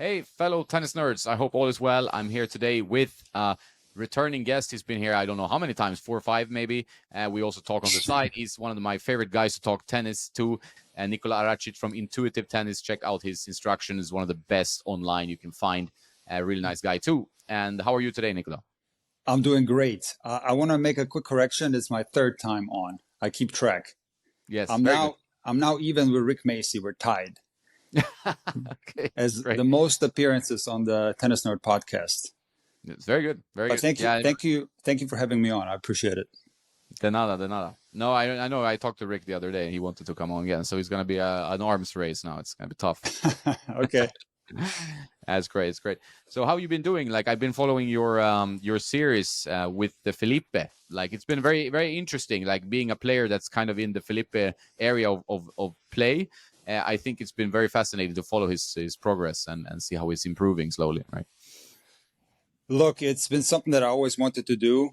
Hey, fellow tennis nerds. I hope all is well. I'm here today with a returning guest. He's been here, I don't know how many times, 4 or 5 maybe. We also talk on the side. He's one of my favorite guys to talk tennis to. Nikola Aracic from Intuitive Tennis. Check out his instructions. One of the best online you can find. A really nice guy too. And how are you today, Nikola? I'm doing great. I want to make a quick correction. It's my third time on. I keep track. Yes, I'm very good. now I'm now even with Rick Macy. We're tied Okay, as great. the most appearances on the Tennis Nerd podcast. It's very good. Very But good. thank you, Yeah, thank you for having me on. I appreciate it. de nada, de nada. No, I know. I talked to Rick the other day, and he wanted to come on again. So he's going to be an arms race now. It's going to be tough. Okay. That's great. It's great. So how you been doing? Like I've been following your series with the Felipe. Like it's been very very interesting. Like being a player that's kind of in the Felipe area of play. I think it's been very fascinating to follow his progress and see how he's improving slowly. Right. Look, it's been something that I always wanted to do,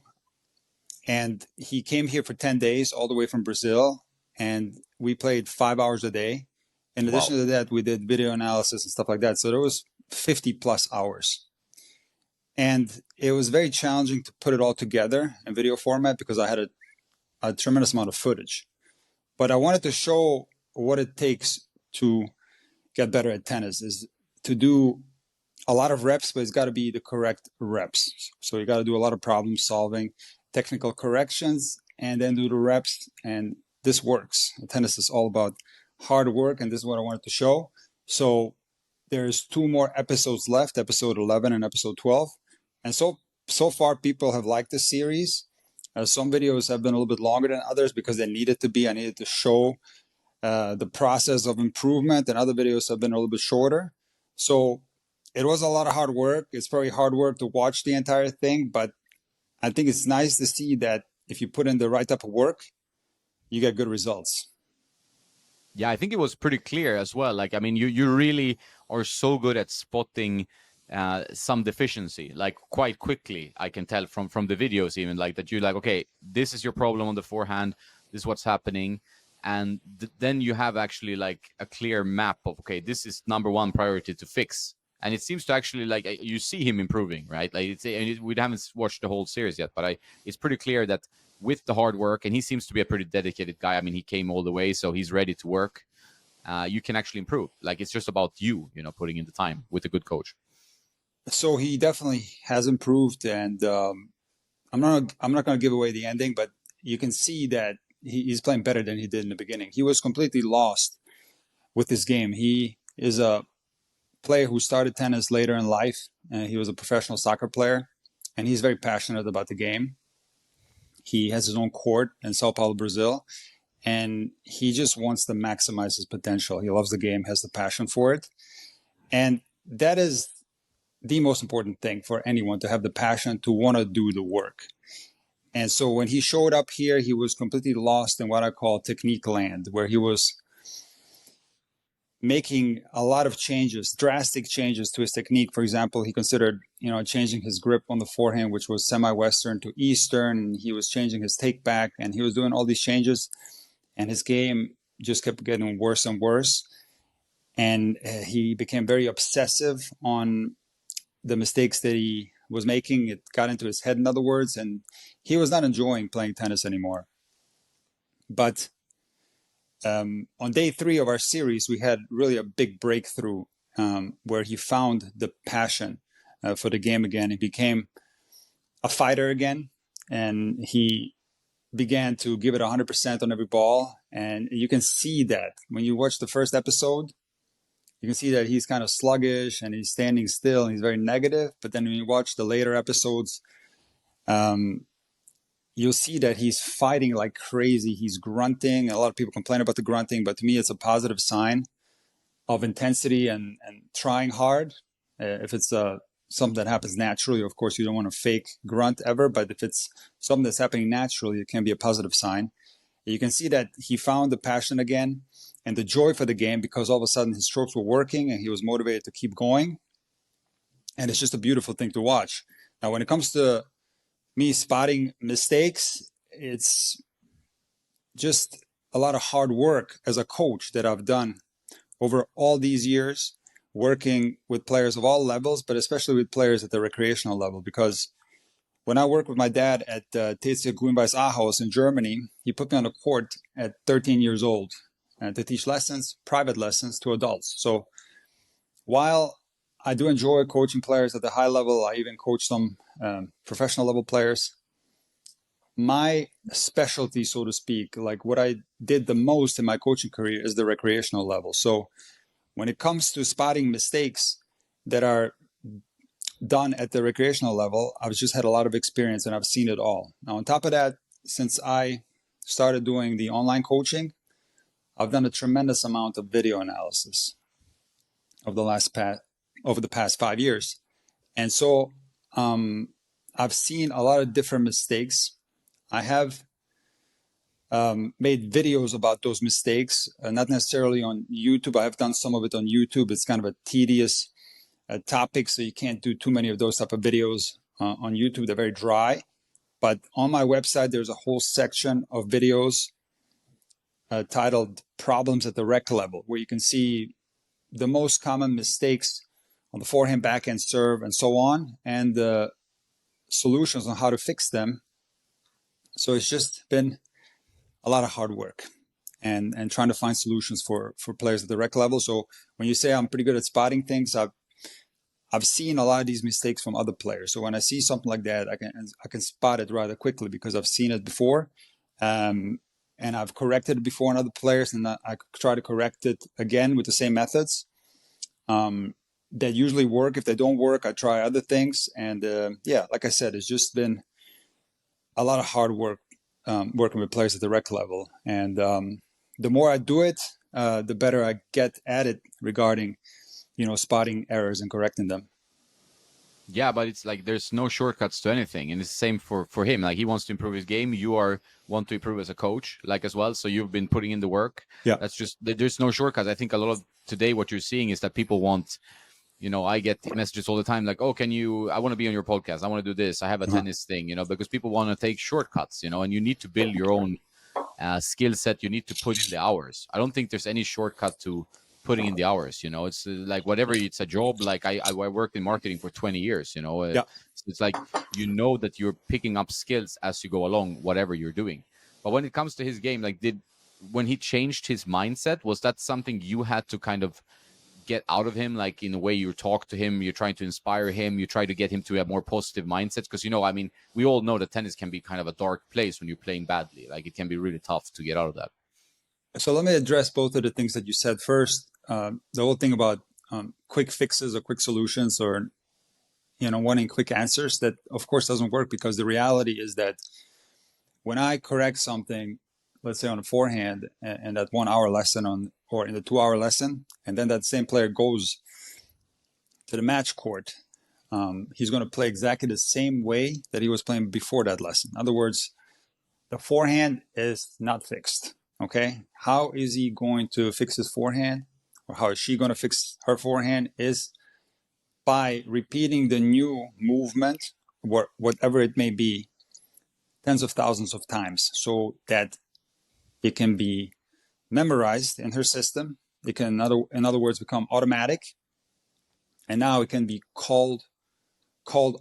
and he came here for 10 days all the way from Brazil, and we played 5 hours a day. In Wow. addition to that, we did video analysis and stuff like that. So there was 50 plus hours. And it was very challenging to put it all together in video format because I had a tremendous amount of footage. But I wanted to show what it takes to get better at tennis is to do a lot of reps, but it's got to be the correct reps. So you got to do a lot of problem solving, technical corrections, and then do the reps. And this works. Tennis is all about hard work, and this is what I wanted to show. So there's 2 more episodes left, episode 11 and episode 12. And so far, people have liked the series. Some videos have been a little bit longer than others because they needed to be. I needed to show the process of improvement, and other videos have been a little bit shorter. So it was a lot of hard work. It's very hard work to watch the entire thing, but I think it's nice to see that if you put in the right type of work, you get good results. Yeah, I think it was pretty clear as well. Like, I mean, you really are so good at spotting some deficiency, like quite quickly. I can tell from the videos even like that. You're like, okay, this is your problem on the forehand. This is what's happening, and then you have actually like a clear map of okay, this is number one priority to fix. And it seems to actually like you see him improving, right? Like we haven't watched the whole series yet, but it's pretty clear that with the hard work, and he seems to be a pretty dedicated guy. I mean, he came all the way, so he's ready to work. You can actually improve. Like it's just about putting in the time with a good coach. So he definitely has improved, and I'm not going to give away the ending, but you can see that he's playing better than he did in the beginning. He was completely lost with this game. He is a player who started tennis later in life. He was a professional soccer player, and he's very passionate about the game. He has his own court in Sao Paulo, Brazil, and he just wants to maximize his potential. He loves the game, has the passion for it, and that is the most important thing for anyone, to have the passion to want to do the work. And so when he showed up here, he was completely lost in what I call technique land, where he was making a lot of changes, drastic changes to his technique. For example, he considered, changing his grip on the forehand, which was semi-Western to Eastern. He was changing his take back, and he was doing all these changes, and his game just kept getting worse and worse. And he became very obsessive on the mistakes that he was making. It got into his head, in other words, and he was not enjoying playing tennis anymore. But on day 3 of our series, we had really a big breakthrough where he found the passion for the game again. He became a fighter again, and he began to give it 100% on every ball. And you can see that when you watch the first episode, you can see that he's kind of sluggish and he's standing still and he's very negative. But then when you watch the later episodes, you'll see that he's fighting like crazy. He's grunting. A lot of people complain about the grunting, but to me, it's a positive sign of intensity and trying hard. If it's something that happens naturally, of course, you don't want to fake grunt ever. But if it's something that's happening naturally, it can be a positive sign. You can see that he found the passion again and the joy for the game, because all of a sudden his strokes were working and he was motivated to keep going. And it's just a beautiful thing to watch. Now, when it comes to me spotting mistakes, it's just a lot of hard work as a coach that I've done over all these years, working with players of all levels, but especially with players at the recreational level. Because when I worked with my dad at TC Grünbeis Ahaus in Germany, he put me on a court at 13 years old to teach lessons, private lessons to adults. So while I do enjoy coaching players at the high level, I even coach some professional level players. My specialty, so to speak, like what I did the most in my coaching career is the recreational level. So when it comes to spotting mistakes that are done at the recreational level, I've just had a lot of experience and I've seen it all. Now, on top of that, since I started doing the online coaching, I've done a tremendous amount of video analysis of over the past 5 years. And so I've seen a lot of different mistakes. I have made videos about those mistakes, not necessarily on YouTube. I have done some of it on YouTube. It's kind of a tedious topic, so you can't do too many of those type of videos on YouTube. They're very dry. But on my website, there's a whole section of videos titled Problems at the Rec Level, where you can see the most common mistakes on the forehand, backhand, serve, and so on, and the solutions on how to fix them. So it's just been a lot of hard work and trying to find solutions for players at the rec level. So when you say I'm pretty good at spotting things, I've seen a lot of these mistakes from other players. So when I see something like that, I can spot it rather quickly because I've seen it before, and I've corrected it before on other players, and I try to correct it again with the same methods that usually work. If they don't work, I try other things, and like I said, it's just been a lot of hard work working with players at the rec level, and the more I do it, the better I get at it regarding spotting errors and correcting them. Yeah, but it's like there's no shortcuts to anything, and it's the same for him. Like he wants to improve his game, you want to improve as a coach, like as well. So you've been putting in the work. Yeah, that's just there's no shortcuts. I think a lot of today what you're seeing is that people want. I get messages all the time like, oh, I want to be on your podcast. I want to do this. I have a tennis thing, because people want to take shortcuts, and you need to build your own skill set. You need to put in the hours. I don't think there's any shortcut to putting in the hours. It's like whatever, it's a job. Like I worked in marketing for 20 years, yeah. it's like, that you're picking up skills as you go along, whatever you're doing. But when it comes to his game, like when he changed his mindset, was that something you had to kind of get out of him, like in a way you talk to him, you're trying to inspire him, you try to get him to have more positive mindsets? Because we all know that tennis can be kind of a dark place when you're playing badly. Like it can be really tough to get out of that. So let me address both of the things that you said first. The whole thing about quick fixes or quick solutions, or wanting quick answers, that of course doesn't work, because the reality is that when I correct something, let's say on a forehand, and that 1 hour lesson or in the 2 hour lesson, and then that same player goes to the match court, he's going to play exactly the same way that he was playing before that lesson. In other words, the forehand is not fixed. Okay, how is he going to fix his forehand, or how is she going to fix her forehand? Is by repeating the new movement, whatever it may be, tens of thousands of times, so that it can be memorized in her system. It can, in other words, become automatic, and now it can be called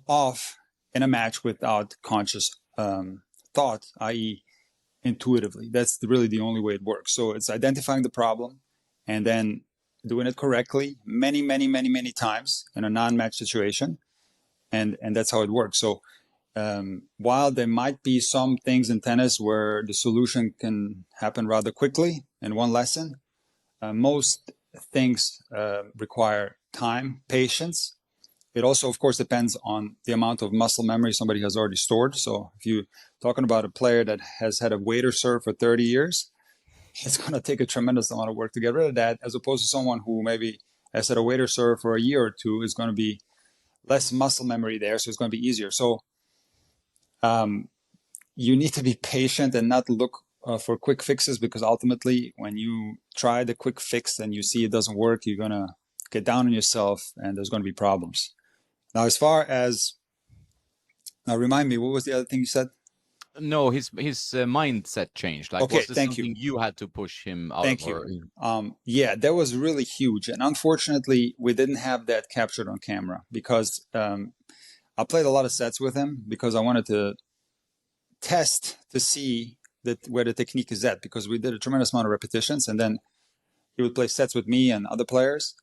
off in a match without conscious thought, i.e., intuitively. That's really the only way it works. So it's identifying the problem and then doing it correctly many, many, many, many times in a non-match situation, and that's how it works. So while there might be some things in tennis where the solution can happen rather quickly in one lesson, most things require time, patience. It also, of course, depends on the amount of muscle memory somebody has already stored. So if you're talking about a player that has had a waiter serve for 30 years, it's going to take a tremendous amount of work to get rid of that, as opposed to someone who maybe has had a waiter serve for a year or two. Is going to be less muscle memory there, so it's going to be easier. So you need to be patient and not look for quick fixes, because ultimately when you try the quick fix and you see it doesn't work, you're going to get down on yourself and there's going to be problems. Now, as far as, now remind me, what was the other thing you said? No, his mindset changed. Like, Okay, was this thank you. something you had to push him out of, Thank you. or? Yeah, that was really huge. And unfortunately, we didn't have that captured on camera because I played a lot of sets with him because I wanted to test to see that where the technique is at, because we did a tremendous amount of repetitions, and then he would play sets with me and other players.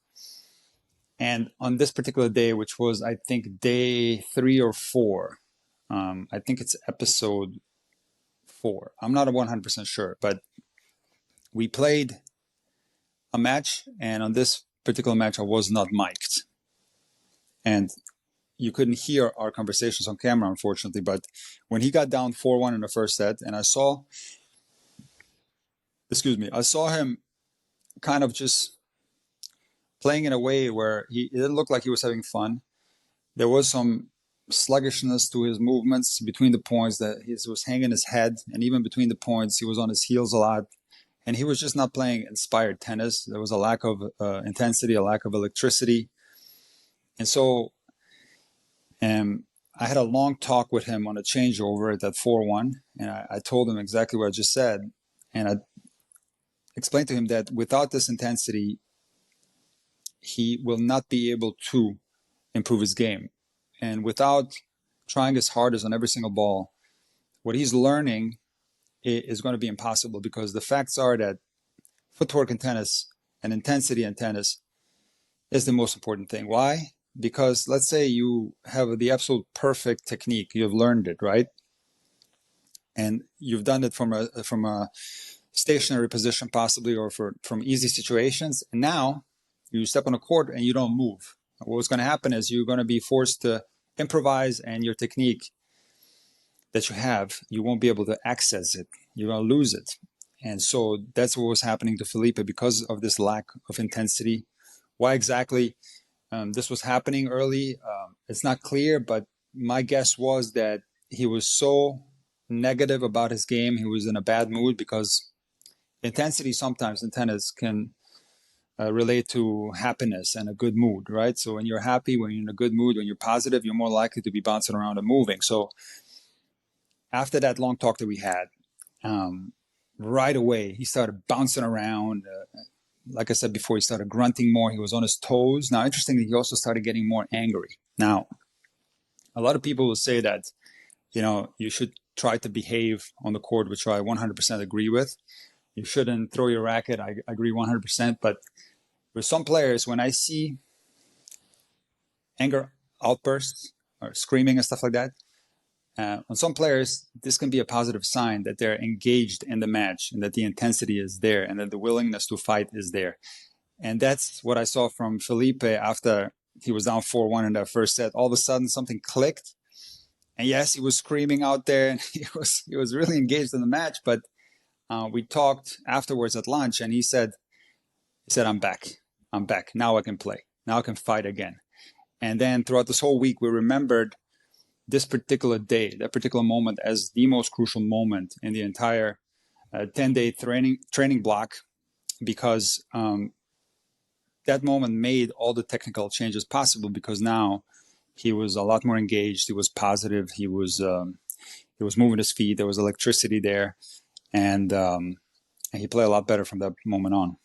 And on this particular day, which was, I think, day 3 or 4, I think it's episode 4. I'm not 100% sure, but we played a match, and on this particular match, I was not mic'd. And you couldn't hear our conversations on camera, unfortunately. But when he got down 4-1 in the first set, and I saw him kind of just playing in a way where it didn't look like he was having fun. There was some sluggishness to his movements between the points, that he was hanging his head, and even between the points, he was on his heels a lot. And he was just not playing inspired tennis. There was a lack of intensity, a lack of electricity. And so I had a long talk with him on a changeover at that 4-1. And I told him exactly what I just said. And I explained to him that without this intensity, he will not be able to improve his game. And without trying his hardest on every single ball, what he's learning is going to be impossible, because the facts are that footwork in tennis and intensity in tennis is the most important thing. Why? Because let's say you have the absolute perfect technique, you've learned it, right? And you've done it from a stationary position possibly, or from easy situations. And now you step on a court and you don't move. What's going to happen is you're going to be forced to improvise, and your technique that you have, you won't be able to access it. You're going to lose it. And so that's what was happening to Felipe because of this lack of intensity. Why exactly this was happening early, it's not clear, but my guess was that he was so negative about his game. He was in a bad mood, because intensity sometimes in tennis can relate to happiness and a good mood, right? So when you're happy, when you're in a good mood, when you're positive, you're more likely to be bouncing around and moving. So after that long talk that we had, right away, he started bouncing around. Like I said before, he started grunting more. He was on his toes. Now, interestingly, he also started getting more angry. Now, a lot of people will say that, you should try to behave on the court, which I 100% agree with. You shouldn't throw your racket. I agree 100%. But with some players, when I see anger outbursts or screaming and stuff like that, on some players, this can be a positive sign that they're engaged in the match, and that the intensity is there, and that the willingness to fight is there. And that's what I saw from Felipe after he was down 4-1 in that first set. All of a sudden, something clicked. And yes, he was screaming out there, and he was really engaged in the match. But we talked afterwards at lunch, and he said, I'm back. I'm back. Now I can play. Now I can fight again. And then throughout this whole week, we remembered this particular day, that particular moment, as the most crucial moment in the entire 10-day training block, because that moment made all the technical changes possible, because now he was a lot more engaged. He was positive. He was moving his feet. There was electricity there, and he played a lot better from that moment on.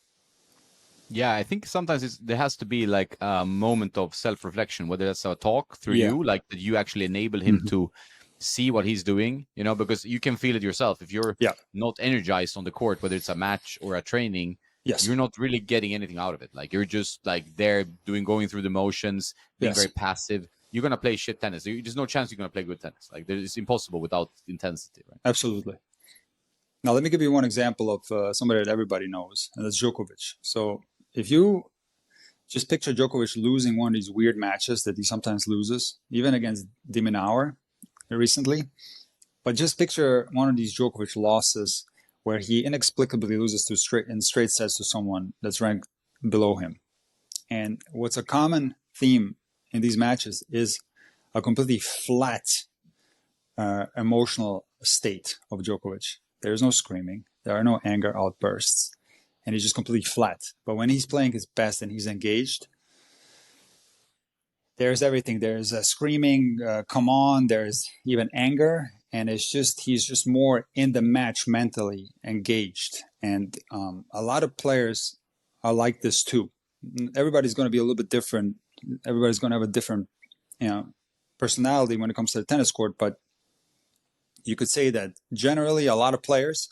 Yeah, I think sometimes there has to be like a moment of self-reflection, whether that's a talk through Yeah. you, like that you actually enable him to see what he's doing, because you can feel it yourself. If you're not energized on the court, whether it's a match or a training, you're not really getting anything out of it. Like, you're just like there going through the motions, being very passive. You're going to play shit tennis. There's no chance you're going to play good tennis. Like, it's impossible without intensity, right? Absolutely. Now, let me give you one example of somebody that everybody knows, and that's Djokovic. So if you just picture Djokovic losing one of these weird matches that he sometimes loses, even against De Minaur recently, but just picture one of these Djokovic losses where he inexplicably loses in straight sets to someone that's ranked below him. And what's a common theme in these matches is a completely flat emotional state of Djokovic. There's no screaming. There are no anger outbursts. And he's just completely flat. But when he's playing his best and he's engaged, there's everything. There's screaming, come on. There's even anger. and he's just more in the match, mentally engaged. And a lot of players are like this too. Everybody's going to be a little bit different. Everybody's going to have a different, personality when it comes to the tennis court. But you could say that generally, a lot of players,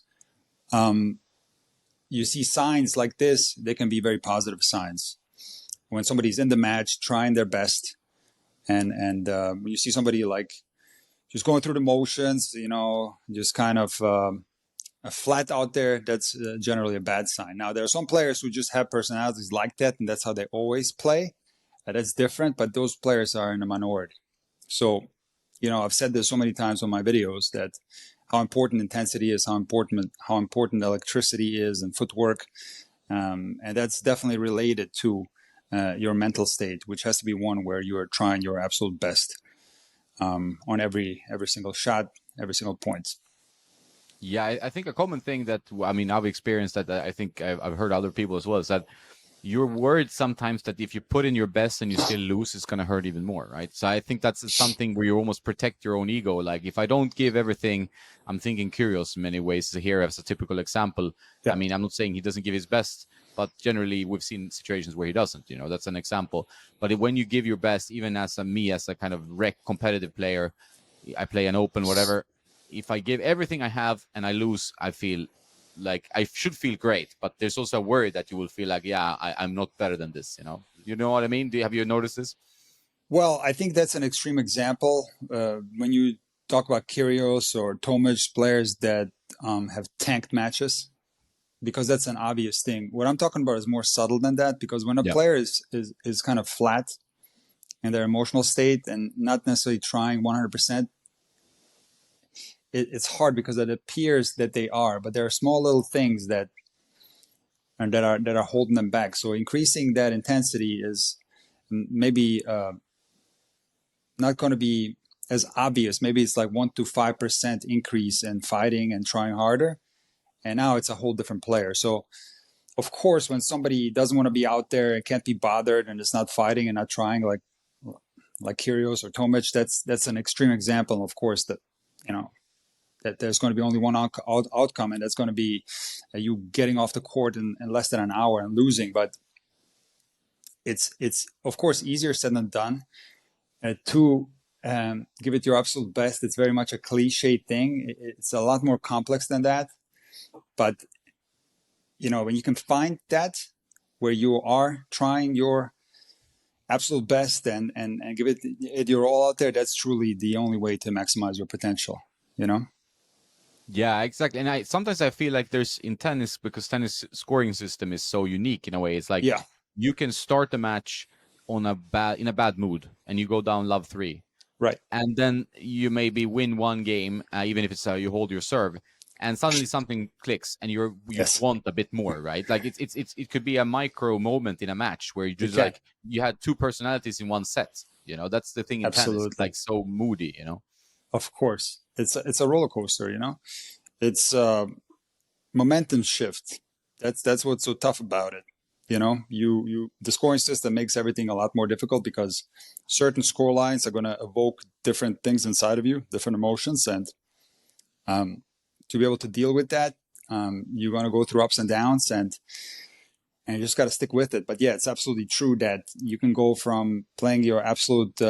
you see signs like this, they can be very positive signs. When somebody's in the match, trying their best, and when you see somebody like just going through the motions, just kind of flat out there, that's generally a bad sign. Now, there are some players who just have personalities like that, and that's how they always play. That's different, but those players are in a minority. So, I've said this so many times on my videos that how important intensity is, how important electricity is, and footwork, and that's definitely related to your mental state, which has to be one where you are trying your absolute best on every single shot, every single point. Yeah, I think a common thing that I've experienced that I think I've heard other people as well is that you're worried sometimes that if you put in your best and you still lose, it's going to hurt even more, right? So I think that's something where you almost protect your own ego. Like if I don't give everything, I'm thinking Kyrgios in many ways here as a typical example. Yeah. I mean, I'm not saying he doesn't give his best, but generally we've seen situations where he doesn't. That's an example. But when you give your best, even as a kind of rec competitive player, I play an open, whatever. If I give everything I have and I lose, I feel like I should feel great, but there's also a worry that you will feel like, I'm not better than this. You know what I mean? Have you noticed this? Well, I think that's an extreme example. When you talk about Kyrgios or Tomic, players that have tanked matches, because that's an obvious thing. What I'm talking about is more subtle than that, because when a player is kind of flat in their emotional state and not necessarily trying 100%, it's hard because it appears that they are, but there are small little things that are holding them back. So increasing that intensity is maybe not going to be as obvious. Maybe it's like 1 to 5% increase in fighting and trying harder, and now it's a whole different player. So of course, when somebody doesn't want to be out there and can't be bothered and is not fighting and not trying, like Kyrgios or Tomic, that's an extreme example. Of course, that that there's going to be only one outcome, and that's going to be you getting off the court in less than an hour and losing. But it's of course easier said than done. To give it your absolute best, it's very much a cliche thing. It's a lot more complex than that. But when you can find that where you are trying your absolute best and give it your all out there, that's truly the only way to maximize your potential. Yeah, exactly. And sometimes I feel like there's in tennis, because tennis scoring system is so unique in a way. It's like you can start the match in a bad mood and you go down love 3. Right. And then you maybe win one game, even if it's you hold your serve, and suddenly something clicks and you want a bit more, right? Like it could be a micro moment in a match where you just like you had two personalities in one set. That's the thing in tennis. It's like so moody, Of course, it's a roller coaster. It's momentum shift. That's what's so tough about it. The scoring system makes everything a lot more difficult because certain score lines are going to evoke different things inside of you, different emotions, and to be able to deal with that, you're going to go through ups and downs, and you just got to stick with it. But yeah, it's absolutely true that you can go from playing your absolute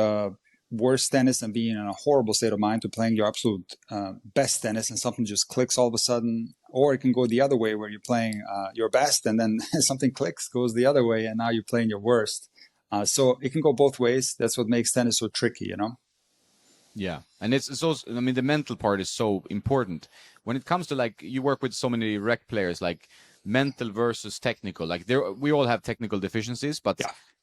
worst tennis and being in a horrible state of mind to playing your absolute best tennis and something just clicks all of a sudden. Or it can go the other way where you're playing your best and then something clicks, goes the other way, and now you're playing your worst. So it can go both ways. That's what makes tennis so tricky, Yeah, and it's also, the mental part is so important. When it comes to, like, you work with so many rec players, like mental versus technical. Like we all have technical deficiencies, but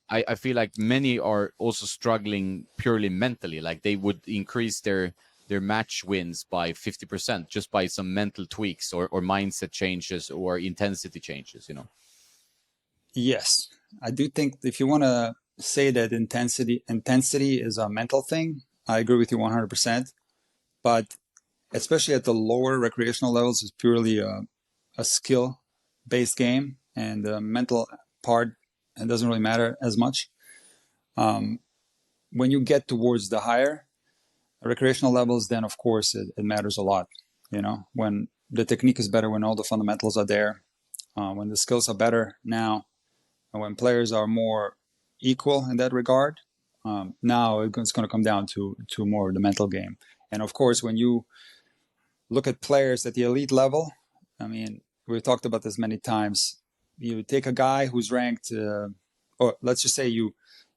I feel like many are also struggling purely mentally. Like they would increase their match wins by 50% just by some mental tweaks or mindset changes or intensity changes, Yes, I do think if you want to say that intensity is a mental thing, I agree with you 100%. But especially at the lower recreational levels, it's purely a skill-based game, and the mental part, it doesn't really matter as much. When you get towards the higher recreational levels, then of course it matters a lot. When the technique is better, when all the fundamentals are there, when the skills are better now, and when players are more equal in that regard, now it's going to come down to more of the mental game. And of course, when you look at players at the elite level, I mean, we've talked about this many times. You take a guy who's ranked, or let's just say you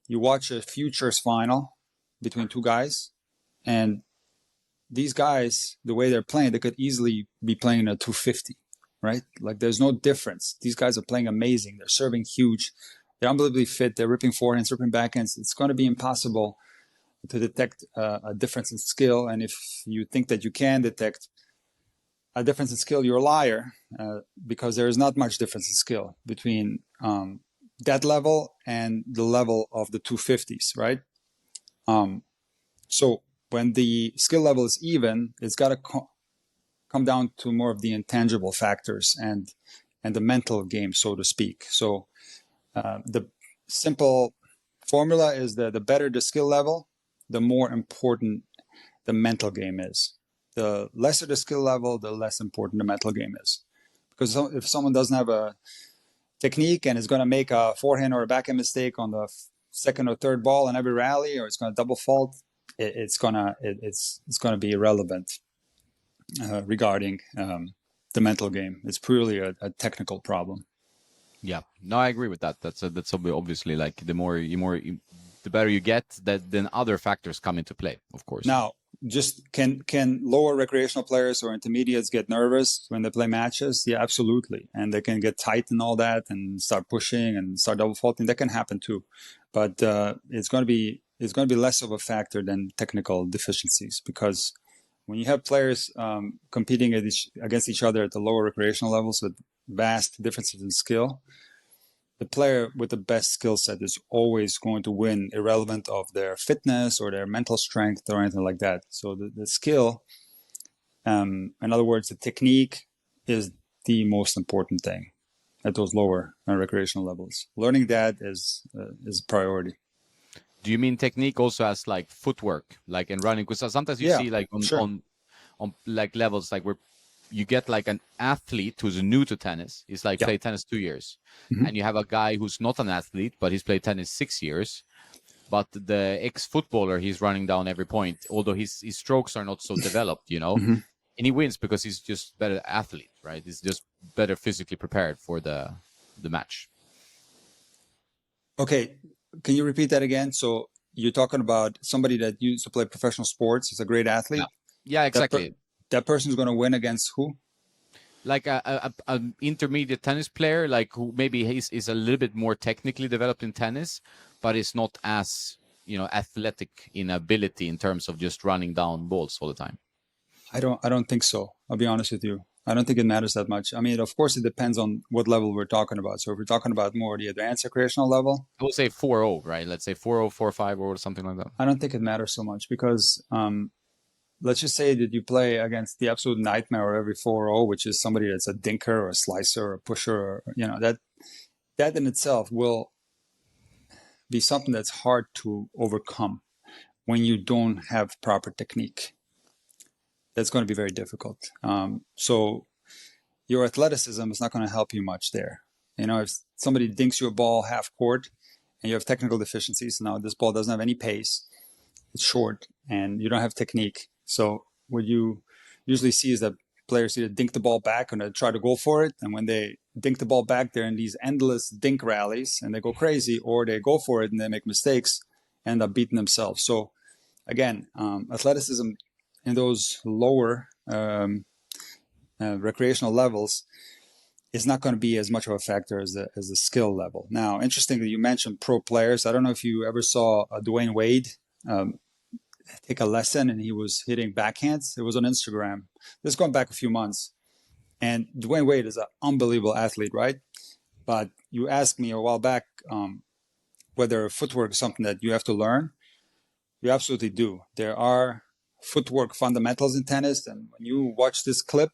watch a futures final between two guys, and these guys, the way they're playing, they could easily be playing a 250, right? Like there's no difference. These guys are playing amazing. They're serving huge. They're unbelievably fit. They're ripping forehands, ripping backhands. It's going to be impossible to detect a difference in skill. And if you think that you can detect a difference in skill, you're a liar, because there is not much difference in skill between that level and the level of the 250s, right? So when the skill level is even, it's got to come down to more of the intangible factors and the mental game, so to speak. So the simple formula is that the better the skill level, the more important the mental game is. The lesser the skill level, the less important the mental game is. Because if someone doesn't have a technique and is going to make a forehand or a backhand mistake on the second or third ball in every rally, or it's going to double fault, it's going to be irrelevant regarding the mental game. It's purely a technical problem. Yeah, no, I agree with that. That's obviously like the better you get, that then other factors come into play, of course. Now, just can lower recreational players or intermediates get nervous when they play matches? Yeah, absolutely. And they can get tight and all that and start pushing and start double faulting. That can happen too. But it's going to be less of a factor than technical deficiencies, because when you have players competing against each other at the lower recreational levels with vast differences in skill, the player with the best skill set is always going to win, irrelevant of their fitness or their mental strength or anything like that. So the skill, in other words, the technique, is the most important thing at those lower recreational levels. Learning that is a priority. Do you mean technique also as like footwork, like in running? Because sometimes you see like on like levels like where you get like an athlete who's new to tennis. He's like played tennis 2 years, and you have a guy who's not an athlete, but he's played tennis 6 years. But the ex-footballer, he's running down every point, although his strokes are not so developed, and he wins because he's just better athlete, right? He's just better physically prepared for the match. Okay, can you repeat that again? So you're talking about somebody that used to play professional sports, is a great athlete. Yeah, exactly. That person's going to win against who? Like an intermediate tennis player, like who maybe is a little bit more technically developed in tennis, but is not as athletic in ability in terms of just running down balls all the time. I don't think so. I'll be honest with you. I don't think it matters that much. I mean, of course, it depends on what level we're talking about. So if we're talking about more the advanced recreational level, I would say 4-0, right? Let's say 4-0, 4-5, or something like that. I don't think it matters so much, because let's just say that you play against the absolute nightmare of every 4-0, which is somebody that's a dinker or a slicer or a pusher, or that in itself will be something that's hard to overcome when you don't have proper technique. That's going to be very difficult. So your athleticism is not going to help you much there. If somebody dinks you a ball half court and you have technical deficiencies, now this ball doesn't have any pace, it's short, and you don't have technique. So what you usually see is that players either dink the ball back and they try to go for it, and when they dink the ball back, they're in these endless dink rallies and they go crazy, or they go for it and they make mistakes and end up beating themselves. So again, athleticism in those lower recreational levels is not going to be as much of a factor as the skill level. Now, interestingly, you mentioned pro players. I don't know if you ever saw Dwayne Wade take a lesson, and he was hitting backhands. It was on Instagram. This is going back a few months. And Dwayne Wade is an unbelievable athlete, right? But you asked me a while back whether footwork is something that you have to learn. You absolutely do. There are footwork fundamentals in tennis, and when you watch this clip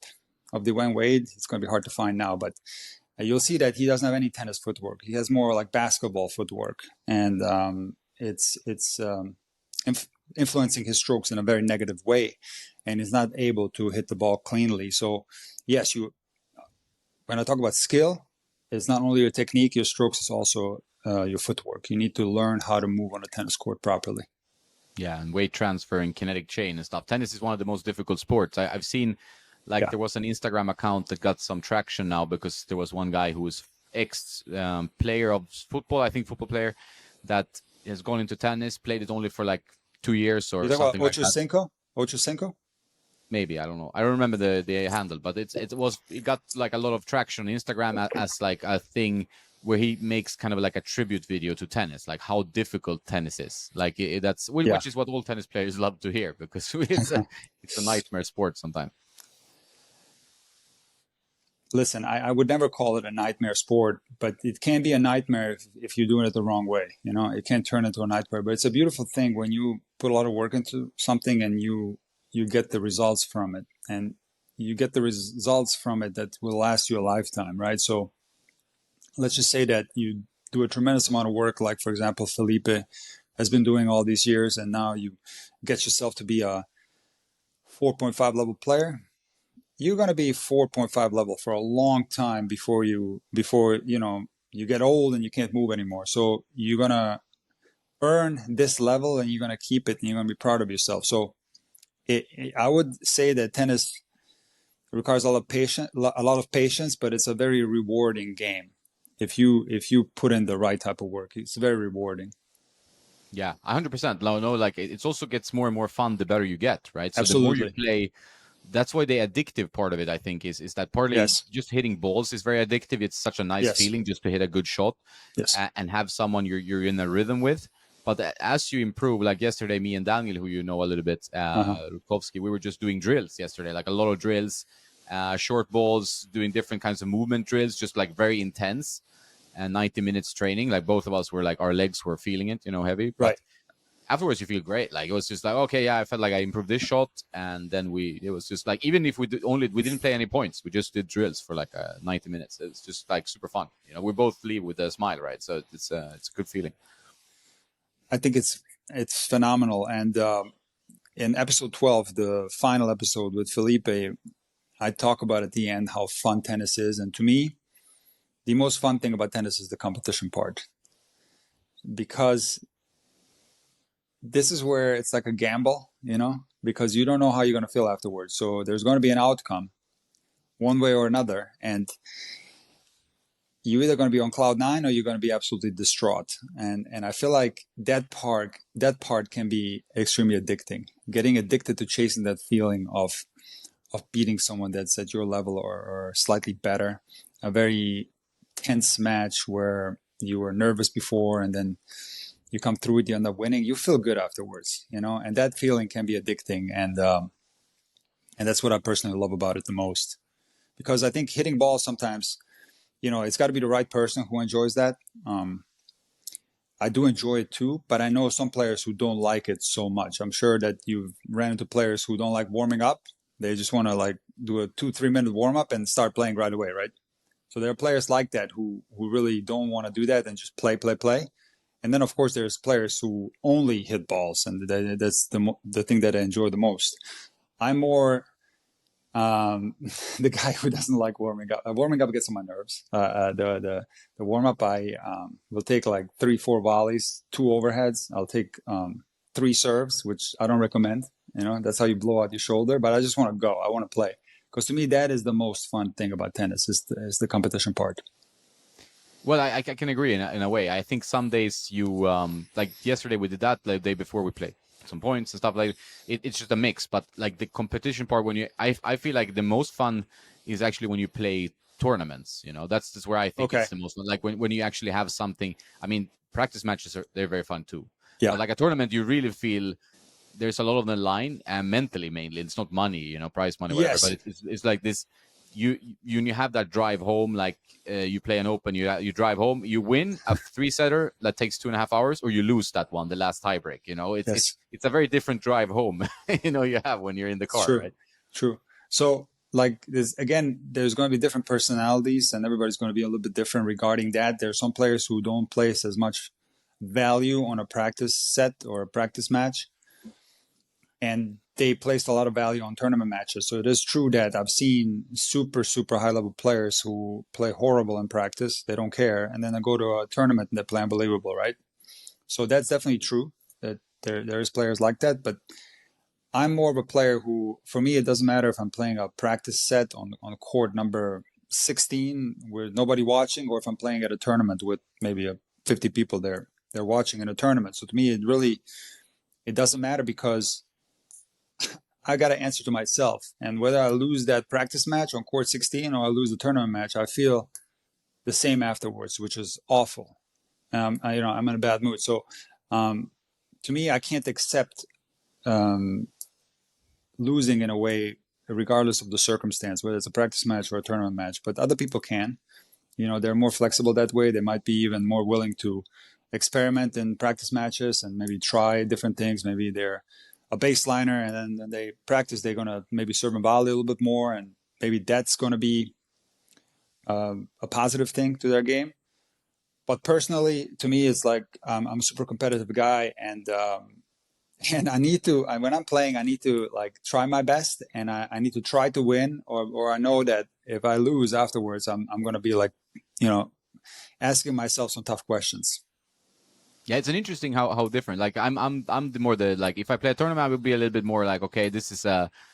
of Dwayne Wade, it's going to be hard to find now, but you'll see that he doesn't have any tennis footwork. He has more like basketball footwork, and it's influencing his strokes in a very negative way, and he's not able to hit the ball cleanly. So yes, when I talk about skill, it's not only your technique, your strokes, it's also your footwork. You need to learn how to move on a tennis court properly. Yeah, and weight transfer and kinetic chain and stuff. Tennis is one of the most difficult sports. I've seen, like, Yeah. there was an Instagram account that got some traction now because there was one guy who was ex player of football, I think football player, that has gone into tennis, played it only for like 2 years You or talk about something like that. Ochocinco? Ochocinco? Maybe, I don't know. I don't remember the handle, but it got like a lot of traction on Instagram as like a thing where he makes kind of like a tribute video to tennis, like how difficult tennis is. Like Yeah. which is what all tennis players love to hear because it's a nightmare sport sometimes. Listen, I would never call it a nightmare sport, but it can be a nightmare if you're doing it the wrong way. You know, it can turn into a nightmare, but it's a beautiful thing when you put a lot of work into something and you get the results from it, and you get the results from it that will last you a lifetime, right? So let's just say that you do a tremendous amount of work, like for example, Felipe has been doing all these years, and now you get yourself to be a 4.5 level player. You're going to be 4.5 level for a long time before you know you get old and you can't move anymore. So you're going to earn this level and you're going to keep it and you're going to be proud of yourself. So I would say that tennis requires a lot of patience, but it's a very rewarding game. If you put in the right type of work, it's very rewarding. Yeah, 100%. No, like it also gets more and more fun the better you get, right? So the more you Absolutely. play, that's why the addictive part of it, I think, is that partly Yes. just hitting balls is very addictive. It's such a nice Yes. feeling just to hit a good shot Yes. and have someone you're in a rhythm with. But as you improve, like yesterday, me and Daniel, who you know a little bit, Uh-huh. Rutkowski, we were just doing drills yesterday, like a lot of drills, short balls, doing different kinds of movement drills, just like very intense. And 90 minutes training, like both of us were like our legs were feeling it, heavy. Right. But afterwards you feel great. Like it was just like, okay, yeah, I felt like I improved this shot, and then it was just like, even if we didn't play any points, we just did drills for like 90 minutes. It's just like super fun. We both leave with a smile, right? So it's a good feeling. I think it's phenomenal. And in episode 12, the final episode with Felipe, I talk about at the end how fun tennis is. And to me, the most fun thing about tennis is the competition part, because this is where it's like a gamble, because you don't know how you're going to feel afterwards. So there's going to be an outcome one way or another. And you're either going to be on cloud nine or you're going to be absolutely distraught. And I feel like that part can be extremely addicting. Getting addicted to chasing that feeling of beating someone that's at your level or slightly better. A very tense match where you were nervous before and then you come through it, you end up winning. You feel good afterwards, and that feeling can be addicting. And that's what I personally love about it the most, because I think hitting balls sometimes, it's got to be the right person who enjoys that. I do enjoy it too, but I know some players who don't like it so much. I'm sure that you've ran into players who don't like warming up. They just want to like do a 2-3 minute warm up and start playing right away, right? So there are players like that who really don't want to do that and just play. And then of course there's players who only hit balls, and that's the thing that I enjoy the most. I'm more the guy who doesn't like warming up. Warming up gets on my nerves. The warm up, I will take like 3-4 volleys, 2 overheads. I'll take 3 serves, which I don't recommend. That's how you blow out your shoulder. But I just want to go. I want to play, because to me that is the most fun thing about tennis is the competition part. Well, I can agree in a way. I think some days you like yesterday we did that. The day before we played some points and stuff like it's just a mix. But like the competition part, when I feel like the most fun is actually when you play tournaments. That's where I think it's the most fun. Like when you actually have something. I mean, practice matches they're very fun too. Yeah. But like a tournament, you really feel there's a lot on the line, and mentally mainly. It's not money, prize money, whatever. Yes. But it's like this. You have that drive home, like you play an open, you drive home, you win a 3-setter that takes 2.5 hours, or you lose that one, the last tiebreak. It's a very different drive home. You have when you're in the car, right? True. So like there's going to be different personalities, and everybody's going to be a little bit different regarding that. There's some players who don't place as much value on a practice set or a practice match. and they placed a lot of value on tournament matches. So it is true that I've seen super, super high level players who play horrible in practice. They don't care. And then they go to a tournament and they play unbelievable, right? So that's definitely true that there is players like that. But I'm more of a player who, for me, it doesn't matter if I'm playing a practice set on court number 16 with nobody watching, or if I'm playing at a tournament with maybe 50 people there. They're watching in a tournament. So to me, it doesn't matter, because I got to answer to myself. And whether I lose that practice match on court 16 or I lose the tournament match, I feel the same afterwards, which is awful. I'm in a bad mood. So to me, I can't accept losing in a way, regardless of the circumstance, whether it's a practice match or a tournament match. But other people can. They're more flexible that way. They might be even more willing to experiment in practice matches and maybe try different things. Maybe they're a baseliner, and then they practice, they're going to maybe serve and volley a little bit more, and maybe that's going to be a positive thing to their game. But personally, to me, it's like I'm a super competitive guy, and I need to, when I'm playing, I need to like try my best, and I need to try to win, or I know that if I lose afterwards, I'm going to be like, asking myself some tough questions. Yeah, it's an interesting how different. Like I'm the more the like if I play a tournament, I would be a little bit more like, okay, this is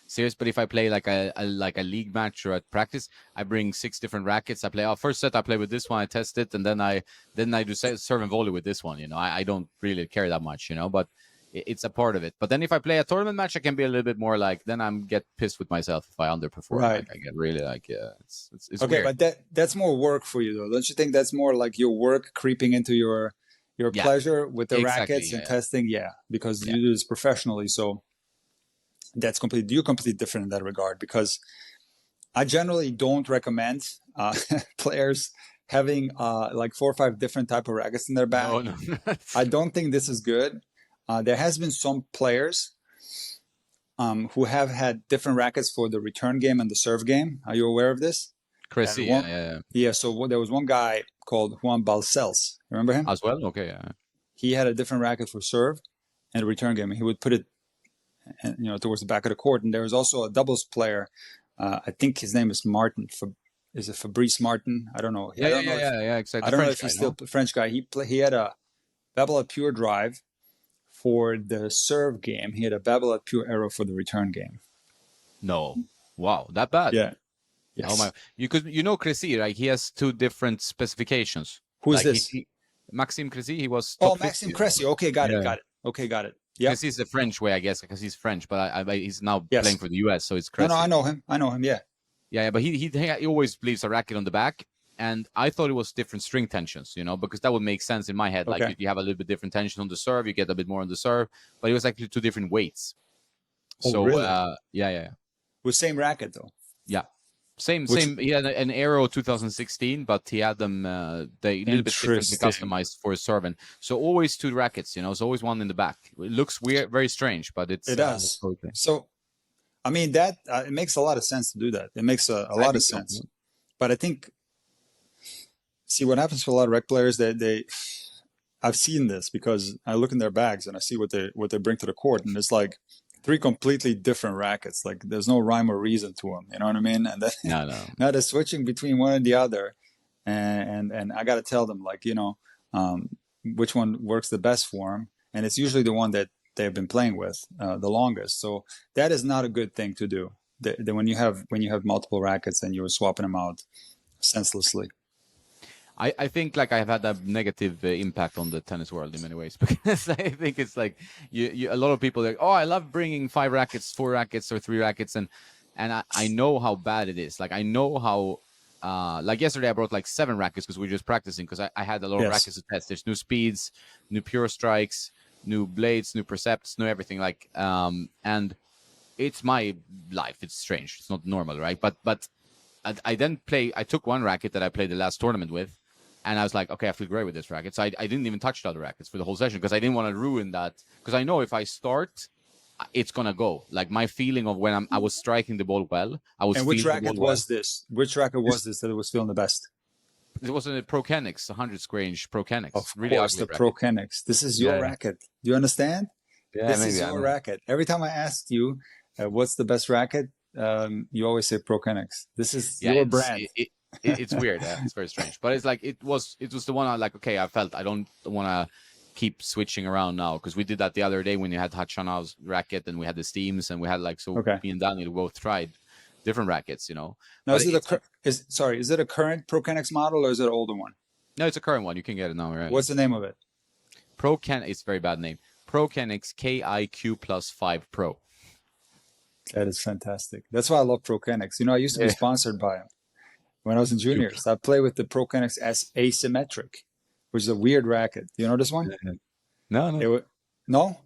serious. But if I play like a league match or at practice, I bring 6 different rackets. I play first set, I play with this one, I test it, and then I do serve and volley with this one. I don't really care that much, but it's a part of it. But then if I play a tournament match, I can be a little bit more like, then I'm get pissed with myself if I underperform. Right. Like I get really like, it's okay, weird. but that's more work for you, though. Don't you think that's more like your work creeping into your pleasure with the rackets and testing? Yeah, because you do this professionally. So that's you're completely different in that regard, because I generally don't recommend players having like 4 or 5 different type of rackets in their bag. No. I don't think this is good. There has been some players who have had different rackets for the return game and the serve game. Are you aware of this? Chrissy, yeah. So there was one guy called Juan Balcells. Remember him? As well? Okay, yeah. He had a different racket for serve and return game. He would put it, towards the back of the court. And there was also a doubles player. I think his name is Martin. Is it Fabrice Martin? I don't know. Yeah, exactly. I don't know if he's still a French guy. He had a Babolat Pure drive for the serve game. He had a Babolat Pure arrow for the return game. No. Wow, that bad? Yeah. Yes. Oh my! Cressy, right? He has 2 different specifications. Who's this? Maxime Cressy. He was. Maxime Cressy. Okay, got it. Okay, got it. Yeah. Cressy is the French way, I guess, because he's French, but he's now playing for the US, so it's Cressy. No, I know him. Yeah. Yeah, but he always leaves a racket on the back, and I thought it was different string tensions, because that would make sense in my head. Okay. Like you have a little bit different tension on the serve, you get a bit more on the serve, but it was actually 2 different weights. Oh, so really? yeah. With same racket though. Yeah. Same. He had an Aero 2016, but he had them they a little bit differently customized for his serve. And so always 2 rackets, so always one in the back. It looks weird, very strange, but it does. Okay. So, I mean, that it makes a lot of sense to do that. It makes a lot of sense. So. But I think, see what happens for a lot of rec players. I've seen this because I look in their bags and I see what they bring to the court, and it's like 3 completely different rackets. Like there's no rhyme or reason to them. You know what I mean? And then now they're switching between one and the other, and I got to tell them like which one works the best for them, and it's usually the one that they've been playing with the longest. So that is not a good thing to do. When you have multiple rackets and you're swapping them out senselessly. I think like I've had a negative impact on the tennis world in many ways, because I think it's like a lot of people are like, oh, I love bringing 5 rackets, 4 rackets, or 3 rackets, and I know how bad it is. Like I know how like yesterday I brought like 7 rackets because we were just practicing, because I had a lot of rackets to test. There's new speeds, new pure strikes, new blades, new percepts, new everything. Like and it's my life. It's strange. It's not normal, right? But I took 1 racket that I played the last tournament with. And I was like, okay, I feel great with this racket. So I didn't even touch the other rackets for the whole session, because I didn't want to ruin that. Because I know if I start, it's going to go. Like my feeling of when I was striking the ball well. And which racket was this? Which racket was this that it was feeling the best? It was a Pro Kenix, 100 square inch Pro Kenix. Of course, the Pro Kenix. This is your racket. Do you understand? Yeah, This is maybe I your don't know. racket. Every time I asked you, what's the best racket, you always say Prokenix. This is Yeah, your brand. it's weird. It's very strange, but it's like it was the one I like. Okay, I felt I don't want to keep switching around now because we did that the other day when you had Hachanav's racket and we had the Steams and we had like so Okay. me and Daniel both tried different rackets, Now, but is it it's like is it a current Prokenix model or is it an older one? no, it's a current one. You can get it now, right? What's the name of it? It's a very bad name. Prokenix KIQ plus 5 Pro. That is fantastic. That's why I love Prokenix. I used to be Yeah. sponsored by them when I was in juniors. I play with the Prokenix S asymmetric, which is a weird racket. Do you know this one? No, It no, wa- no?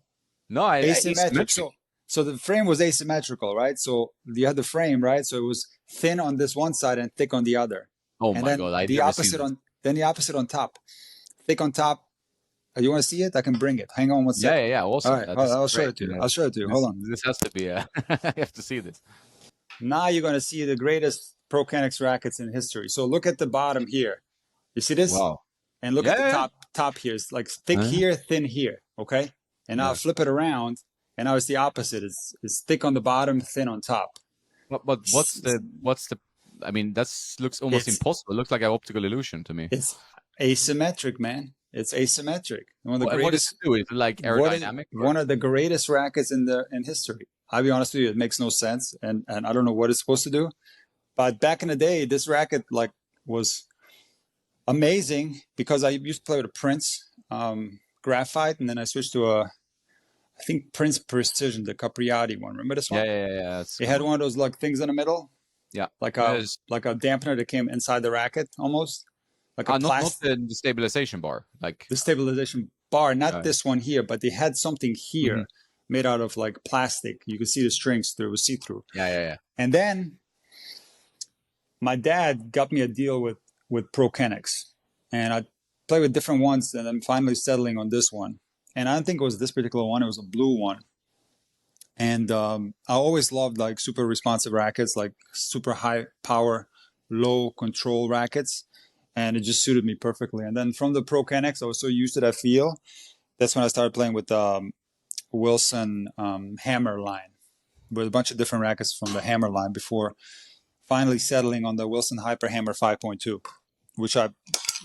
no. Asymmetric. Asymmetric. So the frame was asymmetrical, right? So you had the frame, right? So it was thin on this one side and thick on the other. Oh And my then god, I've the never seen opposite this. on top. Thick on top. You want to see it? I can bring it. Hang on one Yeah, second. yeah, yeah. All Awesome. right, This is I'll show great. it to you. I'll show it to you. Hold on. This has to be. I have to see this. Now you're going to see the greatest Prokenix rackets in history. So look at the bottom here. You see this? Wow. And look Yeah, at the yeah, top here. It's like thick yeah. here, thin here. Okay. And now Yeah. flip it around, and now it's the opposite. It's thick on the bottom, thin on top. But what's the? I mean, that looks almost It's impossible. It looks like an optical illusion to me. it's asymmetric, man. It's asymmetric. One of the What does greatest. it do? Is it like aerodynamic? One of the greatest rackets in history. I'll be honest with you, it makes no sense, and I don't know what it's supposed to do. But back in the day, this racket was amazing because I used to play with a Prince graphite, and then I switched to I think Prince Precision, the Capriati one. Remember this one? Yeah. It had one of those things in the middle, Yeah. like a dampener that came inside the racket, almost like a Not plastic. the stabilization bar. Like The stabilization bar, not this one here, but they had something here made out of plastic. You could see the strings through, it was see through. yeah. And then my dad got me a deal with Prokenix, and I played with different ones, and I'm finally settling on this one. And I don't think it was this particular one; it was a blue one. And I always loved super responsive rackets, like super high power, low control rackets, and it just suited me perfectly. And then from the Prokenix, I was so used to that feel. That's when I started playing with Wilson Hammer line, with a bunch of different rackets from the Hammer line before finally settling on the Wilson Hyper Hammer 5.2, which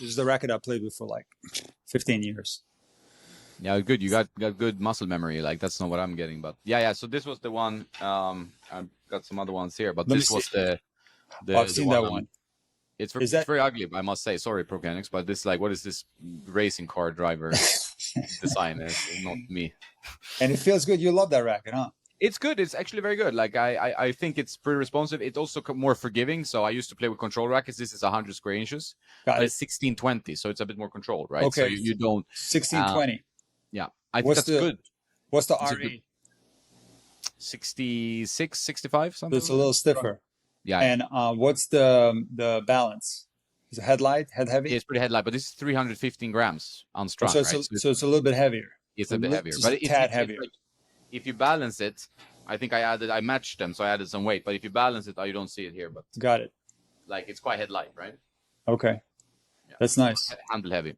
is the racket I played with for 15 years. Yeah, good. You got good muscle memory. Like that's not what I'm getting, but yeah. So this was the one. I've got some other ones here, but this was the I've seen that one. It's very ugly, I must say. Sorry, Prokenix, but this what is this racing car driver design? It's not me. And it feels good. You love that racket, huh? It's good. It's actually very good. Like I think it's pretty responsive. It's also more forgiving. So I used to play with control rackets. This is 100 square inches, but it's 1620, so it's a bit more controlled, right? Okay. So you don't 1620. Yeah, I think that's good. What's the RE? 66, 65, something. It's a little stiffer. Yeah. And what's the balance? Is it head heavy? Yeah, it's pretty head light, but this is 315 grams unstrung, so right? So it's a little bit heavier. It's a bit heavier, just but a tad heavier. like, if you balance it, I think I matched them, so I added some weight. But if you balance it, you don't see it here, but got it. Like it's quite head light, right? Okay, yeah. That's nice. Handle heavy.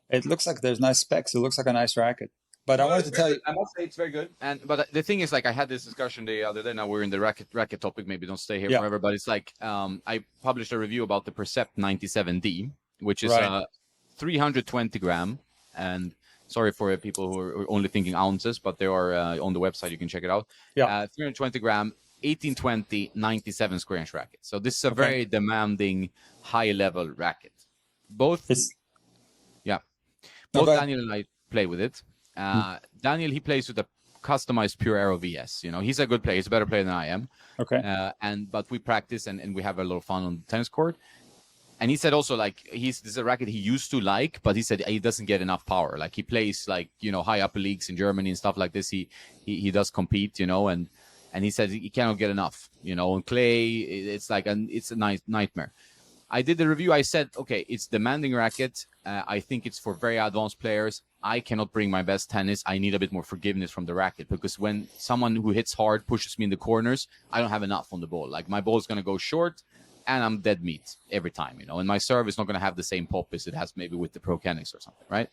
It looks like there's nice specs. It looks like a nice racket. But I wanted to tell you, I must say it's very good. But the thing is, I had this discussion the other day. Now we're in the racket topic. Maybe don't stay here forever. But it's I published a review about the Percept 97D, which is 320 gram. And sorry for people who are only thinking ounces, but they are on the website. You can check it out. Yeah, 320 gram, 1820, 97 square inch racket. So this is a very demanding, high level racket. Both Daniel and I play with it. Daniel, he plays with a customized Pure Aero VS. He's a good player. He's a better player than I am. Okay. But we practice and we have a lot of fun on the tennis court. And he said also this is a racket he used to like, but he said he doesn't get enough power. Like he plays high upper leagues in Germany and stuff like this. He does compete, and he said he cannot get enough. On clay, it's it's a nightmare. I did the review. I said, okay, it's demanding racket. I think it's for very advanced players. I cannot bring my best tennis. I need a bit more forgiveness from the racket because when someone who hits hard pushes me in the corners, I don't have enough on the ball. Like my ball is going to go short and I'm dead meat every time, and my serve is not going to have the same pop as it has maybe with the Prokenix or something, right?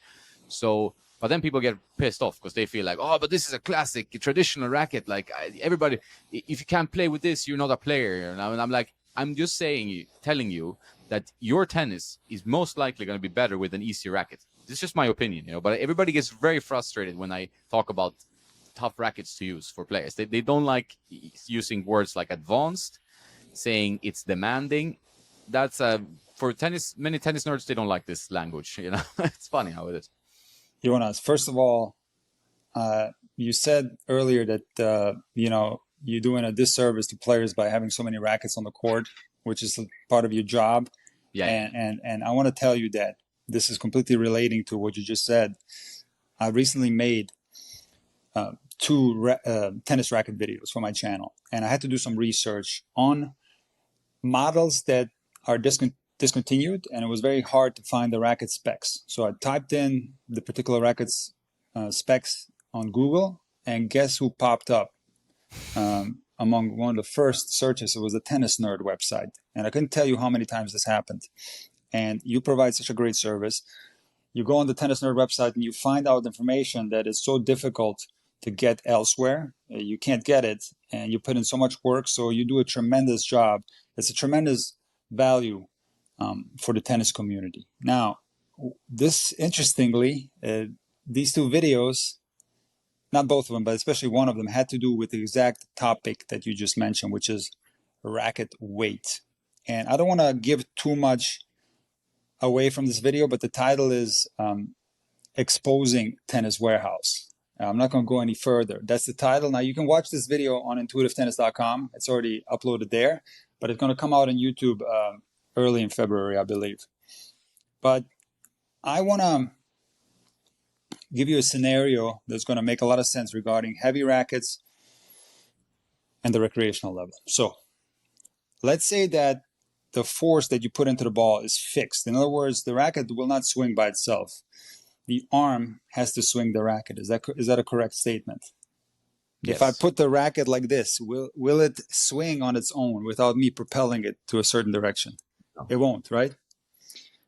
So, But then people get pissed off because they feel like, oh, but this is a classic, traditional racket. Like everybody, if you can't play with this, you're not a player. And I'm like, I'm just telling you that your tennis is most likely going to be better with an easier racket. This is just my opinion, But everybody gets very frustrated when I talk about tough rackets to use for players. They don't like using words like advanced, saying it's demanding. That's for tennis. Many tennis nerds, they don't like this language. It's funny how it is. Jonas, first of all, you said earlier that you're doing a disservice to players by having so many rackets on the court, which is part of your job. Yeah. And I want to tell you that this is completely relating to what you just said. I recently made two tennis racket videos for my channel, and I had to do some research on models that are discontinued, and it was very hard to find the racket specs. So I typed in the particular racket's specs on Google, and guess who popped up among one of the first searches? It was the Tennis Nerd website, and I couldn't tell you how many times this happened. And you provide such a great service. You go on the Tennis Nerd website and you find out information that is so difficult to get elsewhere. You can't get it, and you put in so much work, so you do a tremendous job. It's a tremendous value for the tennis community. Now, this, interestingly, these two videos, not both of them, but especially one of them, had to do with the exact topic that you just mentioned, which is racket weight. And I don't want to give too much away from this video, but the title is Exposing Tennis Warehouse. I'm not going to go any further. That's the title. Now, you can watch this video on intuitivetennis.com. It's already uploaded there, but it's going to come out on YouTube early in February, I believe. But I want to give you a scenario that's going to make a lot of sense regarding heavy rackets and the recreational level. So let's say that the force that you put into the ball is fixed. In other words, the racket will not swing by itself. The arm has to swing the racket. Is that a correct statement? Yes. If I put the racket like this, will it swing on its own without me propelling it to a certain direction? No. It won't, right?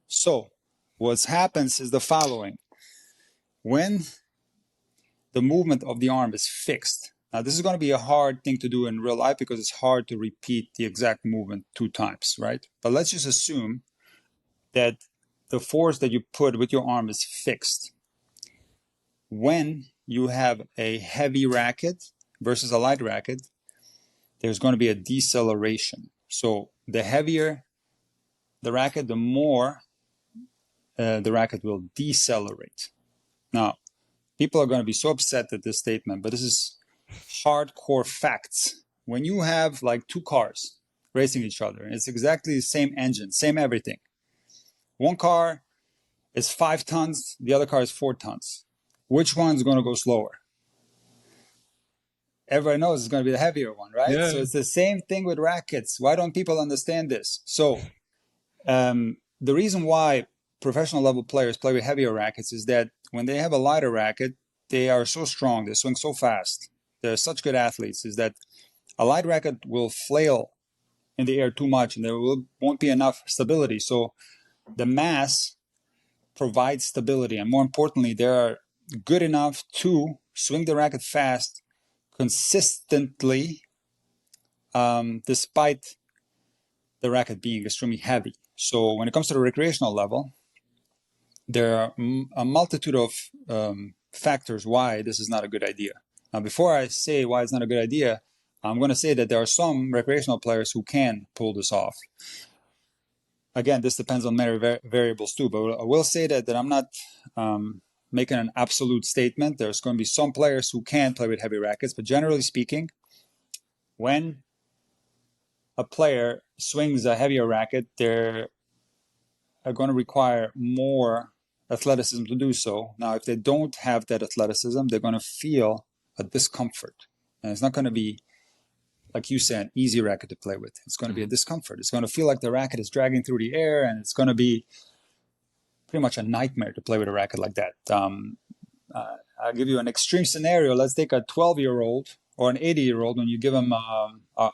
So what happens is the following. When the movement of the arm is fixed, now this is going to be a hard thing to do in real life because it's hard to repeat the exact movement 2 times, right? But let's just assume that the force that you put with your arm is fixed. When you have a heavy racket versus a light racket, there's going to be a deceleration. So the heavier the racket, the more the racket will decelerate. Now, people are going to be so upset at this statement, but this is hardcore facts. When you have like 2 cars racing each other, and it's exactly the same engine, same everything. One car is 5 tons, the other car is 4 tons. Which one's going to go slower? Everybody knows it's going to be the heavier one, right? Yeah. So it's the same thing with rackets. Why don't people understand this? So the reason why professional level players play with heavier rackets is that when they have a lighter racket, they are so strong, they swing so fast, they're such good athletes, is that a light racket will flail in the air too much and there won't be enough stability. So the mass provides stability, and more importantly, they are good enough to swing the racket fast consistently despite the racket being extremely heavy. So when it comes to the recreational level, there are a multitude of factors why this is not a good idea. Now, before I say why it's not a good idea, I'm going to say that there are some recreational players who can pull this off. Again, this depends on many variables too, but I will say that I'm not making an absolute statement. There's going to be some players who can play with heavy rackets, but generally speaking, when a player swings a heavier racket, they're going to require more athleticism to do so. Now, if they don't have that athleticism, they're going to feel a discomfort. And it's not going to be, like you said, an easy racket to play with. It's going to be a discomfort. It's going to feel like the racket is dragging through the air, and it's going to be pretty much a nightmare to play with a racket like that. I'll give you an extreme scenario. Let's take a 12-year-old or an 80-year-old when you give them a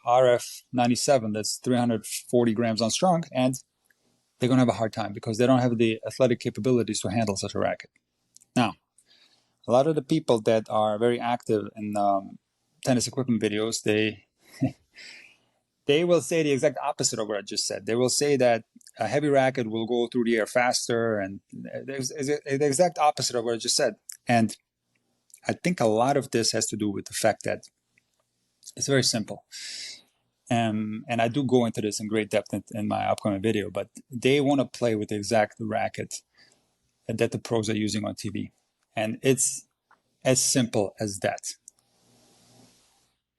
RF97 that's 340 grams unstrung, and they're going to have a hard time because they don't have the athletic capabilities to handle such a racket. Now, a lot of the people that are very active in tennis equipment videos, they will say the exact opposite of what I just said. They will say that a heavy racket will go through the air faster, and there's the exact opposite of what I just said. And I think a lot of this has to do with the fact that it's very simple. And I do go into this in great depth in my upcoming video, but they want to play with the exact racket that the pros are using on TV. And it's as simple as that.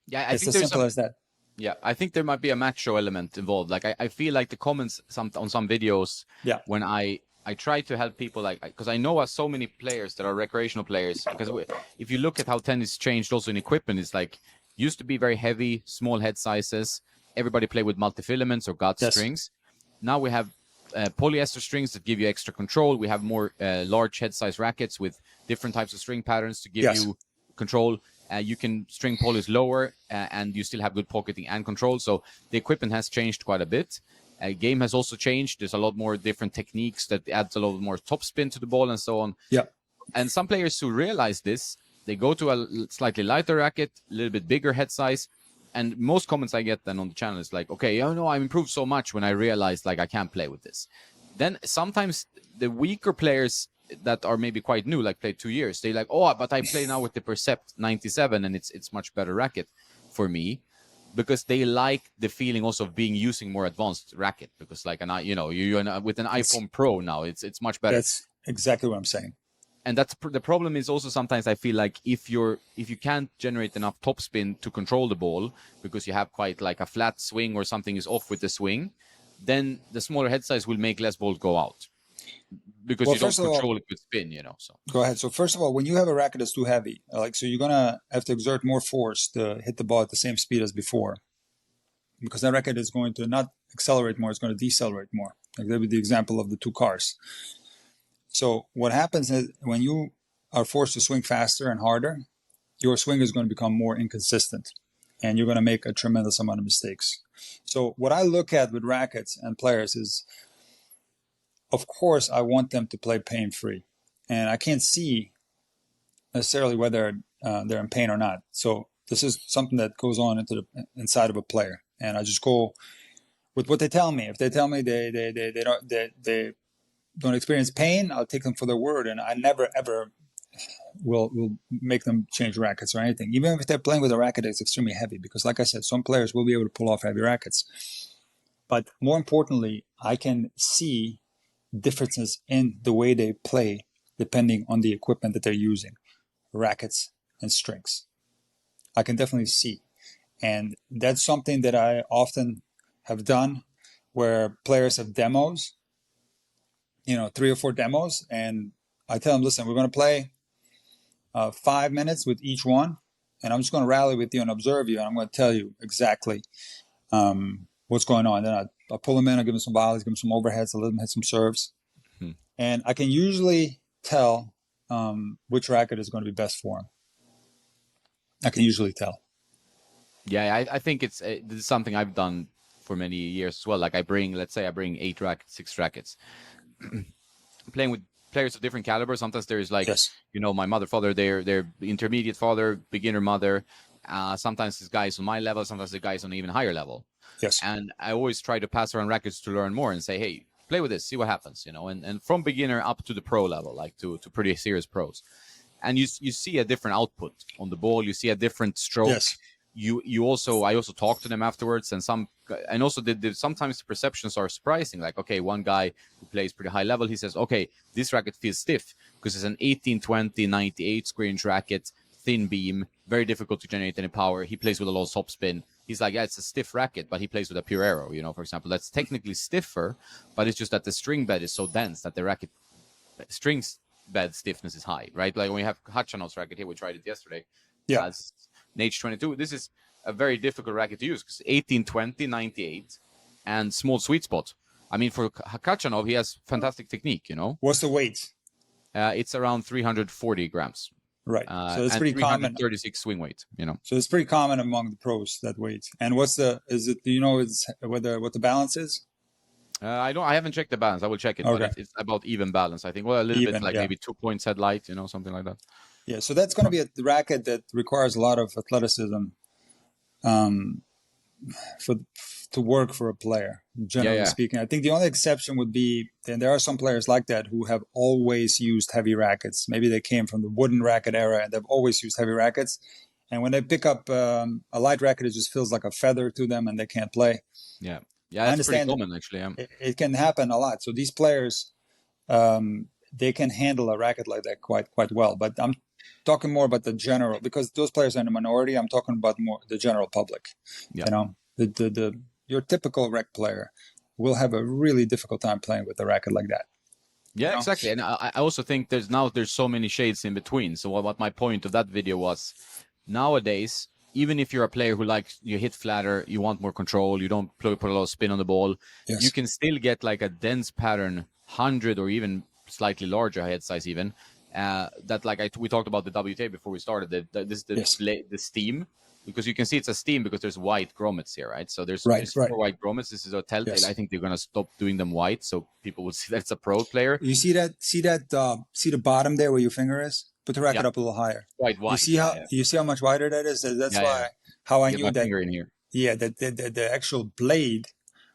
Yeah, I It's think as there's simple as that. Yeah, I think there might be a macho element involved. Like I feel like the comments on some videos Yeah. when I try to help people, like, because I know so many players that are recreational players, because if you look at how tennis changed also in equipment, it's like used to be very heavy, small head sizes. Everybody played with multifilaments or gut Yes. strings. Now we have polyester strings that give you extra control. We have more large head size rackets with different types of string patterns to give you control. You can string polish lower and you still have good pocketing and control. So the equipment has changed quite a bit. Game has also changed. There's a lot more different techniques that adds a lot more topspin to the ball and so on. Yeah. And some players who realize this, they go to a slightly lighter racket, a little bit bigger head size. And most comments I get then on the channel is like, okay, oh no, I improved so much when I realized like I can't play with this. Then sometimes the weaker players that are maybe quite new, like played 2 years, they like, oh, but I play now with the Percept 97 and it's much better racket for me, because they like the feeling also of being using more advanced racket, because like you're with an iPhone Pro now, it's much better. That's exactly what I'm saying. And that's the problem is also sometimes I feel like if you can't generate enough topspin to control the ball because you have quite like a flat swing or something is off with the swing, then the smaller head size will make less balls go out because you don't control it with spin, so. Go ahead. So first of all, when you have a racket that's too heavy, so you're going to have to exert more force to hit the ball at the same speed as before, because that racket is going to not accelerate more, it's going to decelerate more. Like that would be the example of the two cars. So what happens is when you are forced to swing faster and harder, your swing is going to become more inconsistent and you're going to make a tremendous amount of mistakes. So what I look at with rackets and players is, of course, I want them to play pain-free. And I can't see necessarily whether they're in pain or not. So this is something that goes on inside of a player. And I just go with what they tell me. If they tell me they don't experience pain, I'll take them for their word, and I never ever will make them change rackets or anything, even if they're playing with a racket that's extremely heavy, because like I said, some players will be able to pull off heavy rackets. But more importantly, I can see differences in the way they play depending on the equipment that they're using, rackets and strings. I can definitely see. And that's something that I often have done where players have demos, 3 or 4 demos, and I tell them, listen, we're going to play 5 minutes with each one, and I'm just going to rally with you and observe you, and I'm going to tell you exactly what's going on. Then I pull them in, I give them some volleys, give them some overheads, I let them hit some serves, and I can usually tell which racket is going to be best for them. I can usually tell. Yeah, I think this is something I've done for many years as well. Like let's say I bring 8 rackets, 6 rackets. Playing with players of different caliber. Sometimes there's like, my mother, father, their intermediate father, beginner mother. Sometimes this guy's on my level. Sometimes the guy's on an even higher level. Yes. And I always try to pass around rackets to learn more and say, hey, play with this, see what happens, and from beginner up to the pro level, like to pretty serious pros. And you see a different output on the ball. You see a different stroke. Yes. I also talk to them afterwards, and also sometimes the perceptions are surprising. Like, okay, one guy who plays pretty high level, he says, okay, this racket feels stiff because it's an 1820 98 square inch racket, thin beam, very difficult to generate any power. He plays with a lot of top spin. He's like, yeah, it's a stiff racket, but he plays with a pure arrow, for example. That's technically stiffer, but it's just that the string bed is so dense that the racket strings bed stiffness is high, right? Like when we have Khachanov's racket here, we tried it yesterday. Yeah. An H22. This is a very difficult racket to use because 1820, 98, and small sweet spot. I mean, for Khachanov, he has fantastic technique, What's the weight? It's around 340 grams. Right. So it's pretty common. 36 swing weight, So it's pretty common among the pros, that weight. And what the balance is? I haven't checked the balance. I will check it. Okay. But it's about even balance, I think. Well, a little bit like maybe 2 points headlight, something like that. Yeah, so that's going to be a racket that requires a lot of athleticism um, for to work for a player, Yeah, generally yeah, speaking. I think the only exception would be, and there are some players like that who have always used heavy rackets. Maybe they came from the wooden racket era and they've always used heavy rackets. And when they pick up a light racket, it just feels like a feather to them and they can't play. yeah, yeah. I That's pretty understand common actually. it can happen a lot. So these players, they can handle a racket like that quite well. But I'm talking more about the general, because those players are in the minority. I'm talking about more the general public. Yeah, You know, the your typical rec player will have a really difficult time playing with a racket like that. You yeah, know, exactly. And I also think there's so many shades in between. So what my point of that video was, nowadays, even if you're a player who likes you hit flatter, you want more control, you don't put a lot of spin on the ball, you yes, can still get like a dense pattern, 100 or even slightly larger head size even. That like we talked about the WTA before we started. This is yes, the steam, because you can see it's a steam because there's white grommets here, right? So right, there's right, four white grommets. This is a telltale. I yes. think they're gonna stop doing them white, so people will see that it's a pro player. You see that? See the bottom there where your finger is? Put the Yeah, racket up a little higher. quite You white. see Yeah, how yeah, much wider that is? That's yeah, yeah. why how I Get knew my that. finger in here. Yeah, that the actual blade,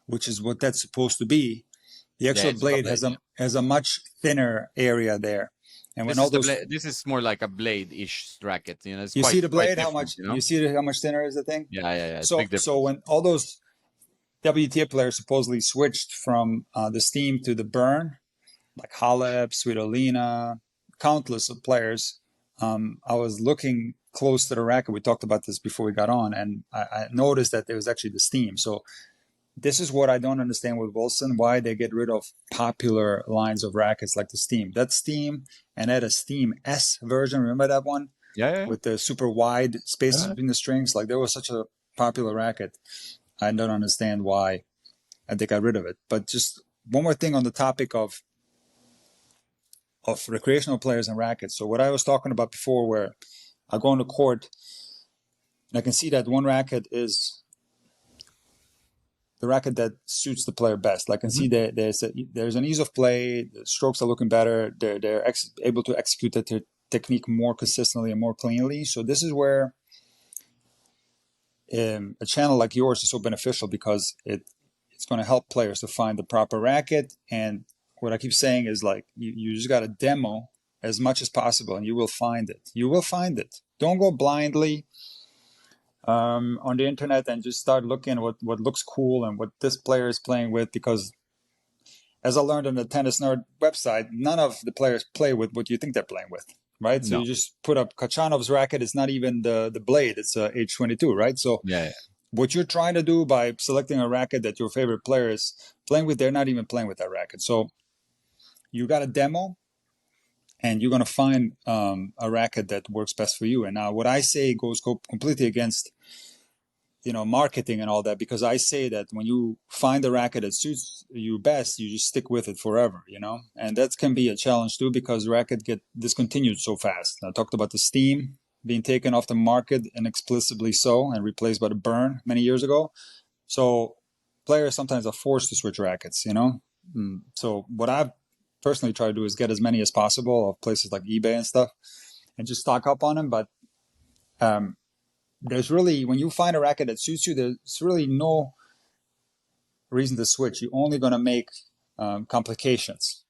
which is what that's supposed to be, the Yeah, actual it's not a blade blade. Yeah. has a much thinner area there. And when This all is the those, blade. This is more like a blade-ish racket. You know, it's you see the quite blade, how different. much You know. you see how much thinner is the thing. Yeah, yeah, yeah. It's a So big so difference. when all those WTA players supposedly switched from the steam to the burn, like Halep, Svitolina, countless of players. I was looking close to the racket. We talked about this before we got on, and I noticed that there was actually the steam. So this is what I don't understand with Wilson, why they get rid of popular lines of rackets like the Steam. That Steam and add a Steam S version. Remember that one Yeah, yeah, with the super wide spaces yeah. between the strings? Like there was such a popular racket. I don't understand why they got rid of it. But just one more thing on the topic of recreational players and rackets. So what I was talking about before, where I go on the court and I can see that one racket is the racket that suits the player best. I can Mm-hmm. see that there's an ease of play. The strokes are looking better. They're able to execute the technique more consistently and more cleanly. So this is where a channel like yours is so beneficial, because it's going to help players to find the proper racket. And what I keep saying is, like, you just got to demo as much as possible, and you will find it. You will find it. Don't go blindly on the internet and just start looking at what looks cool and what this player is playing with, because as I learned on the Tennis Nerd website, none of the players play with what you think they're playing with, right? So No. you just put up Kachanov's racket. It's not even the blade. It's a H22, right? So Yeah, yeah. what you're trying to do by selecting a racket that your favorite player is playing with, they're not even playing with that racket. So you got a demo, and you're going to find a racket that works best for you. And now what I say goes completely against marketing and all that, because I say that when you find a racket that suits you best, you just stick with it forever, and that can be a challenge too, because racket get discontinued so fast. I talked about the Steam being taken off the market, inexplicably so, and replaced by the Burn many years ago. So players sometimes are forced to switch rackets. So what I've personally tried to do is get as many as possible of places like eBay and stuff, and just stock up on them. But there's really, when you find a racket that suits you, there's really no reason to switch. You're only going to make complications.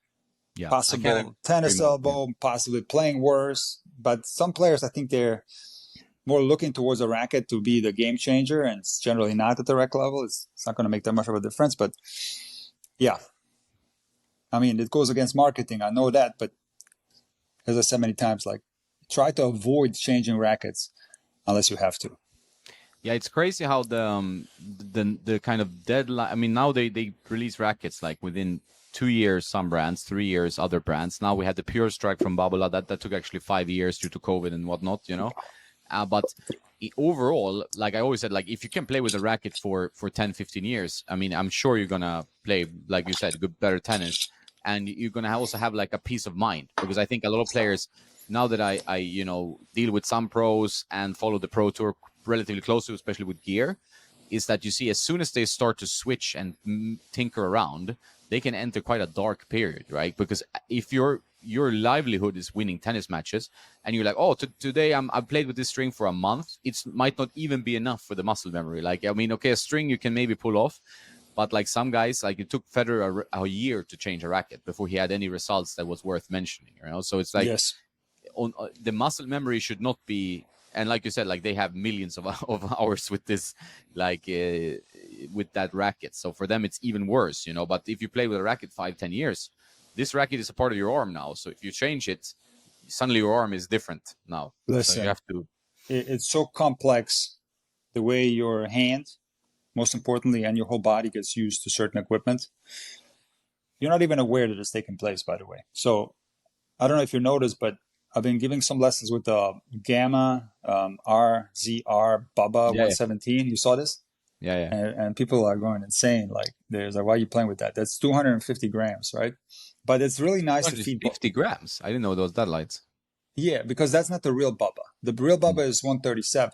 Yeah. I can't Possible agree tennis more. Yeah. elbow, possibly playing worse. But some players, I think they're more looking towards a racket to be the game changer, and it's generally not at the rec level. It's not going to make that much of a difference. But yeah, I mean, it goes against marketing. I know that. But as I said many times, like, try to avoid changing rackets unless you have to. Yeah, it's crazy how the kind of deadline. I mean, now they release rackets like within 2 years, some brands, 3 years, other brands. Now we had the Pure Strike from Babala that took actually 5 years due to COVID and whatnot, But overall, like I always said, like if you can play with a racket for 10, 15 years, I mean, I'm sure you're gonna play, like you said, good, better tennis, and you're gonna also have like a peace of mind, because I think a lot of players, now that I deal with some pros and follow the pro tour relatively closely, especially with gear, is that you see as soon as they start to switch and tinker around, they can enter quite a dark period, right? Because if you're your livelihood is winning tennis matches, and you're like, oh, today I've played with this string for a month. It might not even be enough for the muscle memory. Like, I mean, okay, a string you can maybe pull off, but like some guys, like it took Federer a year to change a racket before he had any results that was worth mentioning. You know, so it's like Yes. on the muscle memory should not be. And like you said, like they have millions of hours with this, like with that racket. So for them, it's even worse, you know. But if you play with a racket 5-10 years, this racket is a part of your arm now. So if you change it, suddenly your arm is different now. So you Listen, have to. it's so complex the way your hand, most importantly, and your whole body gets used to certain equipment. You're not even aware that it's taking place, by the way. So I don't know if you noticed, but I've been giving some lessons with the Gamma RZR Baba Yeah, 117. You saw this? yeah. And people are going insane. Like, there's like, why are you playing with that? That's 250 grams, right? But it's really nice to feed. 50 grams. I didn't know those that lights. Yeah, because that's not the real Baba. The real Baba is 137.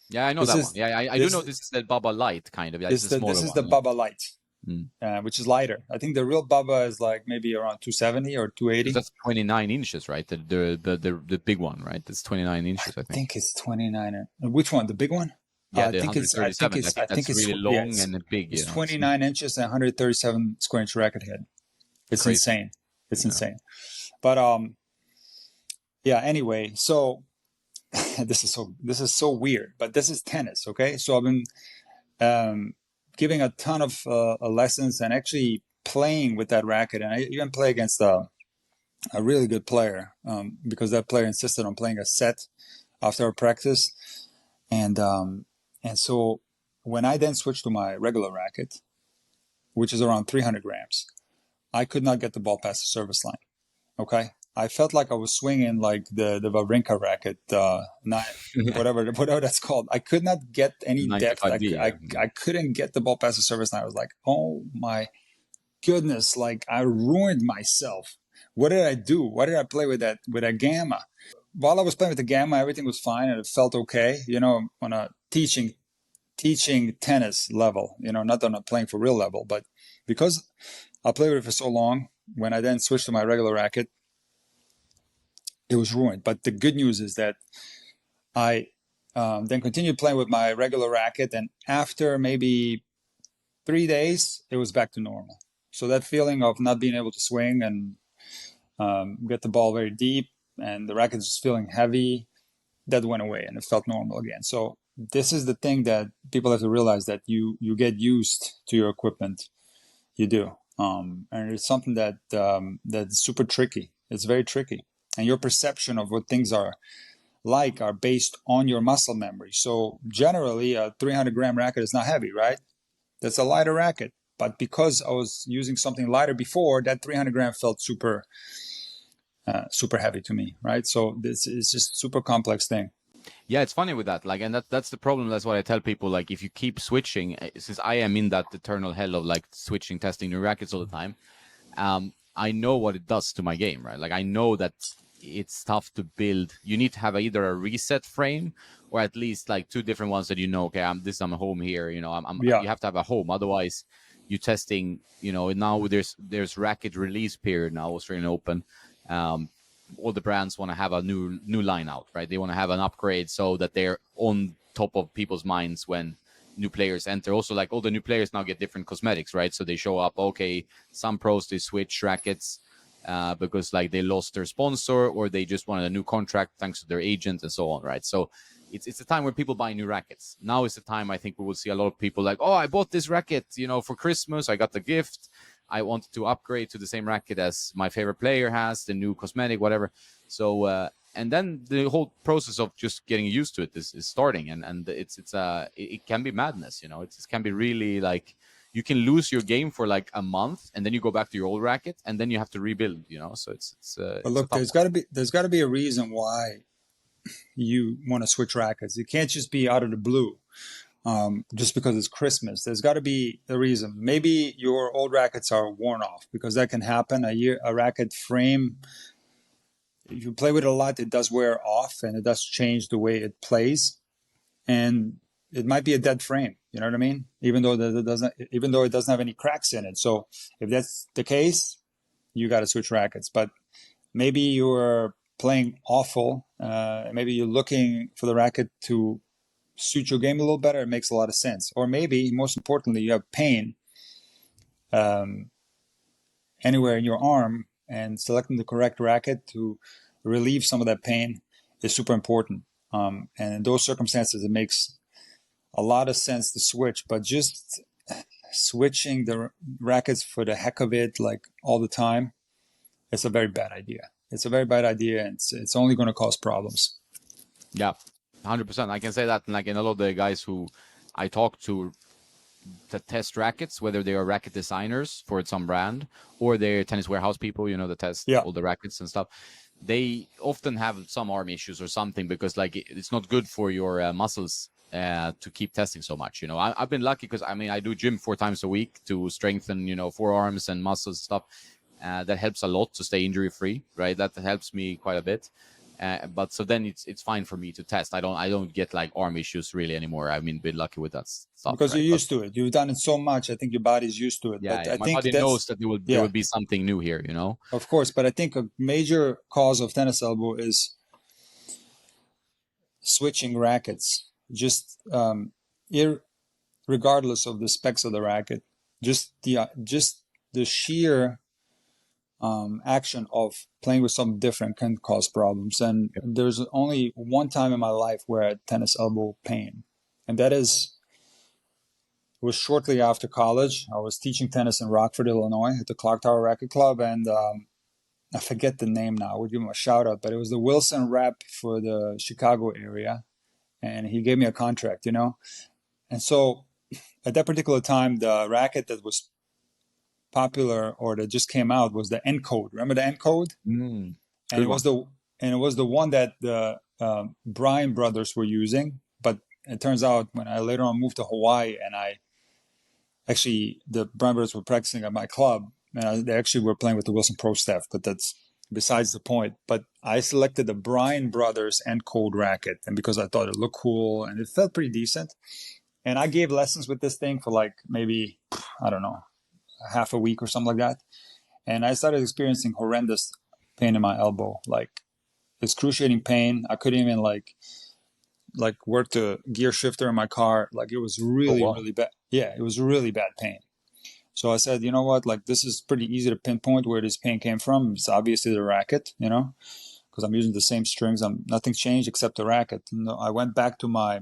Yeah, I know This that is one. Yeah, I do know this is the Baba Light kind of. Yeah, it's the smaller this is one. the Baba Light, Mm. which is lighter. I think the real Baba is like maybe around 270 or 280. That's 29 inches, right? The big one, right? It's 29 inches, I I think. think it's 29. Which one? The big one? Yeah, I the think it's. I 137. think it's really long yeah, and big. it's You know, 29 inches and 137 square inch racket head. It's crazy. insane. It's insane. But yeah. Anyway, so this is so weird. But this is tennis, okay? So I've been giving a ton of lessons and actually playing with that racket, and I even play against a really good player because that player insisted on playing a set after our practice, and so when I then switched to my regular racket, which is around 300 grams, I could not get the ball past the service line. Okay, I felt like I was swinging like the Wawrinka racket, not whatever that's called. I could not get any depth. 95D. I couldn't get the ball past the service line. I was like, oh my goodness, like I ruined myself. What did I do? Why did I play with that Gamma? While I was playing with the Gamma, everything was fine and it felt okay, you know, on a teaching tennis level, you know, not on a playing for real level. But because I played with it for so long, when I then switched to my regular racket, it was ruined. But the good news is that I then continued playing with my regular racket, and after maybe 3 days, it was back to normal. So that feeling of not being able to swing and get the ball very deep and the racket just feeling heavy, that went away and it felt normal again. So this is the thing that people have to realize, that you get used to your equipment. You do. And it's something that that's super tricky. It's very tricky. And your perception of what things are like are based on your muscle memory. So generally, a 300-gram racket is not heavy, right? That's a lighter racket. But because I was using something lighter before, that 300-gram felt super heavy to me, right? So this is just a super complex thing. Yeah, it's funny with that. Like, and that's the problem. That's what I tell people. Like, if you keep switching, since I am in that eternal hell of like switching, testing new rackets all the time, I know what it does to my game, right? Like, I know that it's tough to build. You need to have either a reset frame or at least like two different ones that you know. Okay, I'm home here. You know, Yeah. You have to have a home. Otherwise, you testing. You know, now there's racket release period now, Australian Open. All the brands want to have a new line out, right? They want to have an upgrade so that they're on top of people's minds when new players enter. Also, like all the new players now get different cosmetics, right? So they show up. Okay, some pros they switch rackets because like they lost their sponsor or they just wanted a new contract thanks to their agent and so on, right? So it's a time where people buy new rackets. Now is the time I think we will see a lot of people like, oh, I bought this racket, you know, for Christmas. I got the gift. I wanted to upgrade to the same racket as my favorite player has, the new cosmetic, whatever. So, and then the whole process of just getting used to it is starting, and it can be madness, you know. It can be really like you can lose your game for like a month, and then you go back to your old racket, and then you have to rebuild, you know. So But look, there's got to be a reason why you want to switch rackets. It can't just be out of the blue. Just because it's Christmas. There's got to be a reason. Maybe your old rackets are worn off, because that can happen. A racket frame, if you play with it a lot, it does wear off and it does change the way it plays. And it might be a dead frame. You know what I mean? Even though it doesn't have any cracks in it. So if that's the case, you got to switch rackets. But maybe you're playing awful. Maybe you're looking for the racket to suit your game a little better. It makes a lot of sense. Or maybe, most importantly, you have pain um, anywhere in your arm, and selecting the correct racket to relieve some of that pain is super important. And in those circumstances, it makes a lot of sense to switch. But just switching the rackets for the heck of it, like all the time, it's a very bad idea. It's a very bad idea, and it's only going to cause problems. Yeah, 100%. I can say that, like, in a lot of the guys who I talk to that test rackets, whether they are racket designers for some brand or they're tennis warehouse people, that test Yeah. all the rackets and stuff, they often have some arm issues or something because, like, it's not good for your muscles to keep testing so much. I've been lucky because I do gym 4 times a week to strengthen, forearms and muscles stuff. That helps a lot to stay injury free, right? That helps me quite a bit. But so then it's fine for me to test. I don't get like arm issues really anymore. I've been lucky with that stuff, Because right? you're used to it. You've done it so much. I think your body's used to it. Yeah, But yeah. I My think body knows that there will be something new here, Of course. But I think a major cause of tennis elbow is switching rackets. Just regardless of the specs of the racket, just the sheer action of playing with something different can cause problems. And there's only one time in my life where I had tennis elbow pain, and that was shortly after college. I was teaching tennis in Rockford, Illinois, at the Clock Tower Racket Club, and I forget the name now. I would give him a shout out, but it was the Wilson rep for the Chicago area, and he gave me a contract, And so at that particular time, the racket that was popular or that just came out was the Encode. Remember the Encode? Mm, And good one. it was the one that the Bryan brothers were using. But it turns out when I later on moved to Hawaii, and the Bryan brothers were practicing at my club, and they actually were playing with the Wilson Pro staff, but that's besides the point. But I selected the Bryan brothers Encode racket, and because I thought it looked cool and it felt pretty decent. And I gave lessons with this thing for like maybe, I don't know, half a week or something like that. And I started experiencing horrendous pain in my elbow, like excruciating pain. I couldn't even like work the gear shifter in my car. Like it was really, wow. really bad. Yeah, it was really bad pain. So I said, you know what? Like this is pretty easy to pinpoint where this pain came from. It's obviously the racket, because I'm using the same strings. Nothing changed except the racket. I went back to my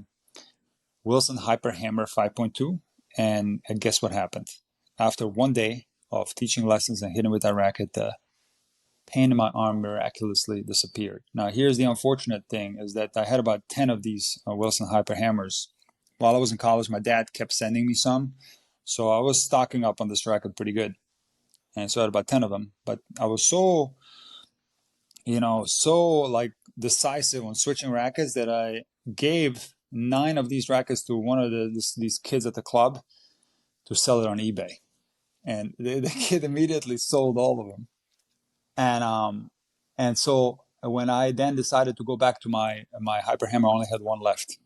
Wilson Hyper Hammer 5.2, and guess what happened? After one day of teaching lessons and hitting with that racket, the pain in my arm miraculously disappeared. Now, here's the unfortunate thing is that I had about 10 of these Wilson Hyper Hammers. While I was in college, my dad kept sending me some. So I was stocking up on this racket pretty good. And so I had about 10 of them. But I was so like decisive on switching rackets that I gave 9 of these rackets to one of these kids at the club to sell it on eBay. And the kid immediately sold all of them. And so when I then decided to go back to my Hyper Hammer, I only had one left.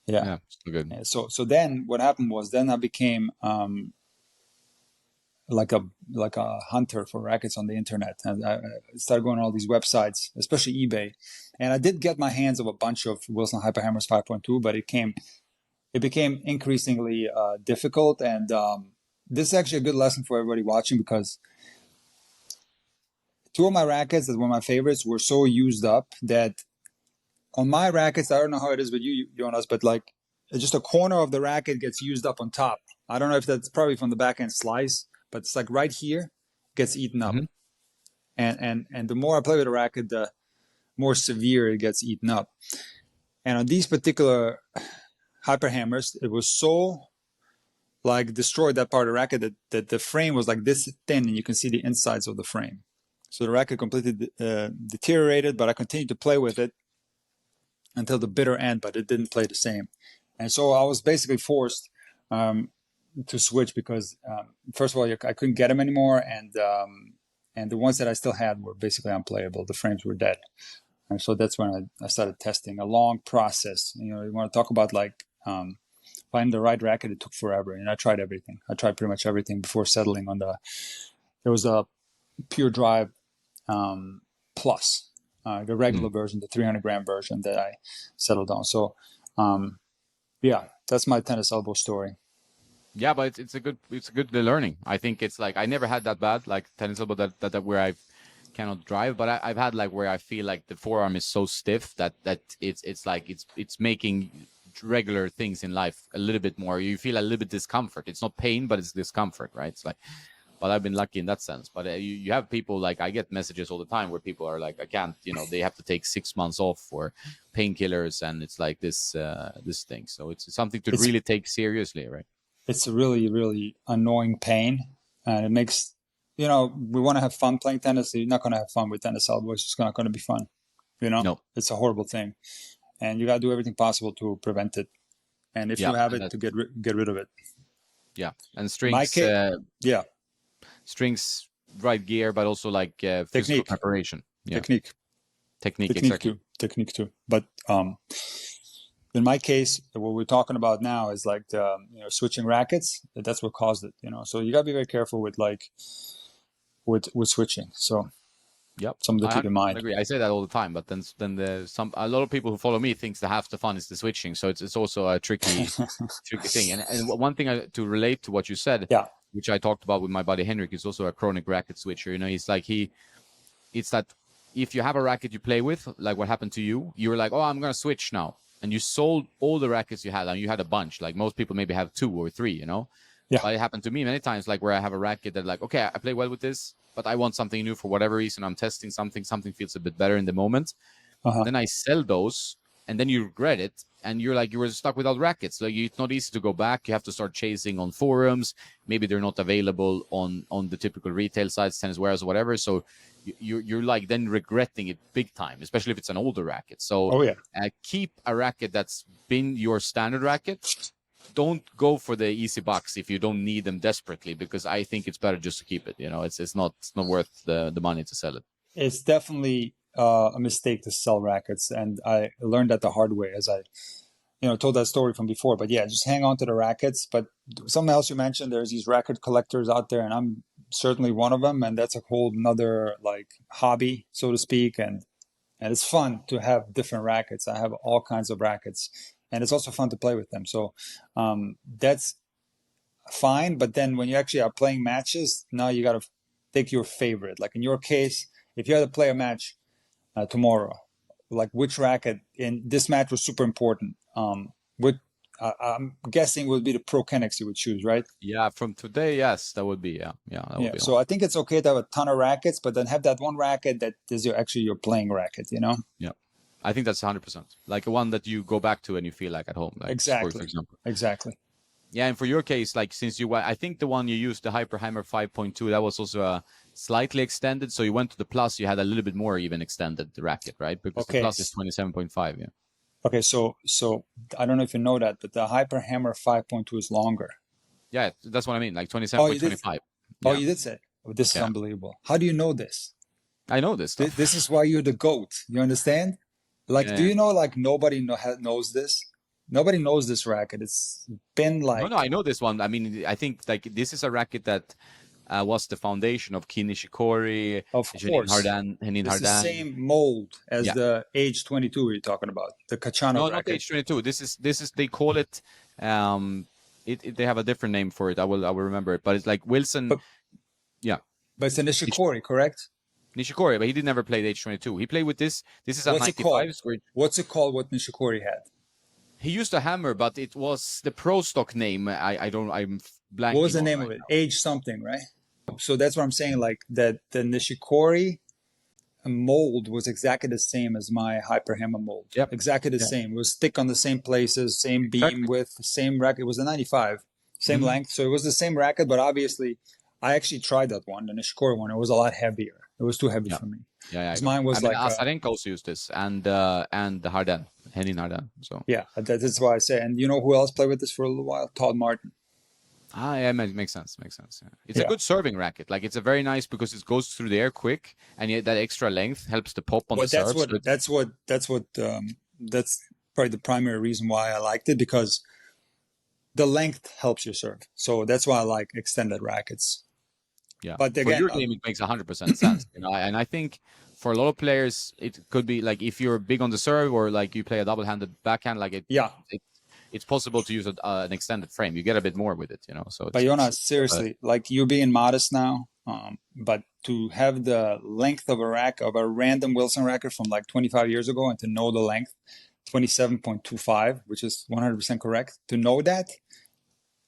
Yeah, still good. So then what happened was then I became like a hunter for rackets on the internet, and I started going on all these websites, especially eBay. And I did get my hands of a bunch of Wilson Hyper Hammers 5.2, but it became increasingly difficult. And this is actually a good lesson for everybody watching, because 2 of my rackets that were my favorites were so used up that on my rackets, I don't know how it is with you, Jonas, but like just a corner of the racket gets used up on top. I don't know if that's probably from the backhand slice, but it's like right here gets eaten up. And the more I play with the racket, the more severe it gets eaten up. And on these particular Hyper Hammers, it was so like destroyed that part of the racket that the frame was like this thin, and you can see the insides of the frame. So the racket completely deteriorated, but I continued to play with it until the bitter end, but it didn't play the same. And so I was basically forced to switch because, first of all, I couldn't get them anymore, and the ones that I still had were basically unplayable. The frames were dead. And so that's when I started testing. A long process. You want to talk about like finding the right racket. It took forever, and I tried everything. I tried pretty much everything before settling on there was a Pure Drive plus the regular version, the 300-gram version that I settled on. So, yeah, that's my tennis elbow story. Yeah, but it's a good learning. I think it's like I never had that bad like tennis elbow that where I cannot drive, but I've had like where I feel like the forearm is so stiff that it's like it's making regular things in life a little bit more. You feel a little bit discomfort. It's not pain, but it's discomfort, right? It's like, but I've been lucky in that sense. But you have people like I get messages all the time where people are like, I can't, they have to take 6 months off for painkillers, and it's like this thing. So it's something to really take seriously, right? It's a really, really annoying pain, and it makes, we want to have fun playing tennis. You're not going to have fun with tennis elbow. It's just not going to be fun. No. It's a horrible thing, and you got to do everything possible to prevent it. And if you have it, to get rid of it. Yeah, and strings. Yeah, strings, right gear, but also like physical preparation. Yeah. Technique, exactly. Technique too. But in my case, what we're talking about now is like the, switching rackets. That's what caused it. So you gotta be very careful with with switching. So yep, something to keep in mind. I agree. I say that all the time, but then a lot of people who follow me thinks the half the fun is the switching. So it's also a tricky thing. And one thing to relate to what you said, which I talked about with my buddy Henrik, is also a chronic racket switcher. He's like it's that if you have a racket you play with, like what happened to you, you were like, oh, I'm gonna switch now, and you sold all the rackets you had, and you had a bunch. Like most people maybe have 2 or 3, Yeah. But it happened to me many times, like where I have a racket that like, okay, I play well with this, but I want something new for whatever reason. I'm testing something feels a bit better in the moment. Then I sell those, and then you regret it, and you're like, you were stuck without rackets. Like it's not easy to go back. You have to start chasing on forums. Maybe they're not available on the typical retail sites, Tennis Warehouse or whatever. So you're like then regretting it big time, especially if it's an older racket. So keep a racket that's been your standard racket. Don't go for the easy bucks if you don't need them desperately, because I think it's better just to keep it. It's not worth the money to sell it. It's definitely a mistake to sell rackets, and I learned that the hard way as I told that story from before. But yeah, just hang on to the rackets. But something else you mentioned, there's these racket collectors out there, and I'm certainly one of them, and that's a whole nother like hobby, so to speak, and it's fun to have different rackets. I have all kinds of rackets, and it's also fun to play with them. So that's fine. But then when you actually are playing matches, now you got to pick your favorite. Like in your case, if you had to play a match tomorrow, like which racket in this match was super important, I'm guessing would be the Pro Kennex you would choose, right? Yeah, from today, yes, that would be, that would be. So I think it's okay to have a ton of rackets, but then have that one racket that is your playing racket, Yeah, I think that's 100%. Like one that you go back to and you feel like at home. Like, exactly. For example. Exactly. Yeah, and for your case, like I think the one you used, the Hyperhammer 5.2, that was also slightly extended. So you went to the Plus, you had a little bit more even extended the racket, right? Because the Plus is 27.5. Yeah. Okay, so I don't know if you know that, but the Hyperhammer 5.2 is longer. Yeah, that's what I mean, like 27.25. Oh, you did say. Oh, this is unbelievable. How do you know this? I know this stuff. This is why you're the GOAT. You understand? Like, do you know, like, nobody knows this? Nobody knows this racket. It's been like... No, I know this one. I mean, I think, like, this is a racket that was the foundation of Kei Nishikori. Of course. Henin It's Hardan. the same mold as the Age 22 you're talking about, the Kachanov No, racket. not Age 22. This is they call it, they have a different name for it. I will remember it, but it's like Wilson. But it's a Nishikori, correct? Nishikori, but he did never play the Age 22. He played with this. This is a 95 square. What's it called? What Nishikori had? He used a hammer, but it was the pro stock name. I'm blanking. What was the name of it? Age something, right? So that's what I'm saying. Like that, the Nishikori mold was exactly the same as my Hyperhammer mold. Yep. Exactly the same. It was thick on the same places, same beam width, same racket. It was a 95, same length. So it was the same racket, but obviously, I actually tried that one, the Nishikori one. It was a lot heavier. It was too heavy for me. Yeah. Mine was Azarenka also used this, and the Hardan, Henin Hardan. So yeah, that's why I say. And you know who else played with this for a little while? Todd Martin. Yeah, makes sense. Yeah. It's a good serving racket. Like it's a very nice because it goes through the air quick, and yet that extra length helps to pop on the serve. That's probably the primary reason why I liked it, because the length helps your serve. So that's why I like extended rackets. Yeah. But For again, your game, it makes 100% sense. You know, and I think for a lot of players, it could be like if you're big on the serve or like you play a double-handed backhand, like yeah. it's possible to use an extended frame. You get a bit more with it, you know. So But it's Jonas, seriously, like you're being modest now, but to have the length of a rack of a random Wilson racket from like 25 years ago and to know the length, 27.25, which is 100% correct, to know that,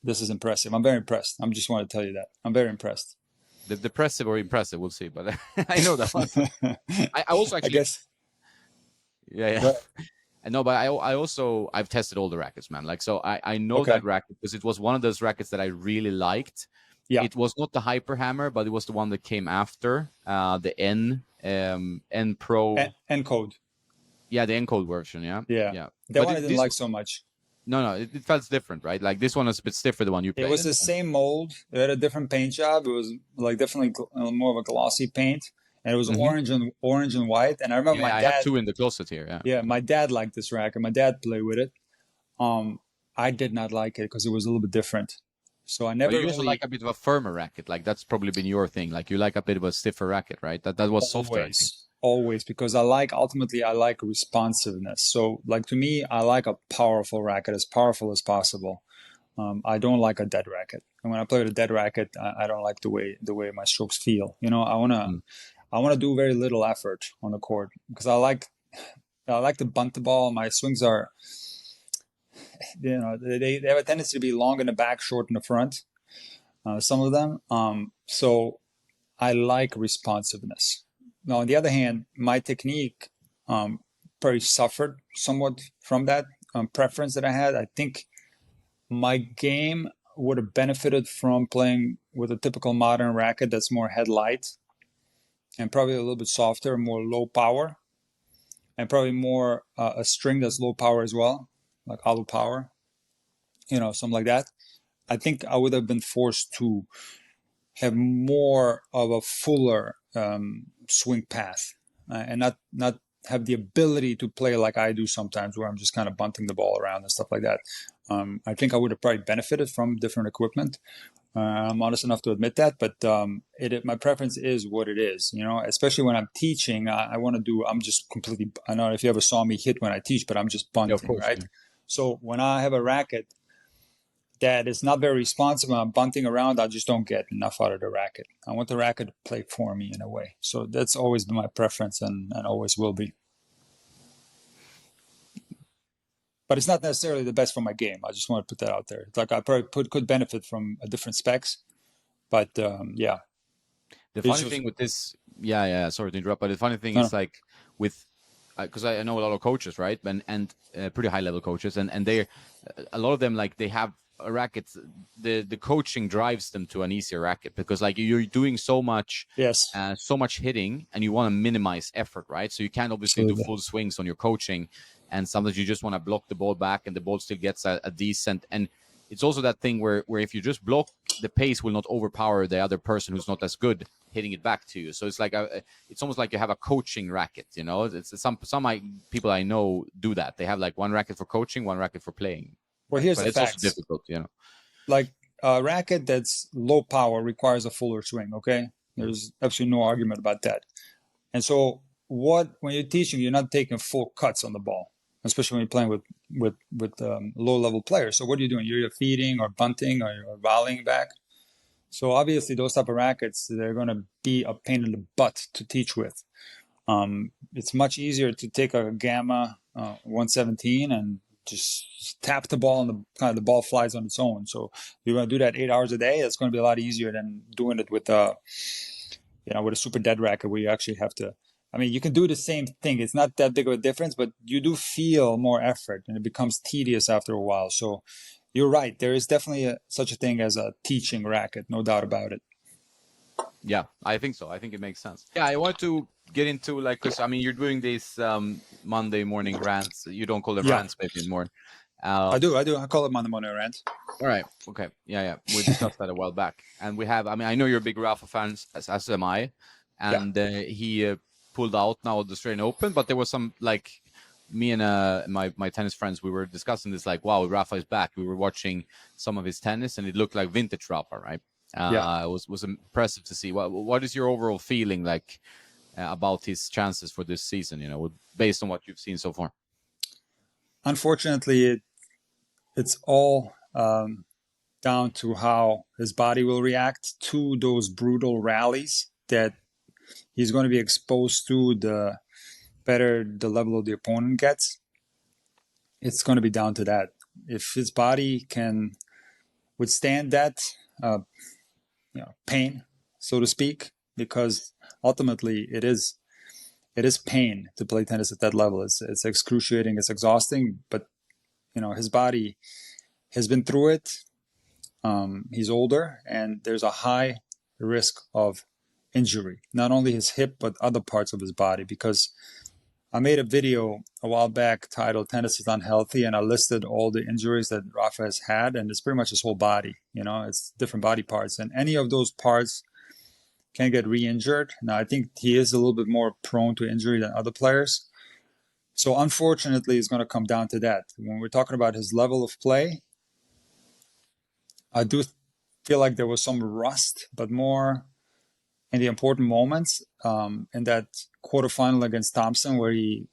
this is impressive. I'm very impressed. I'm just want to tell you that. I'm very impressed. the depressive or impressive, we'll see. But I know that one. I also I actually, guess. yeah, yeah. But, No, but I also I've tested all the rackets, man. Like so, I know okay. that racket because it was one of those rackets that I really liked. Yeah. It was not the Hyper Hammer, but it was the one that came after the N Pro. And code. Yeah, the Encode version. Yeah, Yeah. yeah. That But one I didn't this like so much. no, it felt different, right? Like this one was a bit stiffer, the one you It played. was the same mold. It had a different paint job. It was like definitely more of a glossy paint, and it was orange and white. And I remember Yeah, my I have dad. two in the closet here. Yeah, Yeah, my dad liked this racket. My dad played with it. I did not like it because it was a little bit different. So I but never you also really like a bit of a firmer racket. Like that's probably been your thing. Like you like a bit of a stiffer racket, right? That was softer, I think. always because ultimately I like responsiveness. So like to me, I like a powerful racket, as powerful as possible. I don't like a dead racket, and when I play with a dead racket, I don't like the way my strokes feel. You know, I wanna do very little effort on the court because I like to bunt the ball. My swings are, you know, they have a tendency to be long in the back, short in the front. Some of them. So I like responsiveness. Now, on the other hand, my technique probably suffered somewhat from that preference that I had. I think my game would have benefited from playing with a typical modern racket that's more head light and probably a little bit softer, more low power, and probably more a string that's low power as well, like hollow power, you know, something like that. I think I would have been forced to have more of a fuller swing path and not have the ability to play like I do sometimes, where I'm just kind of bunting the ball around and stuff like that. I think I would have probably benefited from different equipment. I'm honest enough to admit that, but my preference is what it is, you know, especially when I'm teaching. I want to I'm just completely, I don't know if you ever saw me hit when I teach, but I'm just bunting, Yeah, of course, right? yeah. So when I have a racket that is not very responsive, I'm bunting around, I just don't get enough out of the racket. I want the racket to play for me in a way. So that's always been my preference and always will be. But it's not necessarily the best for my game. I just want to put that out there. It's like I probably could benefit from a different specs, but yeah. The funny thing with this, yeah, sorry to interrupt, but the funny thing is like with, because I know a lot of coaches, right, and pretty high level coaches, and they, a lot of them like they have a racket. The coaching drives them to an easier racket because like you're doing so much, yes, so much hitting, and you want to minimize effort, right? So you can't obviously do full swings on your coaching, and sometimes you just want to block the ball back, and the ball still gets a decent. And it's also that thing where if you just block, the pace will not overpower the other person who's not as good hitting it back to you. So it's like it's almost like you have a coaching racket, you know. It's some people I know do that. They have like one racket for coaching, one racket for playing. Well, Right? here's But the it's facts. also difficult, you know. Like a racket that's low power requires a fuller swing. Okay, there's absolutely no argument about that. And so, when you're teaching, you're not taking full cuts on the ball, especially when you're playing with low level players. So what are you doing? You're feeding or bunting or you're volleying back. So obviously, those type of rackets, they're going to be a pain in the butt to teach with. It's much easier to take a Gamma 117 and just tap the ball and the ball flies on its own. So if you're going to do that 8 hours a day, it's going to be a lot easier than doing it with a super dead racket where you actually have to. I mean, you can do the same thing. It's not that big of a difference, but you do feel more effort and it becomes tedious after a while. So you're right. There is definitely such a thing as a teaching racket, no doubt about it. Yeah, I think so. I think it makes sense. Yeah, I want to get into like, because I mean, you're doing these Monday morning rants. You don't call them rants maybe anymore. I do. I call it Monday morning rant. All right. Okay. Yeah. We discussed that a while back, and we have. I mean, I know you're a big Rafa fan, as am I, and he pulled out now of the Australian Open. But there was some like me and my tennis friends. We were discussing this like, wow, Rafa is back. We were watching some of his tennis, and it looked like vintage Rafa, right? Yeah. It was impressive to see. What is your overall feeling like about his chances for this season? Based on what you've seen so far. Unfortunately, it's all down to how his body will react to those brutal rallies that he's going to be exposed to. The better the level of the opponent gets, it's going to be down to that. If his body can withstand that uh, pain, so to speak, because ultimately it is pain to play tennis at that level. It's excruciating, it's exhausting, but his body has been through it. He's older, and there's a high risk of injury, not only his hip but other parts of his body. Because I made a video a while back titled "Tennis is Unhealthy," and I listed all the injuries that Rafa has had, and it's pretty much his whole body. It's different body parts, and any of those parts can get re-injured. Now, I think he is a little bit more prone to injury than other players. So unfortunately, it's going to come down to that. When we're talking about his level of play, I do feel like there was some rust, but more in the important moments. In that quarterfinal against Thompson, where he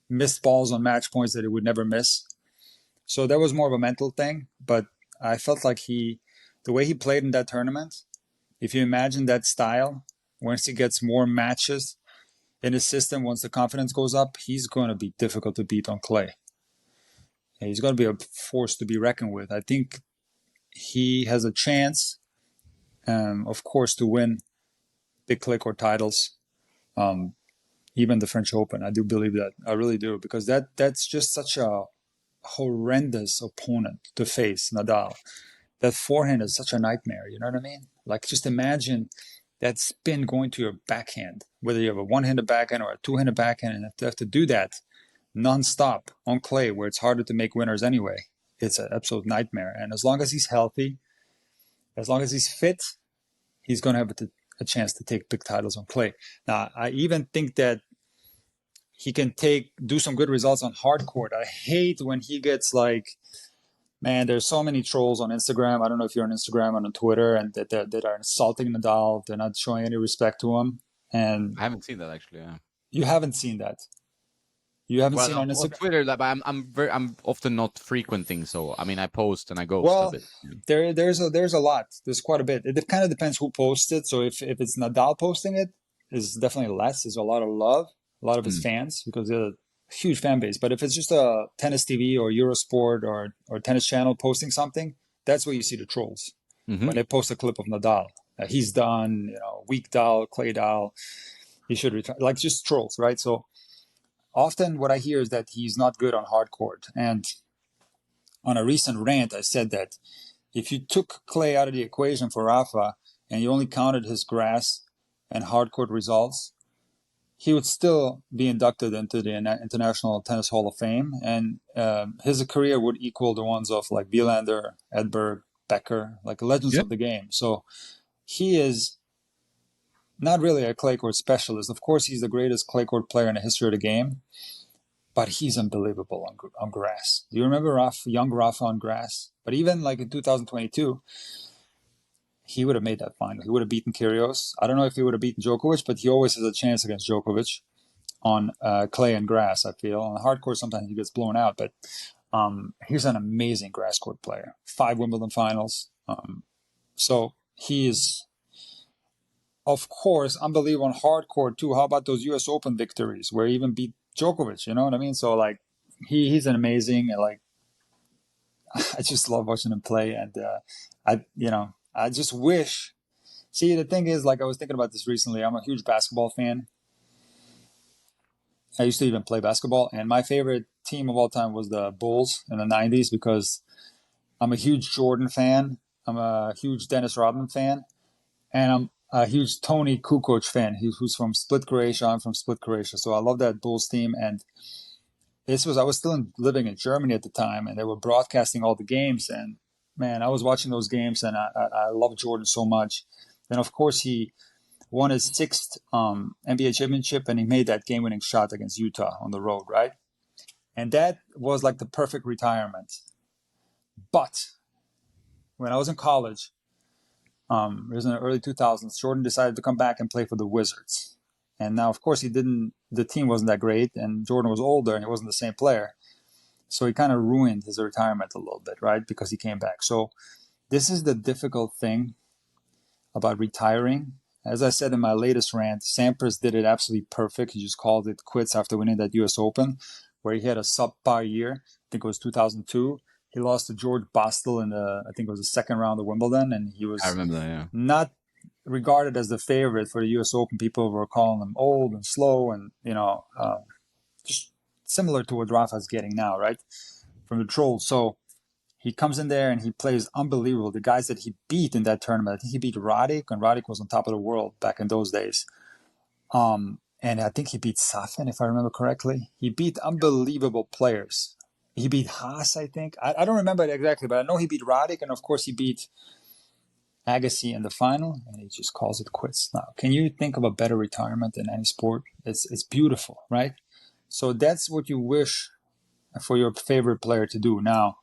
missed balls on match points that he would never miss. So that was more of a mental thing. But I felt like the way he played in that tournament, if you imagine that style, once he gets more matches in his system, once the confidence goes up, he's going to be difficult to beat on clay. And he's going to be a force to be reckoned with. I think he has a chance, of course, to win big clay court titles, even the French Open. I do believe that. I really do, because that's just such a horrendous opponent to face, Nadal. That forehand is such a nightmare. You know what I mean? Like, just imagine that spin going to your backhand, whether you have a one-handed backhand or a two-handed backhand, and have to do that non-stop on clay, where it's harder to make winners anyway. It's an absolute nightmare. And as long as he's healthy, as long as he's fit, he's going to have a chance to take big titles on clay. Now, I even think that he can do some good results on hard court. I hate when he gets like, man, there's so many trolls on Instagram. I don't know if you're on Instagram or on Twitter, and that are insulting Nadal. They're not showing any respect to him. And I haven't seen that actually. Yeah. you haven't seen that. You haven't Well, seen on on Instagram. Twitter, but I'm often not frequenting. So I mean, I post and I ghost a Well, bit. there's a lot. There's quite a bit. It kind of depends who posts it. So if it's Nadal posting it, is definitely less. There's a lot of love, a lot of his fans, because they're a huge fan base. But if it's just a tennis TV or Eurosport or tennis channel posting something, that's where you see the trolls. When they post a clip of Nadal, he's done. Weak Dal, Clay Dal, he should retire. Like, just trolls, right? So often what I hear is that he's not good on hard court. And on a recent rant, I said that if you took clay out of the equation for Rafa and you only counted his grass and hard court results, he would still be inducted into the International Tennis Hall of Fame, and his career would equal the ones of like Wielander, Edberg, Becker, like legends Yeah. of the game. So he is not really a clay court specialist. Of course, he's the greatest clay court player in the history of the game, but he's unbelievable on grass. Do you remember young Rafa on grass? But even like in 2022, he would have made that final. He would have beaten Kyrgios. I don't know if he would have beaten Djokovic, but he always has a chance against Djokovic on clay and grass, I feel. On the hard court, sometimes he gets blown out, but he's an amazing grass court player. 5 Wimbledon finals. So he is, of course, unbelievable on hard court too. How about those U.S. Open victories where he even beat Djokovic? You know what I mean? So like, he's an amazing, like, I just love watching him play, and I just wish. See, the thing is, like, I was thinking about this recently. I'm a huge basketball fan. I used to even play basketball, and my favorite team of all time was the Bulls in the 90s, because I'm a huge Jordan fan. I'm a huge Dennis Rodman fan, and I'm a huge Tony Kukoc fan, who's from Split, Croatia. I'm from Split, Croatia. So I love that Bulls team. And I was still living in Germany at the time, and they were broadcasting all the games. And man, I was watching those games, and I love Jordan so much. And of course, he won his 6th NBA championship, and he made that game-winning shot against Utah on the road, right? And that was like the perfect retirement. But when I was in college, It was in the early 2000s. Jordan decided to come back and play for the Wizards. And now, of course, the team wasn't that great, and Jordan was older and he wasn't the same player. So he kind of ruined his retirement a little bit, right? Because he came back. So this is the difficult thing about retiring. As I said in my latest rant, Sampras did it absolutely perfect. He just called it quits after winning that US Open, where he had a subpar year. I think it was 2002. He lost to George Bostel in I think it was the second round of Wimbledon, and he I was remember that. Yeah. not regarded as the favorite for the US Open. People were calling him old and slow, and just similar to what Rafa's getting now, right? From the trolls. So he comes in there and he plays unbelievable. The guys that he beat in that tournament, I think he beat Roddick, and Roddick was on top of the world back in those days. And I think he beat Safin, if I remember correctly. He beat unbelievable players. He beat Haas, I think. I don't remember it exactly, but I know he beat Roddick, and of course he beat Agassi in the final, and he just calls it quits. Now, can you think of a better retirement in any sport? It's beautiful, right? So that's what you wish for your favorite player to do. Now,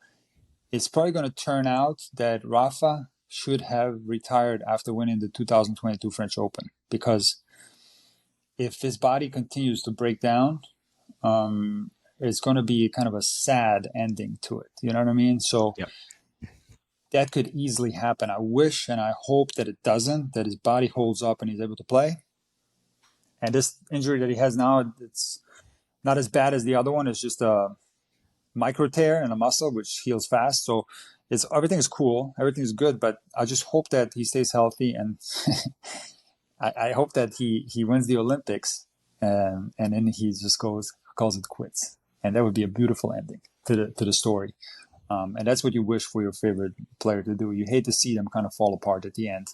it's probably going to turn out that Rafa should have retired after winning the 2022 French Open, because if his body continues to break down, it's going to be kind of a sad ending to it. You know what I mean? So Yep. that could easily happen. I wish and I hope that it doesn't, that his body holds up and he's able to play. And this injury that he has now, it's not as bad as the other one. It's just a micro tear in a muscle, which heals fast. So everything is cool. Everything is good. But I just hope that he stays healthy. And I hope that he wins the Olympics and then he just calls it quits. And that would be a beautiful ending to the story. And that's what you wish for your favorite player to do. You hate to see them kind of fall apart at the end.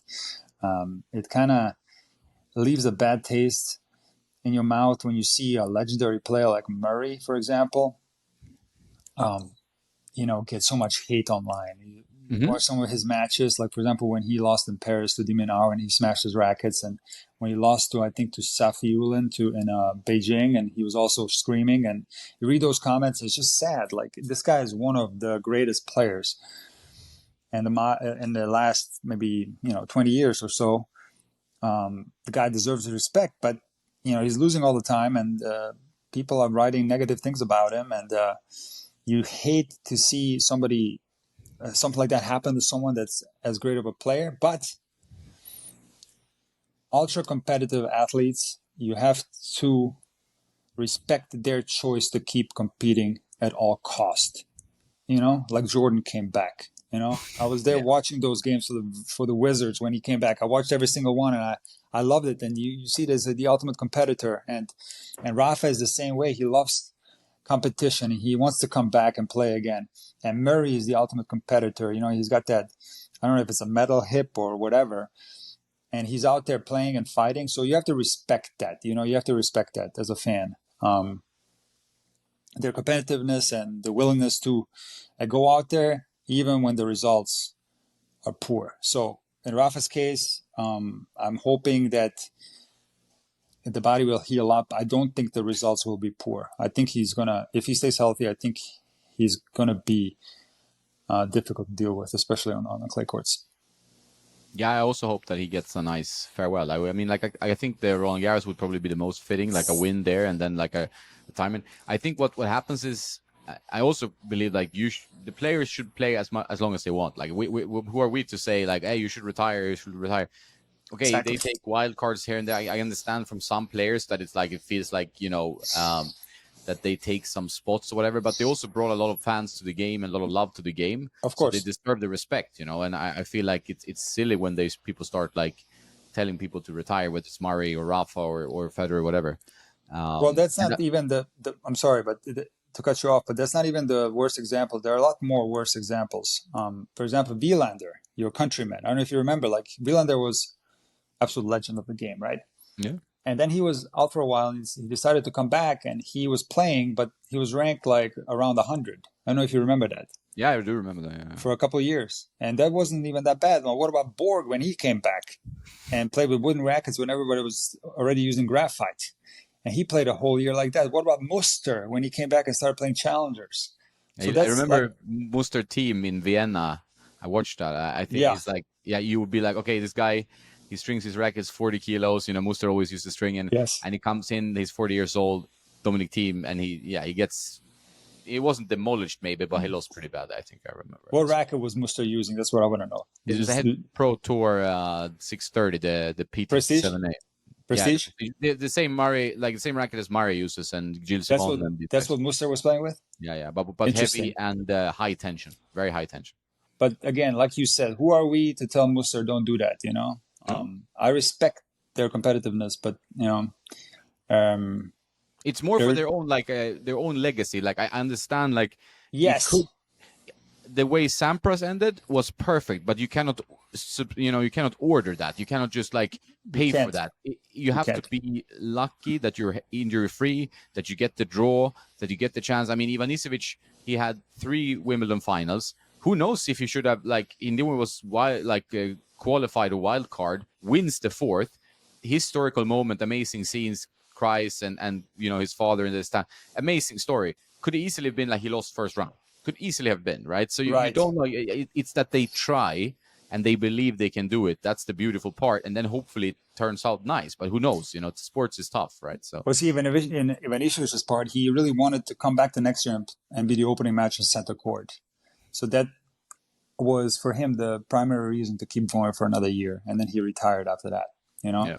It kind of leaves a bad taste in your mouth when you see a legendary player like Murray, for example, get so much hate online. You watch some of his matches, like, for example, when he lost in Paris to Diminau and he smashed his rackets, and when he lost to, I think, to Safiullin in Beijing, and he was also screaming. And you read those comments, it's just sad. Like, this guy is one of the greatest players. And in the last maybe 20 years or so, the guy deserves the respect, but he's losing all the time, and people are writing negative things about him, and you hate to see something like that happen to someone that's as great of a player. But ultra competitive athletes, you have to respect their choice to keep competing at all cost. Like Jordan came back. I was there watching those games for the Wizards when he came back. I watched every single one, and I loved it. And you see it as the ultimate competitor. And Rafa is the same way. He loves competition. He wants to come back and play again. And Murray is the ultimate competitor. He's got that, I don't know if it's a metal hip or whatever, and he's out there playing and fighting. So you have to respect that. You have to respect that as a fan. Their competitiveness and the willingness to go out there even when the results are poor. So in Rafa's case, I'm hoping that the body will heal up. I don't think the results will be poor. I think if he stays healthy, I think he's going to be difficult to deal with, especially on the clay courts. Yeah, I also hope that he gets a nice farewell. I mean, like, I think the Roland Garros would probably be the most fitting, like a win there, and then like a retirement. I think what happens is, I also believe like the players should play as long as they want. Like, we who are we to say like, hey, you should retire, Okay, Exactly. They take wild cards here and there. I understand from some players that it feels like that they take some spots or whatever, but they also brought a lot of fans to the game and a lot of love to the game. Of So they course. deserve the respect, and I feel like it's silly when people start like telling people to retire, whether it's Murray or Rafa or Federer or whatever. Well, that's not even the I'm sorry, but to cut you off, but that's not even the worst example. There are a lot more worse examples. For example, Wilander, your countryman. I don't know if you remember, like, Wilander was absolute legend of the game, right? Yeah. And then he was out for a while, and he decided to come back, and he was playing, but he was ranked like around 100. I don't know if you remember that. Yeah, I do remember that. Yeah. For a couple of years. And that wasn't even that bad. Well, what about Borg when he came back and played with wooden rackets when everybody was already using graphite? And he played a whole year like that. What about Muster when he came back and started playing challengers? So I that's remember Muster team in Vienna. I watched that. I think Yeah. it's like, yeah, you would be like, okay, this guy, he strings his rackets 40 kilos. You know, Muster always used to string in, Yes. and he comes in, he's 40 years old, Dominic Thiem, and he gets, he wasn't demolished maybe, but he lost pretty bad. I think I remember. What racket was Muster using? That's what I want to know. It Is was a this head Pro Tour 630, the Prestige? PT7A. Yeah, Prestige? the same Murray, like the same racket as Murray uses and Gilles Simon and these That's guys. what Muster was playing with? Yeah, but heavy Interesting. and high tension, very high tension. But again, like you said, who are we to tell Muster don't do that, you know? I respect their competitiveness, but you know, it's more for their own their own legacy. Like I understand, like it yes, could, the way Sampras ended was perfect, but you cannot, you cannot order that. You cannot just like pay for that. You have to be lucky that you're injury free, that you get the draw, that you get the chance. I mean, Ivanisevic, he had 3 Wimbledon finals. Who knows if he should have, like, he was qualified a wild card, wins the 4th, historical moment, amazing scenes, cries, and his father in this time, amazing story. Could easily have been like he lost first round. Could easily have been, right? So you don't know. It's that they try and they believe they can do it. That's the beautiful part. And then hopefully it turns out nice. But who knows? Sports is tough, right? So. Well, see, in Ivanisevic's part, he really wanted to come back the next year and be the opening match in center court. So that was for him the primary reason to keep going for another year. And then he retired after that, Yeah.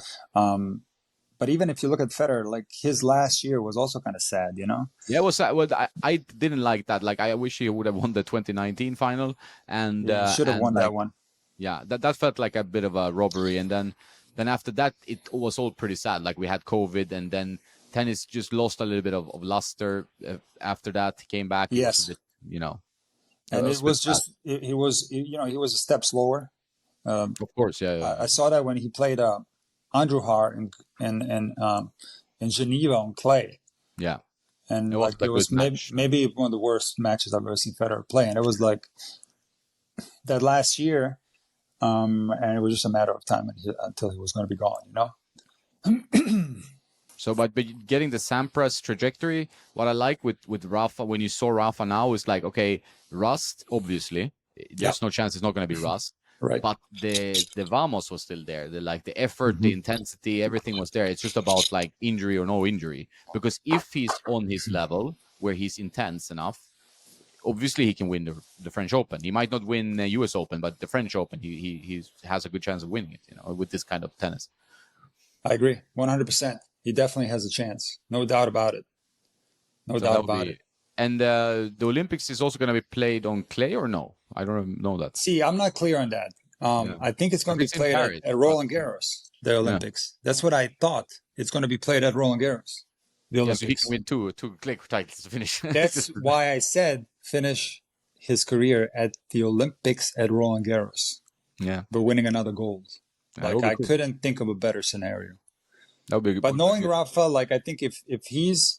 But even if you look at Federer, like his last year was also kind of sad, Yeah, it was. Well, I didn't like that. Like, I wish he would have won the 2019 final, and he should have won that one. Yeah, that felt like a bit of a robbery. And then after that, it was all pretty sad. Like we had COVID, and then tennis just lost a little bit of luster. After that, he came back. Yes, and it was just he was a step slower. Of course, yeah. I saw that when he played Andrew Har in Geneva on clay. Yeah. And it was maybe one of the worst matches I've ever seen Federer play. And it was like that last year, and it was just a matter of time until he was going to be gone, So, but getting the Sampras trajectory, what I like with Rafa, when you saw Rafa now, is like, okay, rust, obviously. There's no chance it's not going to be rust. Right. But the Vamos was still there. The effort, the intensity, everything was there. It's just about like injury or no injury. Because if he's on his level where he's intense enough, obviously he can win the French Open. He might not win the US Open, but the French Open, he has a good chance of winning it, with this kind of tennis. I agree, 100%. He definitely has a chance. No doubt about it. No doubt about it. And the Olympics is also going to be played on clay or no? I don't know that. See, I'm not clear on that. I think it's going to be played at Roland Garros, the Olympics. That's what I thought. It's going to be played at Roland Garros, the Olympics. So he can win two clay titles to finish. That's why I said finish his career at the Olympics at Roland Garros. Yeah. But winning another gold. I couldn't think of a better scenario. That would be good. But knowing Rafa, I think if he's...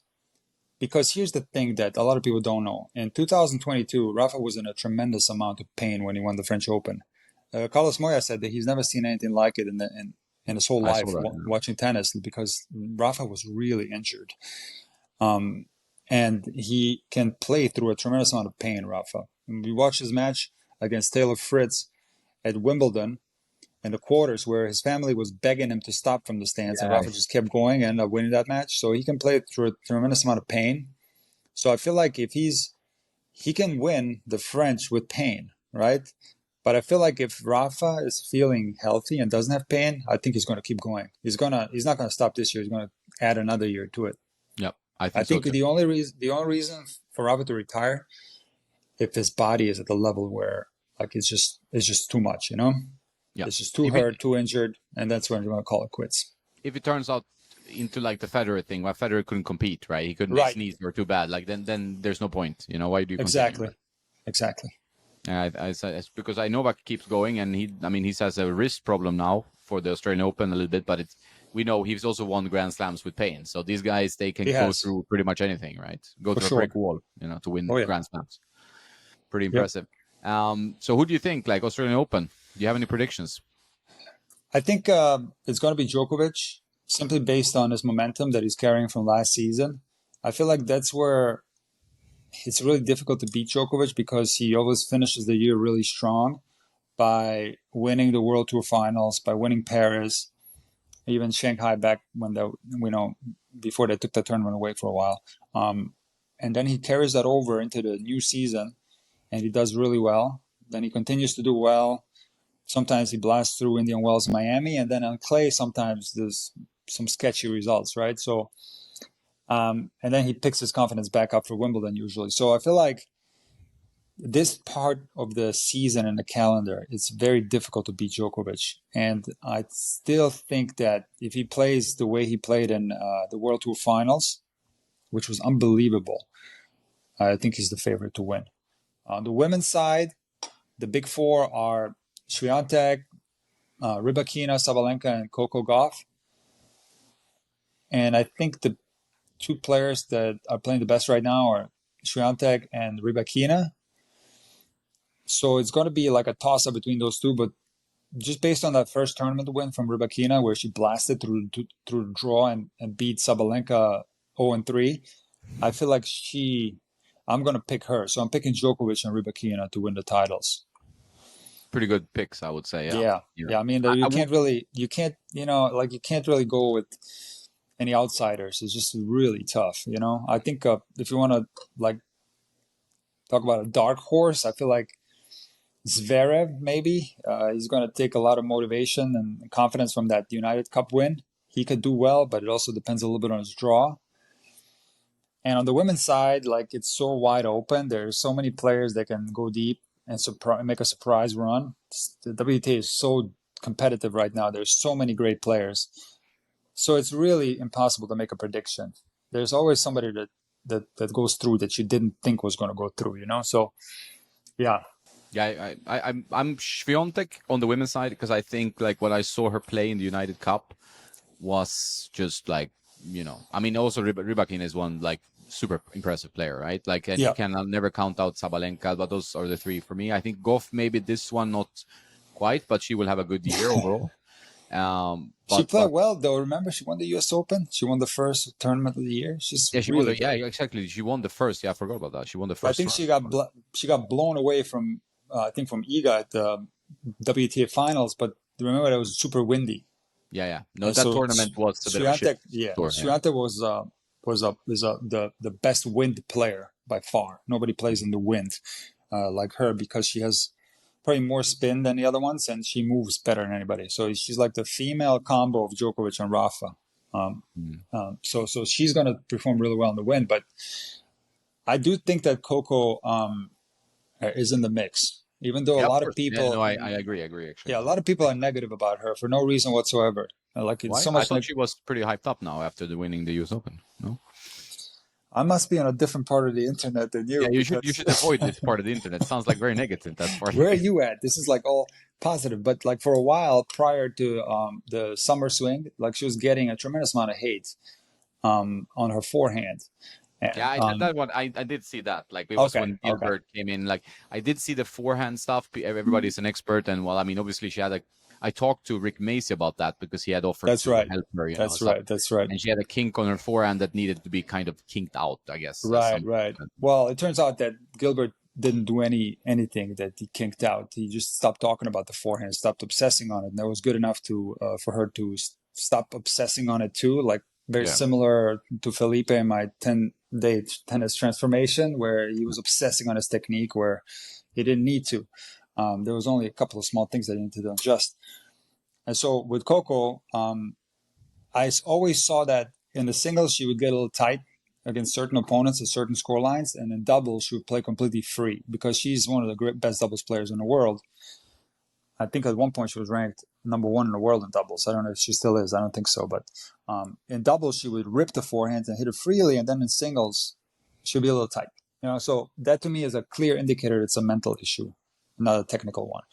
Because here's the thing that a lot of people don't know. In 2022, Rafa was in a tremendous amount of pain when he won the French Open. Carlos Moya said that he's never seen anything like it in his whole life watching tennis, because Rafa was really injured. And he can play through a tremendous amount of pain, Rafa. And we watched his match against Taylor Fritz at Wimbledon in the quarters, where his family was begging him to stop from the stands, and Rafa just kept going and ended up winning that match. So he can play through a tremendous amount of pain. So I feel like if he can win the French with pain, right? But I feel like if Rafa is feeling healthy and doesn't have pain, I think he's going to keep going. He's not going to stop this year. He's going to add another year to it. Yep, I think the only reason for Rafa to retire, if his body is at the level where it's just too much, Yeah. It's just too hurt, too injured, and that's when you're going to call it quits. If it turns out into the Federer thing, where Federer couldn't compete, right? He couldn't, his knees were too bad. then there's no point. Why do you Exactly. Continue? Exactly. It's because I Novak keeps going, and he has a wrist problem now for the Australian Open a little bit, but we know he's also won Grand Slams with pain. So these guys, they can go through pretty much anything, right? Go through a brick wall, to win Grand Slams. Pretty impressive. Yep. So who do you think, Australian Open? Do you have any predictions? I think it's going to be Djokovic, simply based on his momentum that he's carrying from last season. I feel like that's where it's really difficult to beat Djokovic, because he always finishes the year really strong. by winning the World Tour Finals, by winning Paris, even Shanghai back when before they took the tournament away for a while. And then he carries that over into the new season, and he does really well. Then he continues to do well. Sometimes he blasts through Indian Wells, Miami, and then on clay sometimes there's some sketchy results, right? So, and then he picks his confidence back up for Wimbledon usually. So I feel like this part of the season and the calendar, it's very difficult to beat Djokovic. And I still think that if he plays the way he played in the World Tour Finals, which was unbelievable, I think he's the favorite to win. On the women's side, the big four are Swiatek, Rybakina, Sabalenka, and Coco Gauff. And I think the two players that are playing the best right now are Swiatek and Rybakina. So it's going to be like a toss-up between those two, but just based on that first tournament win from Rybakina, where she blasted through the draw and beat Sabalenka 0-3, I feel like I'm going to pick her. So I'm picking Djokovic and Rybakina to win the titles. Pretty good picks, I would say. Yeah. I mean, you can't really go with any outsiders. It's just really tough, I think if you want to talk about a dark horse, I feel like Zverev, maybe. He's going to take a lot of motivation and confidence from that United Cup win. He could do well, but it also depends a little bit on his draw. And on the women's side, it's so wide open. There's so many players that can go deep and make a surprise run. The WTA is so competitive right now. There's so many great players. So it's really impossible to make a prediction. There's always somebody that goes through that you didn't think was going to go through, So, yeah. Yeah, I'm Swiatek on the women's side because I think what I saw her play in the United Cup was just I mean, also Rybakina is one super impressive player, right? And you can never count out Sabalenka, but those are the three for me. I think Goff, maybe this one not quite, but she will have a good year overall. She played well though. Remember, she won the U.S. Open. She won the first tournament of the year. Exactly. She won the first. Yeah, I forgot about that. She won the first. I think she got blown away from from Iga at the WTA finals, but remember that was super windy. Yeah. No, that tournament was a bit of a shit. Swiatek was the best wind player by far. Nobody plays in the wind like her because she has probably more spin than the other ones, and she moves better than anybody. So she's like the female combo of Djokovic and Rafa. So she's going to perform really well in the wind, but I do think that Coco is in the mix. Even though a lot of people, I agree. Actually, a lot of people are negative about her for no reason whatsoever. Why? I thought she was pretty hyped up now after winning the U.S. Open. No, I must be on a different part of the internet than you. Yeah, you should avoid this part of the internet. It sounds like very negative. That part. Where are you at? This is all positive, but for a while prior to the summer swing, she was getting a tremendous amount of hate on her forehand. Yeah, that one I did see that. It was when Gilbert came in. I did see the forehand stuff. Everybody's an expert, and I mean, obviously she had I talked to Rick Macy about that because he had offered to help her. That's right. And she had a kink on her forehand that needed to be kind of kinked out, I guess. Right. Well, it turns out that Gilbert didn't do anything that he kinked out. He just stopped talking about the forehand, stopped obsessing on it, and that was good enough to for her to stop obsessing on it too. Very similar to Felipe in my 10-day tennis transformation, where he was obsessing on his technique where he didn't need to. There was only a couple of small things that he needed to adjust. And so with Coco, I always saw that in the singles, she would get a little tight against certain opponents at certain score lines. And in doubles, she would play completely free because she's one of the best doubles players in the world. I think at one point she was ranked number 1 in the world in doubles. I don't know if she still is. I don't think so. But in doubles, she would rip the forehand and hit it freely. And then in singles, she'll be a little tight. So that to me is a clear indicator it's a mental issue, not a technical one.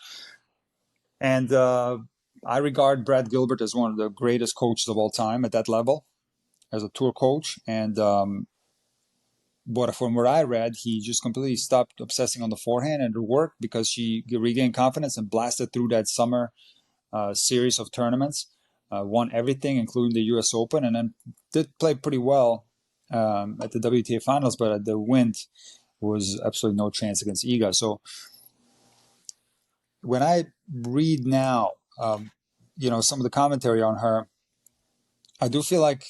And I regard Brad Gilbert as one of the greatest coaches of all time at that level, as a tour coach. And but from what I read, he just completely stopped obsessing on the forehand, and it worked because she regained confidence and blasted through that summer series of tournaments, won everything, including the U.S. Open, and then did play pretty well at the WTA finals, but at the wind was absolutely no chance against Iga. So when I read now, some of the commentary on her, I do feel like,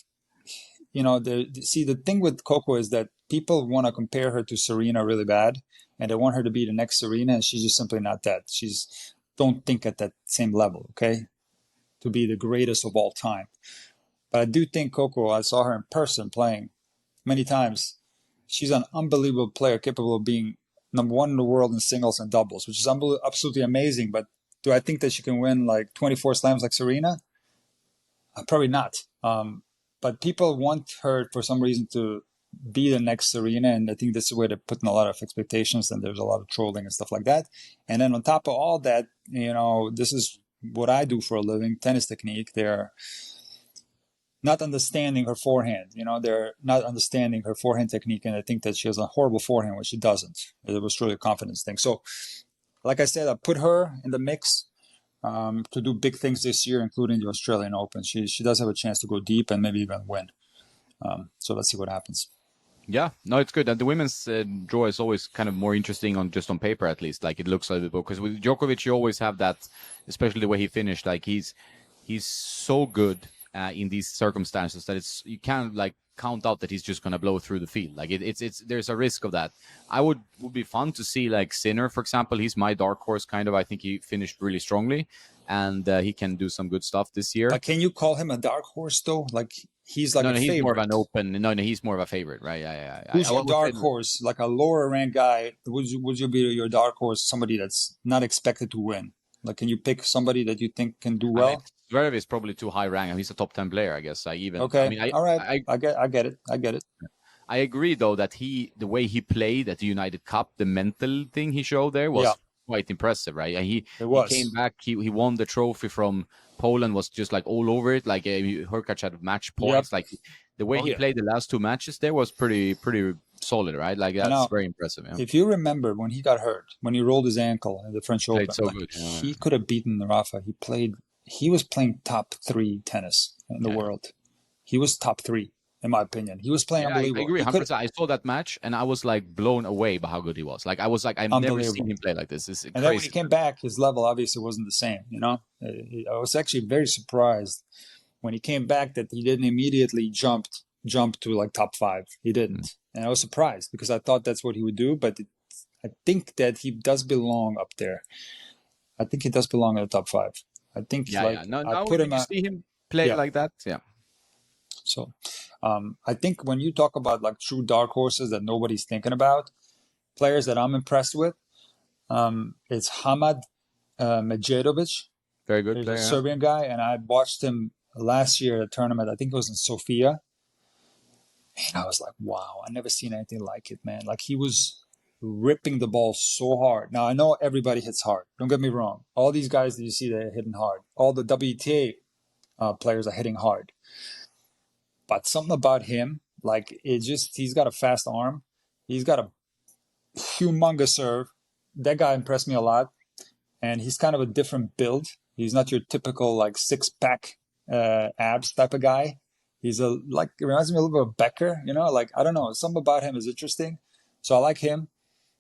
the thing with Coco is that people want to compare her to Serena really bad, and they want her to be the next Serena, and she's just simply not that. She's don't think at that same level, okay, to be the greatest of all time. But I do think Coco, I saw her in person playing many times. She's an unbelievable player, capable of being number one in the world in singles and doubles, which is absolutely amazing. But do I think that she can win like 24 slams like Serena? Probably not. But people want her for some reason to be the next Serena, and I think this is where they're putting a lot of expectations, and there's a lot of trolling and stuff like that. And then on top of all that, this is what I do for a living, tennis technique. They're not understanding her forehand. They're not understanding her forehand technique, and I think that she has a horrible forehand when she doesn't. It was truly a confidence thing. So, like I said, I put her in the mix to do big things this year, including the Australian Open. She does have a chance to go deep and maybe even win. So let's see what happens. Yeah, no, it's good. And the women's draw is always kind of more interesting on paper, at least. Like it looks a little bit, because with Djokovic, you always have that, especially the way he finished. Like he's so good in these circumstances that you can't like count out that he's just gonna blow through the field. Like it's there's a risk of that. Would be fun to see like Sinner, for example. He's my dark horse, kind of. I think he finished really strongly, and he can do some good stuff this year. But can you call him a dark horse though? Like he's like no, a he's favorite. more of an open. No, he's more of a favorite, right? Yeah. Who's your dark horse? Like a lower ranked guy? Would you be your dark horse? Somebody that's not expected to win? Like, can you pick somebody that you think can do well? Zverev is probably too high ranked. He's a top 10 player, I guess. Okay. All right. I get it. I agree, though, that the way he played at the United Cup, the mental thing he showed there was quite impressive, right? And he came back. He won the trophy from Poland. Was just like all over it. Like Hurkacz had match points. Like the way he played the last two matches there was pretty solid, right? Like that's very impressive. Yeah. If you remember when he got hurt, when he rolled his ankle in the French Open, so good. He could have beaten Rafa. He was playing top 3 tennis in the world. He was top 3, in my opinion. He was playing unbelievable. I agree, 100%. I saw that match and I was like blown away by how good he was. Like I was like, I've never seen him play like this. It's crazy. And then when he came back, his level obviously wasn't the same. I was actually very surprised when he came back that he didn't immediately jump to like top 5. He didn't. And I was surprised because I thought that's what he would do. But I think that he does belong up there. I think he does belong in the top 5. I think I put him. See him play like that. Yeah. So, I think when you talk about like true dark horses that nobody's thinking about, players that I'm impressed with, it's Hamad Medjedovic. Very good He's player. A Serbian guy, and I watched him last year at a tournament. I think it was in Sofia. And I was like, wow, I never seen anything like it, man. Like he was ripping the ball so hard. Now, I know everybody hits hard. Don't get me wrong. All these guys that you see, they're hitting hard. All the WTA players are hitting hard. But something about him, like he's got a fast arm. He's got a humongous serve. That guy impressed me a lot. And he's kind of a different build. He's not your typical like 6-pack abs type of guy. He's reminds me a little bit of Becker, like, I don't know. Something about him is interesting. So I like him.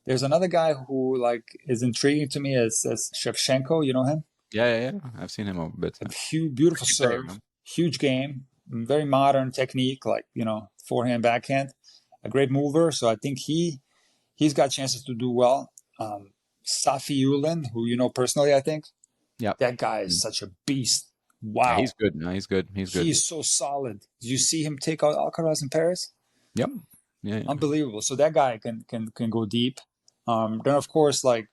There's another guy who like is intriguing to me as Shevchenko. You know him? Yeah. I've seen him a bit. Beautiful serve, huge game, very modern technique, like, forehand, backhand, a great mover. So I think he's got chances to do well. Safi Ulen, who you know personally, I think. Yeah. That guy is such a beast. Wow. Yeah, he's good. No, he's good. He's so solid. Did you see him take out Alcaraz in Paris? Yep. Yeah. Unbelievable. So that guy can go deep. Then of course, like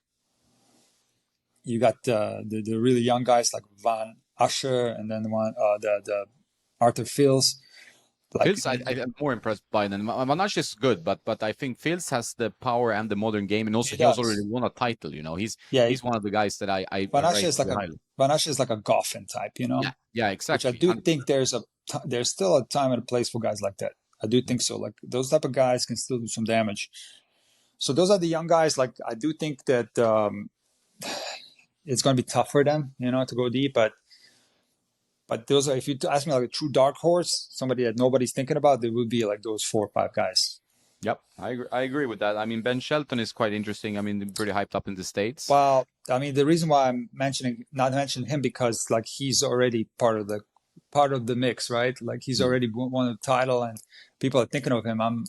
you got the really young guys like Van Ascher, and then the Arthur Fils. Fils, I'm more impressed by them. Van Ascher is good, but I think Fils has the power and the modern game, and also he has already won a title. He's one of the guys that I Van Ascher is like a Goffin type. Yeah, exactly. Which I do think there's still a time and a place for guys like that. I do think so. Like those type of guys can still do some damage. So those are the young guys. Like I do think that it's going to be tough for them, to go deep. But those are, if you ask me like a true dark horse, somebody that nobody's thinking about, there would be like those 4 or 5 guys. Yep, I agree with that. I mean, Ben Shelton is quite interesting. I mean, pretty hyped up in the States. Well, I mean, the reason why I'm not mentioning him because like he's already part of the mix, right? Like he's Mm. already won the title, and people are thinking of him. I'm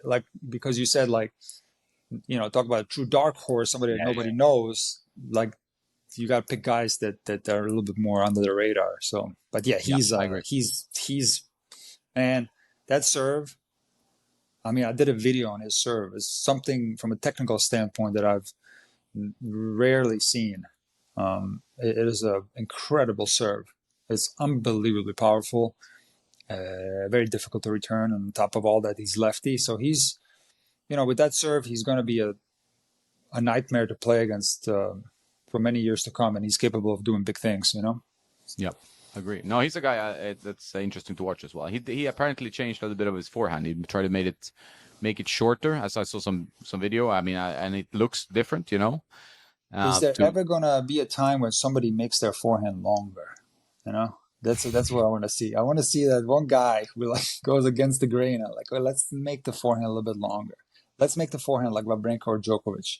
like because you said like talk about a true dark horse, somebody that Yeah, nobody knows. Like you got to pick guys that are a little bit more under the radar. So, but yeah, yeah, I agree. he's man, that serve. I mean, I did a video on his serve. It's something from a technical standpoint that I've rarely seen. It is an incredible serve. It's unbelievably powerful, very difficult to return. And on top of all that, he's lefty. So he's, with that serve, he's going to be a nightmare to play against for many years to come. And he's capable of doing big things. Yep, agree. No, he's a guy that's interesting to watch as well. He apparently changed a little bit of his forehand. He tried to make it shorter, as I saw some video. I mean, and it looks different, Is there To ever going to be a time when somebody makes their forehand longer? That's what I want to see. I want to see that one guy who like goes against the grain and like, well, let's make the forehand a little bit longer. Let's make the forehand like Wawrinka or Djokovic,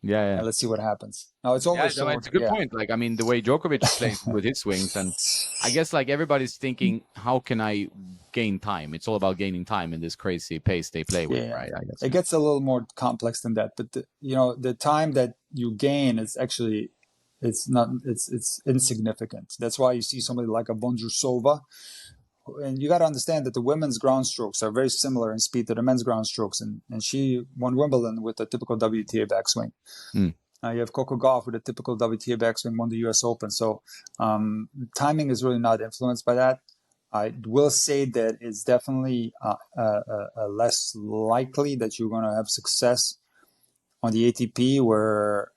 yeah, yeah. and let's see what happens. Now it's always No, it's short. a good Yeah, point. Like, I mean, the way Djokovic plays with his swings, and I guess like everybody's thinking, how can I gain time? It's all about gaining time in this crazy pace they play with, yeah. right? I guess. It gets a little more complex than that, but the time that you gain is actually it's insignificant. That's why you see somebody like a Bonjusova. And you got to understand that the women's ground strokes are very similar in speed to the men's ground strokes. And she won Wimbledon with a typical WTA backswing. Mm. You have Coco Gauff with a typical WTA backswing, won the US Open. So timing is really not influenced by that. I will say that it's definitely less likely that you're going to have success on the ATP where,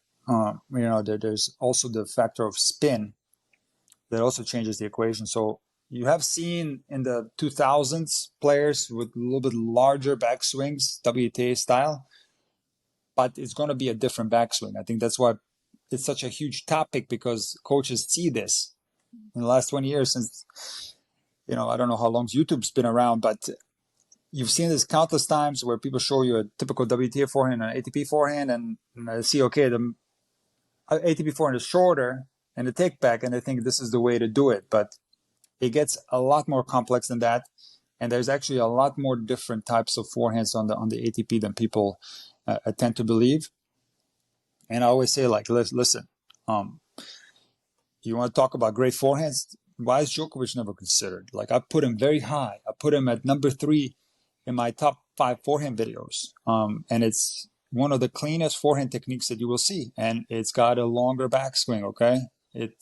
there's also the factor of spin that also changes the equation. So you have seen in the 2000s players with a little bit larger backswings, WTA style, but it's going to be a different backswing. I think that's why it's such a huge topic because coaches see this in the last 20 years since, I don't know how long YouTube's been around, but you've seen this countless times where people show you a typical WTA forehand and an ATP forehand and I see, okay, the ATP forehand is shorter and the take back, and I think this is the way to do it. But it gets a lot more complex than that, and there's actually a lot more different types of forehands on the ATP than people tend to believe. And I always say, like, listen, you want to talk about great forehands? Why is Djokovic never considered? Like, I put him very high. I put him at number 3 in my top 5 forehand videos, and it's one of the cleanest forehand techniques that you will see, and it's got a longer backswing. Okay. It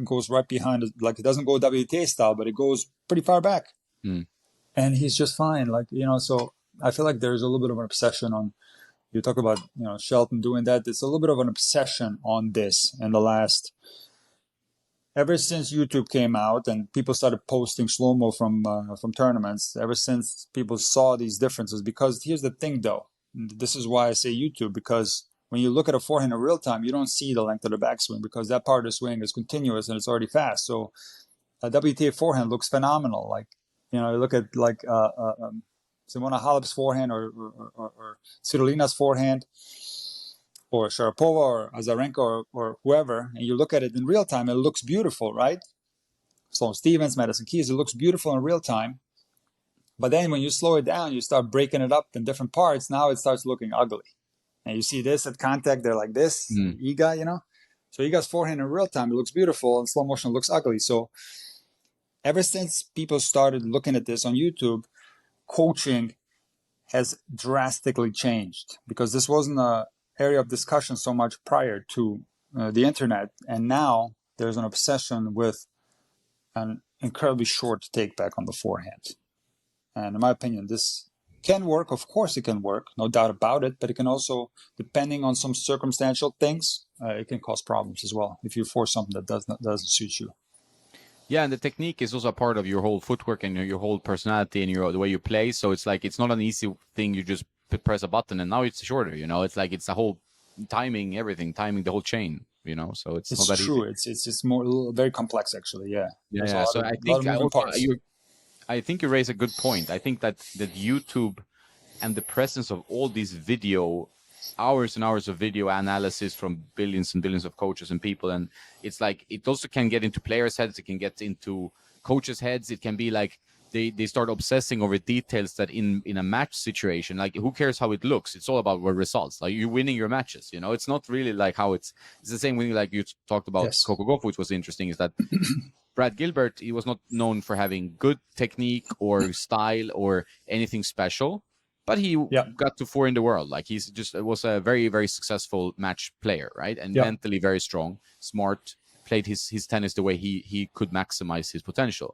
goes right behind, like it doesn't go WTA style, but it goes pretty far back. Mm. And he's just fine. Like, so I feel like there's a little bit of an obsession on, you talk about, Shelton doing that. There's a little bit of an obsession on this in the last, ever since YouTube came out and people started posting slow-mo from tournaments, ever since people saw these differences, because here's the thing though, this is why I say YouTube, because when you look at a forehand in real time, you don't see the length of the backswing because that part of the swing is continuous and it's already fast. So a WTA forehand looks phenomenal. Like, you look at like Simona Halep's forehand or Svitolina's forehand or Sharapova or Azarenka or whoever, and you look at it in real time, it looks beautiful, right? Sloane Stevens, Madison Keys, it looks beautiful in real time. But then when you slow it down, you start breaking it up in different parts. Now it starts looking ugly. And you see this at contact, they're like this, Iga, So Iga's forehand in real time, it looks beautiful, and slow motion looks ugly. So ever since people started looking at this on YouTube, coaching has drastically changed because this wasn't an area of discussion so much prior to the internet. And now there's an obsession with an incredibly short take back on the forehand. And in my opinion, this can work. Of course it can work, no doubt about it. But it can also, depending on some circumstantial things, it can cause problems as well if you force something that doesn't suit you. Yeah, and the technique is also a part of your whole footwork and your whole personality and the way you play. So it's like it's not an easy thing. You just press a button and now it's shorter. It's like it's a whole timing, everything, timing the whole chain. So it's not that true. easy. It's more very complex actually. Yeah. Yeah. So I think you raise a good point. I think that YouTube and the presence of all these video, hours and hours of video analysis from billions and billions of coaches and people. And it's like, it also can get into players' heads, it can get into coaches' heads. It can be like they start obsessing over details that in a match situation, like, who cares how it looks? It's all about the results. Like, you're winning your matches, you know. It's not really like how it's the same way, like you talked about. Yes. Coco Gauff, which was interesting, is that Brad Gilbert, he was not known for having good technique or style or anything special, but he got to four in the world. Like, he's just was a very, very successful match player, right? And mentally very strong, smart, played his tennis the way he could maximize his potential.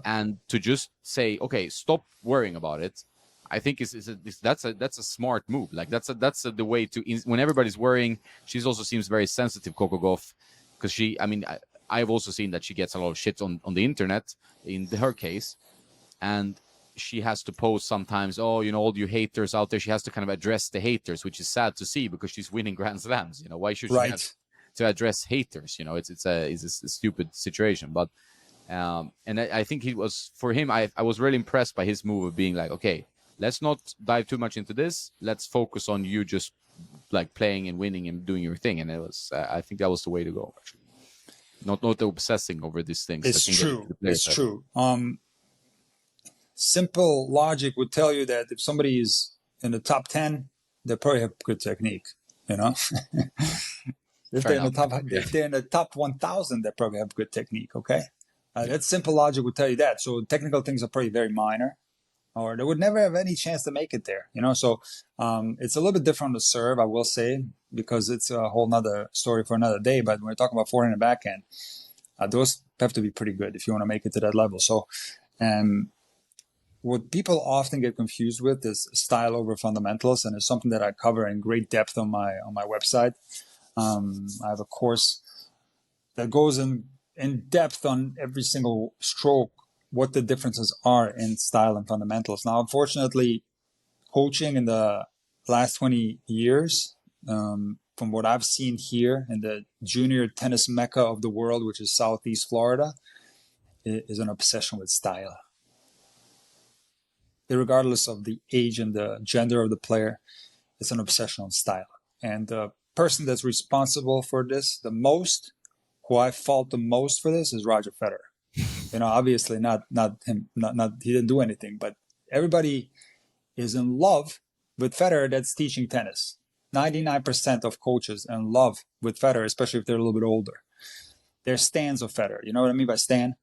And to just say, okay, stop worrying about it, I think that's a smart move. Like, that's the way to, when everybody's worrying. She also seems very sensitive, Coco Gauff, because I've also seen that she gets a lot of shit on the internet in her case, and she has to post sometimes, oh, you know, all you haters out there. She has to kind of address the haters, which is sad to see, because she's winning Grand Slams. You know, why should she have to address haters? You know, it's a stupid situation. But and I think he was, for him, I was really impressed by his move of being like, okay, let's not dive too much into this. Let's focus on you just like playing and winning and doing your thing. And it was, I think that was the way to go, actually. Not obsessing over these things. It's true. It's true. Simple logic would tell you that if somebody is in the top 10, they probably have good technique, you know. If they're in the top 1,000, they probably have good technique. Okay. That simple logic would tell you that. So technical things are probably very minor, or they would never have any chance to make it there, you know. So it's a little bit different on the serve, I will say, because it's a whole nother story for another day. But when we're talking about forehand and backhand, those have to be pretty good if you want to make it to that level. So what people often get confused with is style over fundamentals, and it's something that I cover in great depth on my website. I have a course that goes in depth on every single stroke, what the differences are in style and fundamentals. Now, unfortunately, coaching in the last 20 years, from what I've seen here in the junior tennis mecca of the world, which is Southeast Florida, is an obsession with style. Regardless of the age and the gender of the player, it's an obsession on style. And the person that's responsible for this the most, who I fault the most for this, is Roger Federer. You know, obviously not him, not he didn't do anything, but everybody is in love with Federer that's teaching tennis. 99% of coaches are in love with Federer, especially if they're a little bit older. They're stans of Federer. You know what I mean by stan?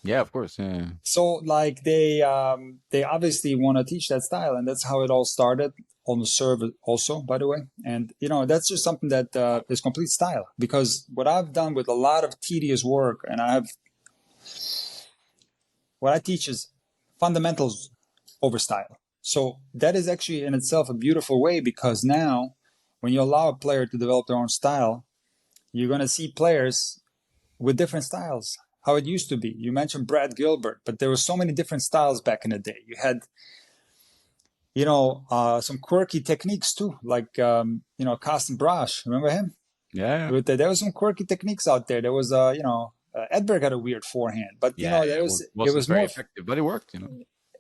Yeah, of course. Yeah. So like they obviously want to teach that style, and that's how it all started. On the serve also, by the way. And, you know, that's just something that is complete style. Because what I've done with a lot of tedious work, and what I teach is fundamentals over style. So that is actually in itself a beautiful way, because now when you allow a player to develop their own style, you're going to see players with different styles, how it used to be. You mentioned Brad Gilbert, but there were so many different styles back in the day. You had, you know, some quirky techniques too, like, you know, Carsten Brasch. Remember him? Yeah. There was some quirky techniques out there. There was, you know, Edberg had a weird forehand, but, you know, it was very more effective, but it worked, you know.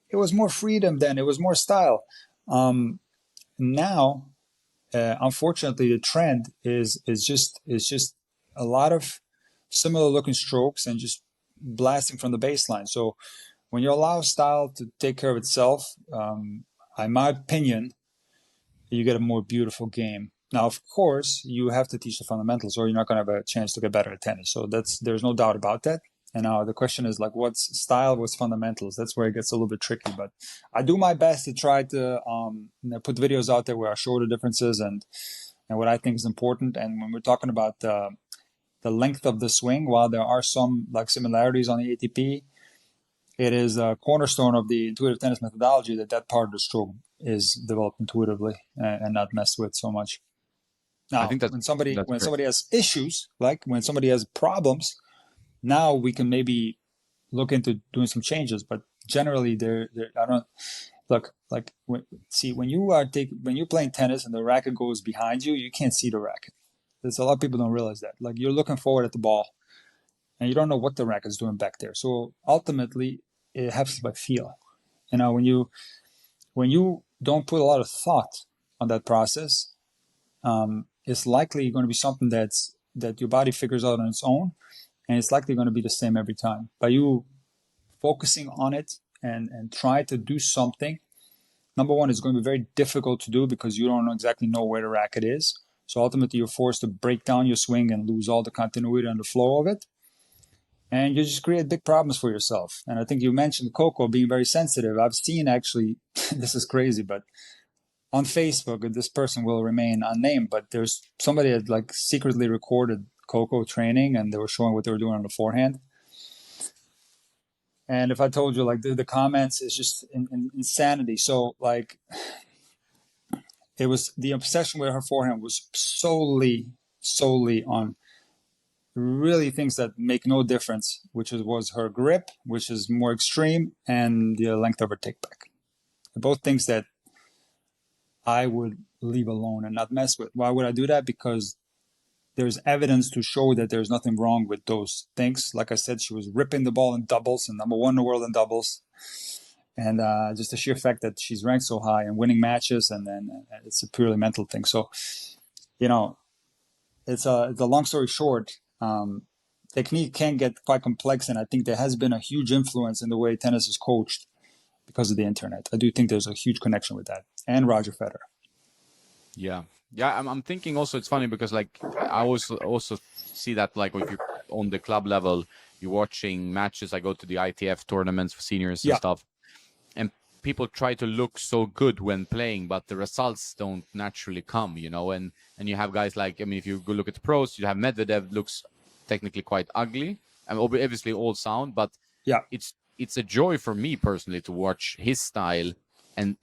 It was more freedom then. It was more style. Now, unfortunately, the trend is just a lot of similar looking strokes and just blasting from the baseline. So when you allow style to take care of itself, in my opinion, you get a more beautiful game. Now, of course, you have to teach the fundamentals, or you're not going to have a chance to get better at tennis. So there's no doubt about that. And now the question is, like, what's style, what's fundamentals? That's where it gets a little bit tricky. But I do my best to try to put videos out there where I show the differences and what I think is important. And when we're talking about the length of the swing, while there are some like similarities on the ATP, it is a cornerstone of the intuitive tennis methodology that part of the stroke is developed intuitively and not messed with so much. Now, I think when somebody has issues, like when somebody has problems, now we can maybe look into doing some changes. But generally, I don't look like when you're playing tennis and the racket goes behind you, you can't see the racket. There's a lot of people don't realize that. Like, you're looking forward at the ball, and you don't know what the racket's doing back there. So ultimately, it happens by feel. You know, when you don't put a lot of thought on that process, it's likely going to be something that your body figures out on its own, and it's likely going to be the same every time. By you focusing on it and try to do something, number one, it's going to be very difficult to do because you don't exactly know where the racket is. So ultimately, you're forced to break down your swing and lose all the continuity and the flow of it. And you just create big problems for yourself. And I think you mentioned Coco being very sensitive. I've seen actually, this is crazy, but on Facebook, this person will remain unnamed, but there's somebody that like secretly recorded Coco training and they were showing what they were doing on the forehand. And if I told you like the comments, it's just insanity. So like it was the obsession with her forehand was solely on really things that make no difference, which was her grip, which is more extreme, and the length of her take back. Both things that I would leave alone and not mess with. Why would I do that? Because there's evidence to show that there's nothing wrong with those things. Like I said, she was ripping the ball in doubles and #1 in the world in doubles. And just the sheer fact that she's ranked so high and winning matches, and then it's a purely mental thing. So, you know, it's a long story short. Technique can get quite complex, and I think there has been a huge influence in the way tennis is coached because of the internet. I do think there's a huge connection with that, and Roger Federer. Yeah, yeah. I'm thinking also it's funny because like I also see that like if you're on the club level, you're watching matches. I go to the ITF tournaments for seniors and stuff, and people try to look so good when playing, but the results don't naturally come, you know. And you have guys like, I mean, if you go look at the pros, you have Medvedev looks technically quite ugly, and obviously all sound, but it's a joy for me personally to watch his style. And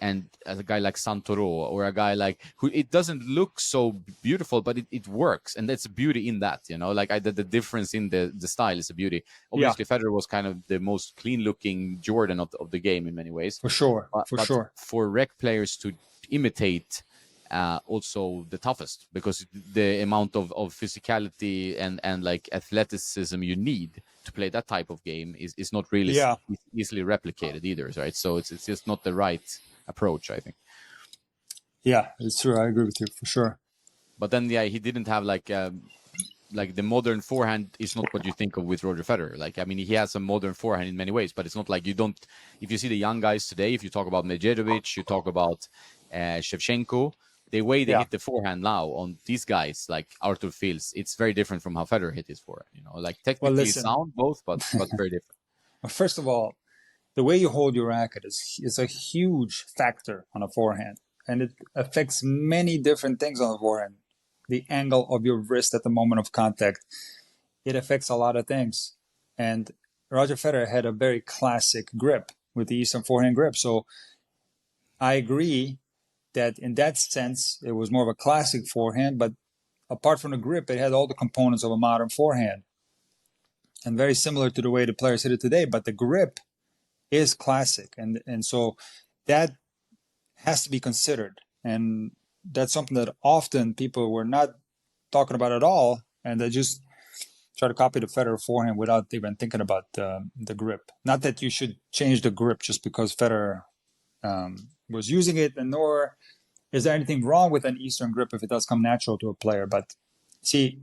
as a guy like Santoro or a guy like who it doesn't look so beautiful, but it works, and that's beauty in that, you know. Like the difference in the style is a beauty. Obviously, Federer was kind of the most clean-looking Jordan of the game in many ways, for sure. But for rec players to imitate, also the toughest, because the amount of physicality and like athleticism you need to play that type of game is not really easily replicated either, right? So it's just not the right approach, I think. Yeah, it's true. I agree with you for sure. But then, he didn't have like the modern forehand is not what you think of with Roger Federer. Like, I mean, he has a modern forehand in many ways, but it's not like if you see the young guys today, if you talk about Medvedev, you talk about Shevchenko, the way they hit the forehand now on these guys like Arthur Fils, it's very different from how Federer hit his forehand. You know, like technically sound both, but very different. Well, first of all, the way you hold your racket is a huge factor on a forehand, and it affects many different things on the forehand. The angle of your wrist at the moment of contact, it affects a lot of things. And Roger Federer had a very classic grip with the Eastern forehand grip. So I agree that in that sense, it was more of a classic forehand, but apart from the grip, it had all the components of a modern forehand. And very similar to the way the players hit it today, but the grip is classic. And so that has to be considered. And that's something that often people were not talking about at all, and they just try to copy the Federer forehand without even thinking about the grip. Not that you should change the grip just because Federer was using it, and nor is there anything wrong with an Eastern grip if it does come natural to a player. But see,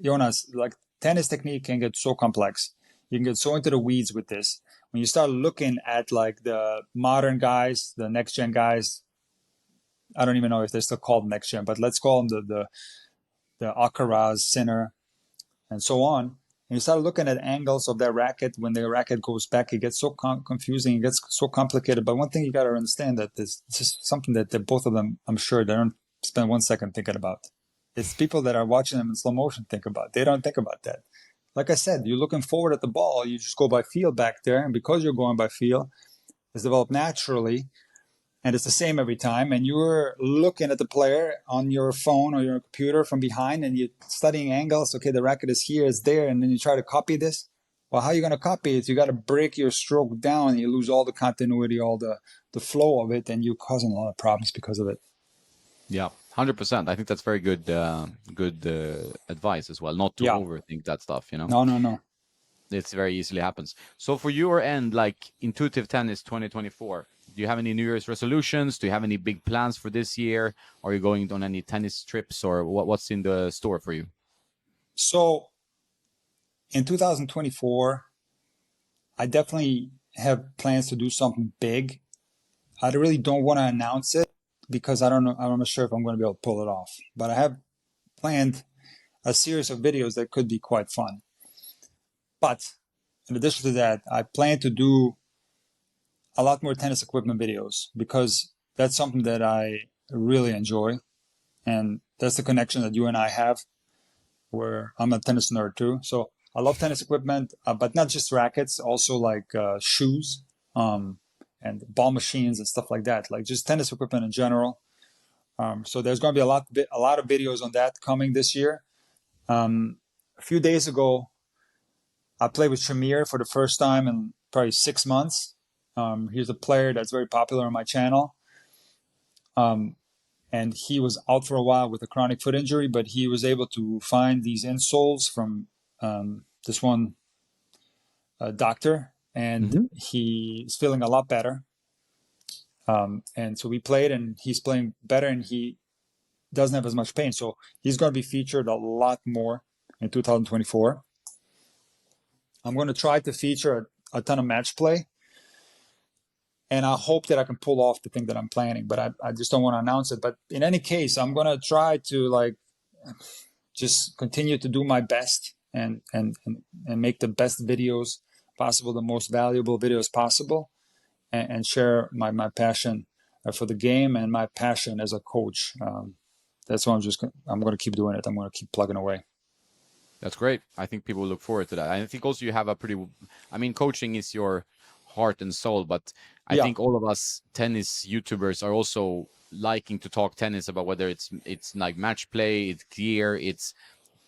Jonas, like tennis technique can get so complex. You can get so into the weeds with this. When you start looking at like the modern guys, the next gen guys, I don't even know if they're still called next gen, but let's call them the Alcaraz, Sinner, and so on. And you start looking at angles of their racket. When the racket goes back, it gets so confusing, it gets so complicated. But one thing you got to understand that this is something that both of them, I'm sure, they don't spend 1 second thinking about. It's people that are watching them in slow motion think about. They don't think about that. Like I said, you're looking forward at the ball. You just go by feel back there. And because you're going by feel, it's developed naturally. And it's the same every time. And you're looking at the player on your phone or your computer from behind, and you're studying angles. Okay, the racket is here, it's there. And then you try to copy this. Well, how are you going to copy it? You got to break your stroke down, and you lose all the continuity, all the flow of it, and you're causing a lot of problems because of it. Yeah, 100%. I think that's very good advice as well, not to overthink that stuff, you know? No. It's very easily happens. So for your end, like Intuitive Tennis 2024, Do you have any New Year's resolutions? Do you have any big plans for this year? Are you going on any tennis trips, or what's in the store for you? So in 2024, I definitely have plans to do something big. I really don't want to announce it because I don't know. I'm not sure if I'm going to be able to pull it off. But I have planned a series of videos that could be quite fun. But in addition to that, I plan to do a lot more tennis equipment videos because that's something that I really enjoy. And that's the connection that you and I have, where I'm a tennis nerd too. So I love tennis equipment, but not just rackets, also like shoes and ball machines and stuff like that, like just tennis equipment in general. So there's going to be a lot of videos on that coming this year. A few days ago, I played with Shamir for the first time in probably 6 months. He's a player that's very popular on my channel. And he was out for a while with a chronic foot injury, but he was able to find these insoles from this one doctor, and he's feeling a lot better. And so we played, and he's playing better, and he doesn't have as much pain. So he's going to be featured a lot more in 2024. I'm going to try to feature a ton of match play. And I hope that I can pull off the thing that I'm planning, but I just don't want to announce it. But in any case, I'm going to try to just continue to do my best and make the best videos possible, the most valuable videos possible, and share my passion for the game and my passion as a coach. That's why I'm going to keep doing it. I'm going to keep plugging away. That's great. I think people look forward to that. I think also you have coaching is your heart and soul, but I think all of us tennis YouTubers are also liking to talk tennis about whether it's like match play, it's gear, it's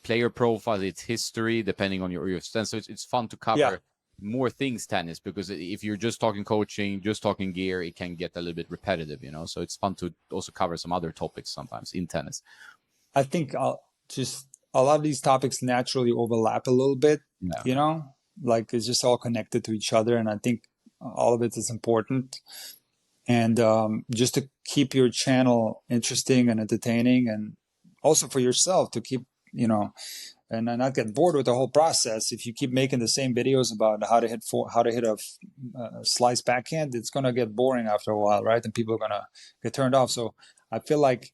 player profile, it's history, depending on your stance. So it's fun to cover more things tennis, because if you're just talking coaching, just talking gear, it can get a little bit repetitive, So it's fun to also cover some other topics sometimes in tennis. I think a lot of these topics naturally overlap a little bit, like it's just all connected to each other. And I think all of it is important. And just to keep your channel interesting and entertaining, and also for yourself to keep, and not get bored with the whole process. If you keep making the same videos about how to hit a slice backhand, it's going to get boring after a while, right? And people are going to get turned off. So I feel like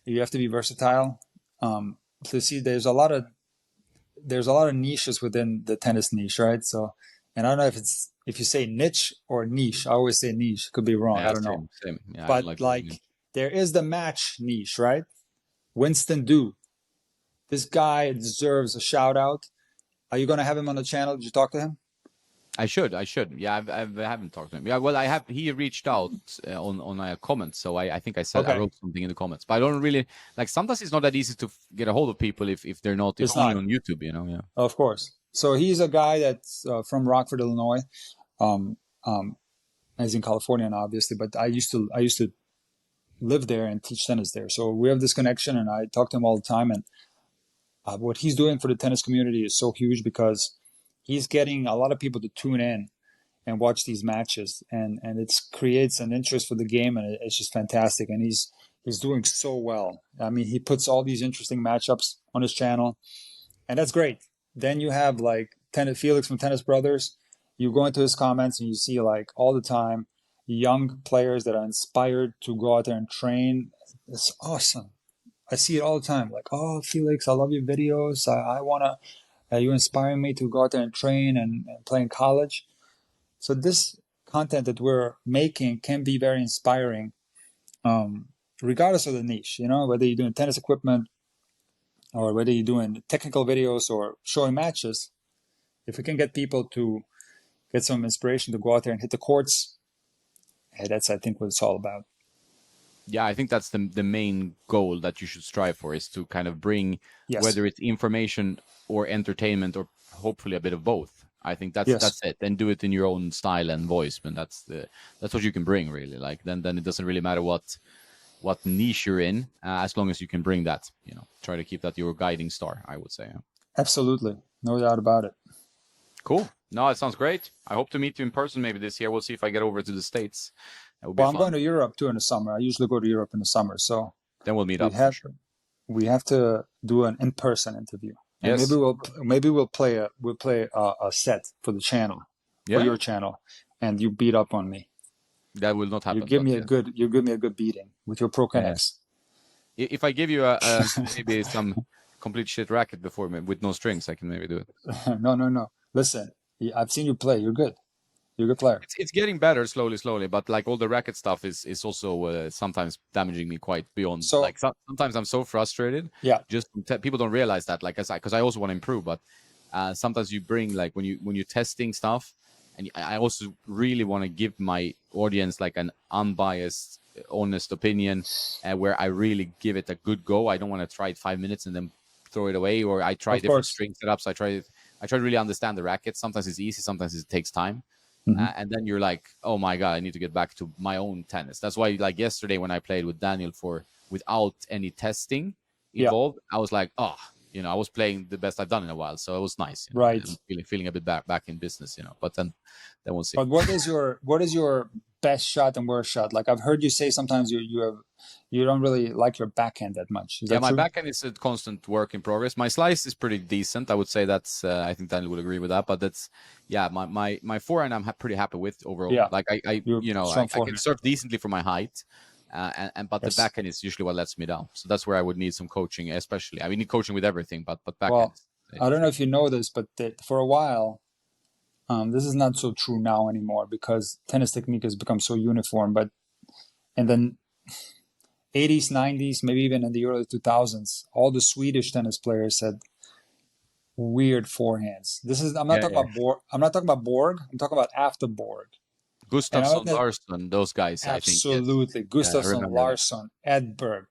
you have to be versatile. So see, there's a lot of niches within the tennis niche, right? So, and I don't know if you say niche or niche. I always say niche. Could be wrong. I don't know. Same. Yeah, but there is the match niche, right? Winston Du. This guy deserves a shout out. Are you going to have him on the channel? Did you talk to him? I should. Yeah, I haven't talked to him. Yeah, well, I have. He reached out on my comments, so I think I said I wrote something in the comments. But I don't really Sometimes it's not that easy to get a hold of people if they're not only on YouTube, Yeah. Of course. So he's a guy that's from Rockford, Illinois. He's in California now, obviously, but I used to live there and teach tennis there. So we have this connection, and I talk to him all the time. And what he's doing for the tennis community is so huge, because he's getting a lot of people to tune in and watch these matches, and it creates an interest for the game, and it's just fantastic. And he's doing so well. I mean, he puts all these interesting matchups on his channel, and that's great. Then you have Felix from Tennis Brothers. You go into his comments and you see all the time young players that are inspired to go out there and train. It's awesome. I see it all the time. Oh, Felix, I love your videos. I want to, you're inspiring me to go out there and train and play in college. So this content that we're making can be very inspiring, regardless of the niche, whether you're doing tennis equipment or whether you're doing technical videos or showing matches. If we can get people to get some inspiration to go out there and hit the courts, that's, I think, what it's all about. Yeah, I think that's the main goal that you should strive for, is to kind of bring, whether it's information or entertainment, or hopefully a bit of both. I think that's it. And do it in your own style and voice, and that's what you can bring, really. Then it doesn't really matter what niche you're in, as long as you can bring that. Try to keep that your guiding star, I would say. Absolutely, no doubt about it. Cool. No, it sounds great. I hope to meet you in person maybe this year. We'll see if I get over to the States. That would be Well, I'm fun. going to Europe too in the summer. I usually go to Europe in the summer, so Then we'll meet we up for have sure. we have to do an in-person interview, and Yes. maybe we'll play a set for the channel, for Yeah. your channel, and you beat up on me. That will not You happen. give But me a yeah. good beating with your Pro Yeah. Connects. If I give you a maybe some complete shit racket before me with no strings, I can maybe do it. No. Listen, I've seen you play. You're good. You're a good player. It's getting better slowly, but like all the racket stuff is also sometimes damaging me quite beyond. So Like sometimes I'm so frustrated. yeah, Just people don't realize that. Like because I also want to improve, but sometimes you bring like when you're testing stuff, and I also really want to give my audience like an unbiased, honest opinion, where I really give it a good go. I don't want to try it 5 minutes and then throw it away, or I try of different course. string setups. I try to really understand the racket. Sometimes it's easy, sometimes it takes time. Hmm. And then you're like, oh my god, I need to get back to my own tennis. That's why, like yesterday when I played with Daniel for without any testing Yeah, involved, I was like, oh, I was playing the best I've done in a while, so it was nice, right. and feeling a bit back in business, But then we'll see. But what is your best shot and worst shot? Like I've heard you say sometimes you don't really like your backhand that much. Is Yeah, that my true? backhand is a constant work in progress. My slice is pretty decent. I would say that's. I think Daniel would agree with that. But that's, yeah, my forehand I'm pretty happy with overall. Yeah, Like you're strong I can forehand. serve decently for my height, and but the Yes. backhand is usually what lets me down. So that's where I would need some coaching, especially. I mean, need coaching with everything, but backhand. Well, I don't know if you know this, but for a while, this is not so true now anymore because tennis technique has become so uniform. But in the 80s, 90s, maybe even in the early 2000s, all the Swedish tennis players had weird forehands. This is I'm not Yeah, talking yeah. about Borg. I'm not talking about Borg. I'm talking about after Borg. And I'm Gustafsson, not Larsson, those guys. I think. Yes. absolutely Yeah, I Gustafsson, remember that. Larsson, Edberg, Very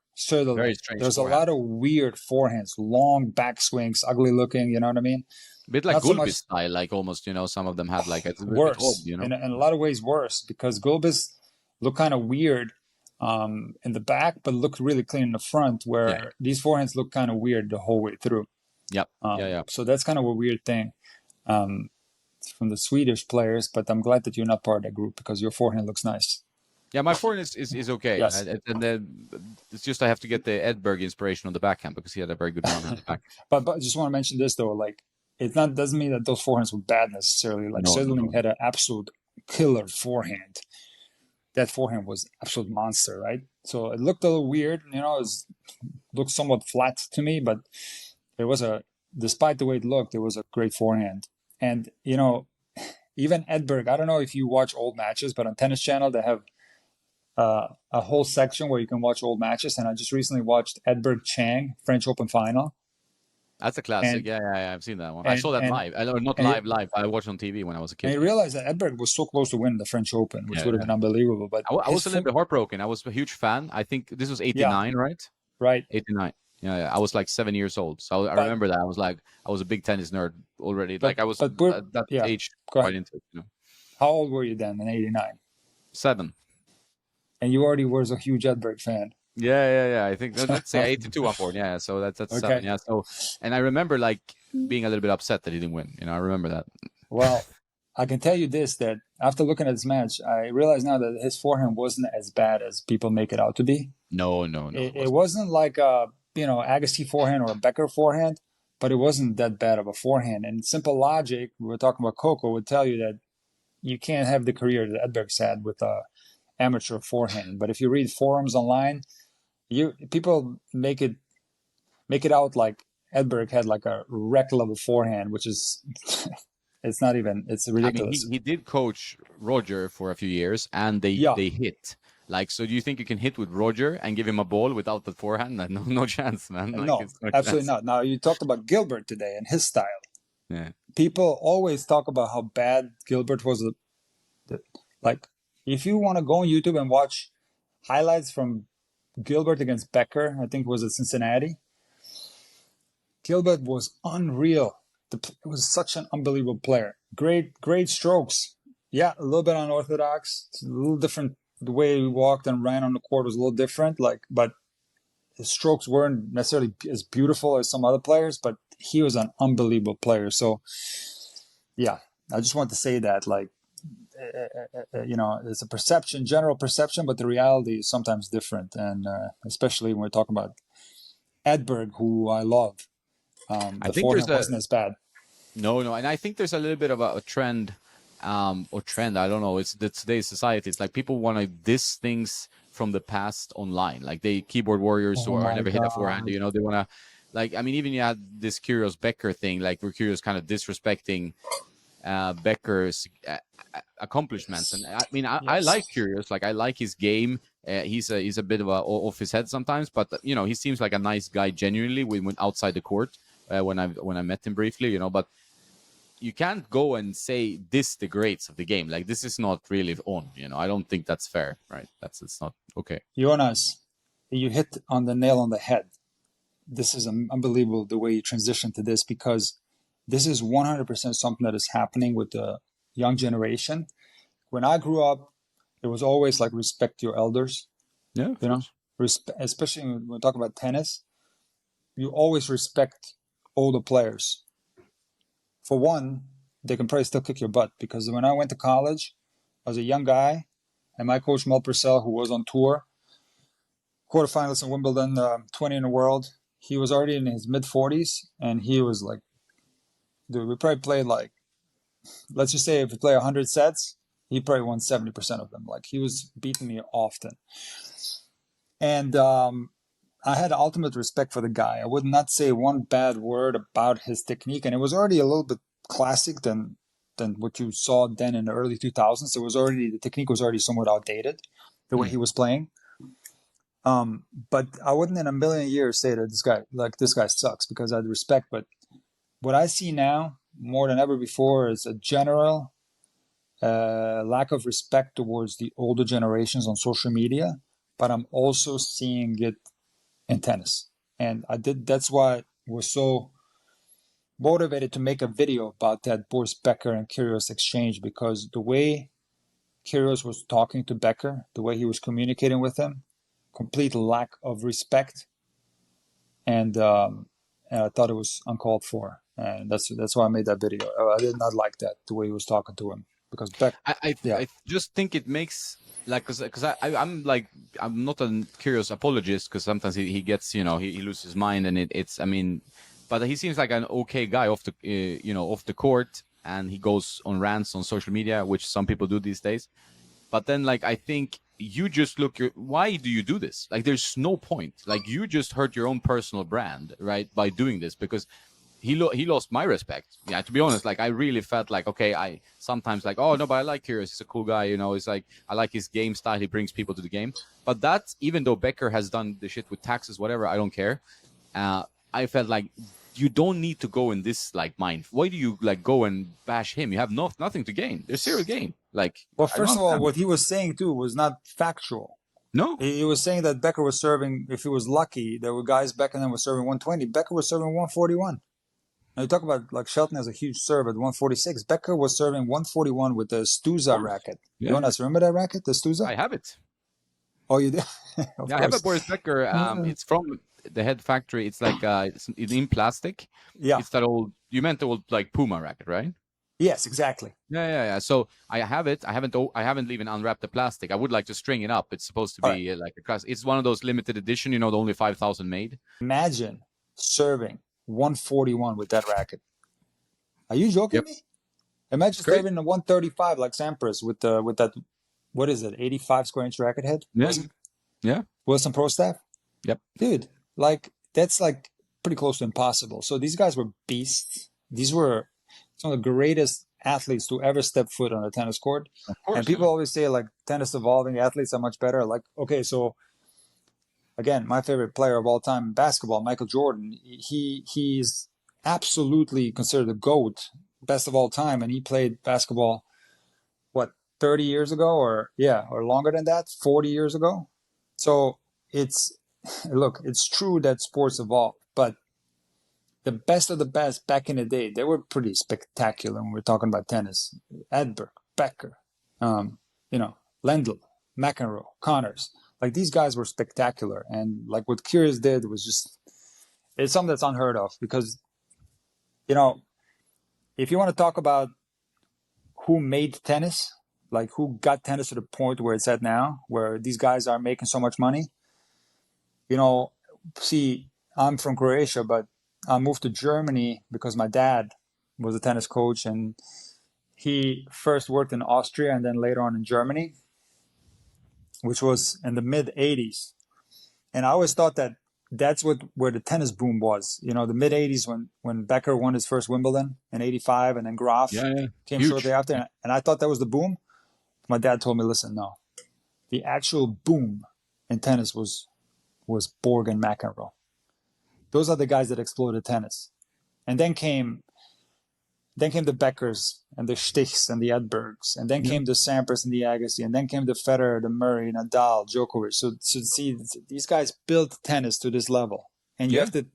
Söderling. strange There's a forehand. lot of weird forehands, long backswings, ugly looking. You know what I mean? A bit like Not so much Gulbis style, like almost. Some of them had like it's a bit odd. worse, in a lot of ways worse because Gulbis look kind of weird in the back, but look really clean in the front. Yeah. Where these forehands look kind of weird the whole way through. Yep. Yeah. So that's kind of a weird thing from the Swedish players. But I'm glad that you're not part of that group because your forehand looks nice. Yeah, my forehand is okay, Yes. and then it's just I have to get the Edberg inspiration on the backhand because he had a very good run on the back. But I just want to mention this though, like it not doesn't mean that those forehands were bad necessarily. Like No, no, Söderling no. had an absolute killer forehand. That forehand was absolute monster, right? So it looked a little weird, it looked somewhat flat to me, but it was despite the way it looked, it was a great forehand. And even Edberg, I don't know if you watch old matches, but on Tennis Channel they have a whole section where you can watch old matches. And I just recently watched Edberg Chang French Open final. That's a classic. And Yeah, I've seen that one. I saw that and live. Not and live. I watched on TV when I was a and kid. you realize that Edberg was so close to winning the French Open, which Yeah, would have yeah. been unbelievable. But I was a little bit heartbroken. I was a huge fan. I think this was yeah, '89, right? right. '89. Yeah, I was like 7 years old, so I But remember that. I was a big tennis nerd already. but Like I was but at that yeah. age Go quite ahead. into it. How old were you then in '89? 7. And you already was a huge Edberg fan. Yeah. I think let's say 82 I'm born. Yeah, so that's 7. Okay. Yeah, so and I remember like being a little bit upset that he didn't win. I remember that. Well, I can tell you this, that after looking at this match, I realize now that his forehand wasn't as bad as people make it out to be. No. It wasn't like a Agassi forehand or a Becker forehand, but it wasn't that bad of a forehand. And simple logic, we were talking about Coco, would tell you that you can't have the career that Edberg's had with a amateur forehand. But if you read forums online, people make it out like Edberg had like a rec level forehand, which is it's not even, it's I mean, ridiculous. he did coach Roger for a few years, and they hit. Like, so do you think you can hit with Roger and give him a ball without the forehand? No chance, man. Like, No, it's no absolutely chance. not. Now you talked about Gilbert today and his style. Yeah. People always talk about how bad Gilbert was. Like, if you want to go on YouTube and watch highlights from Gilbert against Becker, I think it was at Cincinnati. Gilbert was unreal. It was such an unbelievable player. Great strokes. Yeah, a little bit unorthodox. It's a little different. The way he walked and ran on the court was a little different. But his strokes weren't necessarily as beautiful as some other players. But he was an unbelievable player. So, yeah, I just want to say that. Like, it's a perception, general perception, but the reality is sometimes different. And especially when we're talking about Edberg, who I love, I the think there's forehand a wasn't as bad. no, and I think there's a little bit of a trend, or trend. I don't know. It's the today's society. It's like people want to diss things from the past online, like they keyboard warriors who Oh are my never hit a forehand. God. You know, they want to, like, I mean, even you had this Kyrgios Becker thing, like where Kyrgios kind of disrespecting Becker's accomplishments. And I mean, I Yes. like Kyrgios. Like I like his game. He's a bit of a off his head sometimes, but you know, he seems like a nice guy genuinely when outside the court. When I met him briefly, you know, but you can't go and say this degrades of the game. Like this is not really on. You know, I don't think that's fair, right? It's not okay. Jonas, you hit on the nail on the head. This is unbelievable the way you transition to this, because this is 100% something that is happening with the young generation. When I grew up, it was always like respect your elders, Yeah, of you know, course. especially when we talk about tennis, you always respect older players. For one, they can probably still kick your butt, because when I went to college, I was a young guy, and my coach Mel Purcell, who was on tour, quarterfinals in Wimbledon, 20 in the world, he was already in his mid 40s, and he was like, dude, we probably played like, let's just say if we play 100 sets, he probably won 70% of them. Like he was beating me often. And I had ultimate respect for the guy. I would not say one bad word about his technique, and it was already a little bit classic than what you saw then in the early 2000s. It was already, the technique was already somewhat outdated, the way he was playing. But I wouldn't in a million years say that this guy sucks, because I had respect. But what I see now more than ever before is a general lack of respect towards the older generations on social media. But I'm also seeing it in tennis, and that's why I was so motivated to make a video about that Boris Becker and Kyrgios exchange, because the way Kyrgios was talking to Becker, the way he was communicating with him, complete lack of respect, and I thought it was uncalled for, and that's why I made that video. I did not like that, the way he was talking to him, because yeah, I just think it makes like because I'm like I'm not a curious apologist, because sometimes he gets, you know, he loses his mind, and it's I mean, but he seems like an okay guy off the you know, off the court, and he goes on rants on social media, which some people do these days. But then, like, I think you just why do you do this? Like, there's no point. Like, you just hurt your own personal brand, right, by doing this, because he lost my respect. Yeah, to be honest, like I really felt like, okay, I sometimes like, oh no, but I like Kyrgios. He's a cool guy, you know. It's like I like his game style. He brings people to the game. But that's, even though Becker has done the shit with taxes, whatever, I don't care. I felt like you don't need to go in this like mind. Why do you like go and bash him? You have nothing to gain. There's zero gain. Like, well, I don't first of all, understand. what he was saying too was not factual. No, He was saying that Becker was serving, if he was lucky, there were guys back then was serving 120. Becker was serving 141. Now you talk about like Shelton has a huge serve at 146. Becker was serving 141 with the of Stuza course. racket. Yeah, Jonas, remember that racket, the Stuza? I have it. Oh, you did? Of Yeah, I have a course. Boris Becker. It's from the head factory. It's like it's in plastic. Yeah. It's that old. You meant the old like Puma racket, right? Yes, exactly. Yeah. So I have it. I haven't even unwrapped the plastic. I would like to string it up. It's supposed to All right. be like a class. It's one of those limited edition. You know, the only 5,000 made. Imagine serving 141 with that racket. Are you joking Yep. me? Imagine It's crazy. serving a 135 like Sampras with that, what is it, 85 square inch racket head? Yeah. Was it Yeah. Wilson Pro Staff? Yep. Dude, like that's like pretty close to impossible. So these guys were beasts. These were some of the greatest athletes to ever step foot on a tennis court. Of And course. people Yeah. always say like tennis evolving, athletes are much better. Like, okay, so again, my favorite player of all time in basketball, Michael Jordan, he's absolutely considered the GOAT, best of all time, and he played basketball what, 30 years ago, or longer than that, 40 years ago. So it's look, it's true that sports evolve, but the best of the best back in the day, they were pretty spectacular when we're talking about tennis. Edberg, Becker, Lendl, McEnroe, Connors. Like these guys were spectacular. And like what Kyrgios did was just, it's something that's unheard of, because, if you want to talk about who made tennis, like who got tennis to the point where it's at now, where these guys are making so much money. You know, see, I'm from Croatia, but I moved to Germany because my dad was a tennis coach, and he first worked in Austria and then later on in Germany, which was in the mid 80s. And I always thought that that's where the tennis boom was. You know, the mid 80s when Becker won his first Wimbledon in 85 and then Graf Yeah, came shortly huge. after. And I thought that was the boom. My dad told me, listen, no. The actual boom in tennis was Borg and McEnroe. Those are the guys that exploded tennis. And then came the Beckers and the Stichs and the Edbergs, and then came the Sampras and the Agassi, and then came the Federer, the Murray, Nadal, Djokovic. So see, these guys built tennis to this level, and you have to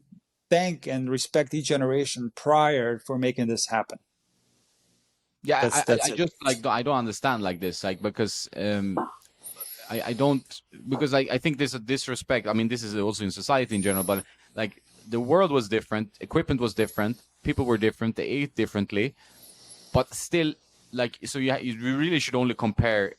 thank and respect each generation prior for making this happen. Yeah, That's I it. just like I don't understand like this, like because I don't, because I think there's a disrespect. I mean, this is also in society in general, but like the world was different, equipment was different, people were different, they ate differently, but still, like, so you really should only compare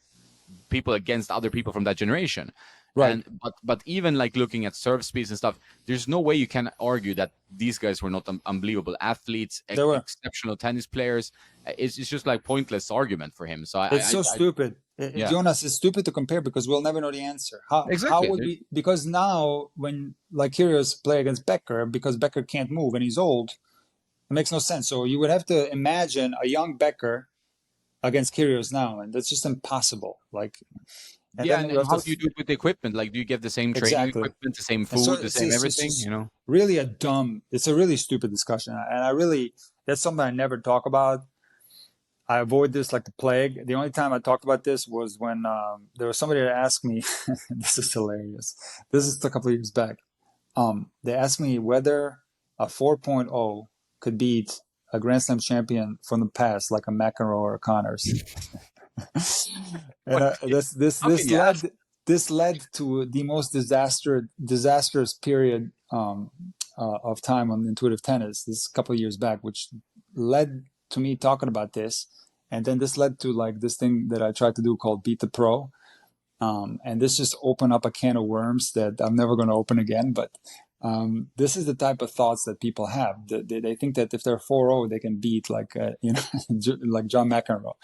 people against other people from that generation. Right. And but even like looking at serve speeds and stuff, there's no way you can argue that these guys were not unbelievable athletes, They were. exceptional tennis players. It's just like pointless argument for him. So It's so stupid. yeah, Jonas, it's stupid to compare because we'll never know the answer. How exactly. would we? Because now when like Kyrgios play against Becker, because Becker can't move and he's old, it makes no sense. So you would have to imagine a young Becker against Kyrgios now, and that's just impossible. Like, and Yeah, then and you have how to do you do it with the equipment? Like, do you get the same training exactly. equipment, the same And so food, the same it's everything? just You know? really it's a really stupid discussion, and I really that's something I never talk about. I avoid this like the plague. The only time I talked about this was when there was somebody that asked me. This is hilarious. This is a couple of years back. They asked me whether a 4.0 could beat a Grand Slam champion from the past, like a McEnroe or a Connors. And this led to the most disastrous period of time on intuitive tennis. This a couple of years back, which led to me talking about this, and then this led to like this thing that I tried to do called Beat the Pro, and this just opened up a can of worms that I'm never going to open again. But this is the type of thoughts that people have. They think that if they're 4-0, they can beat like like John McEnroe.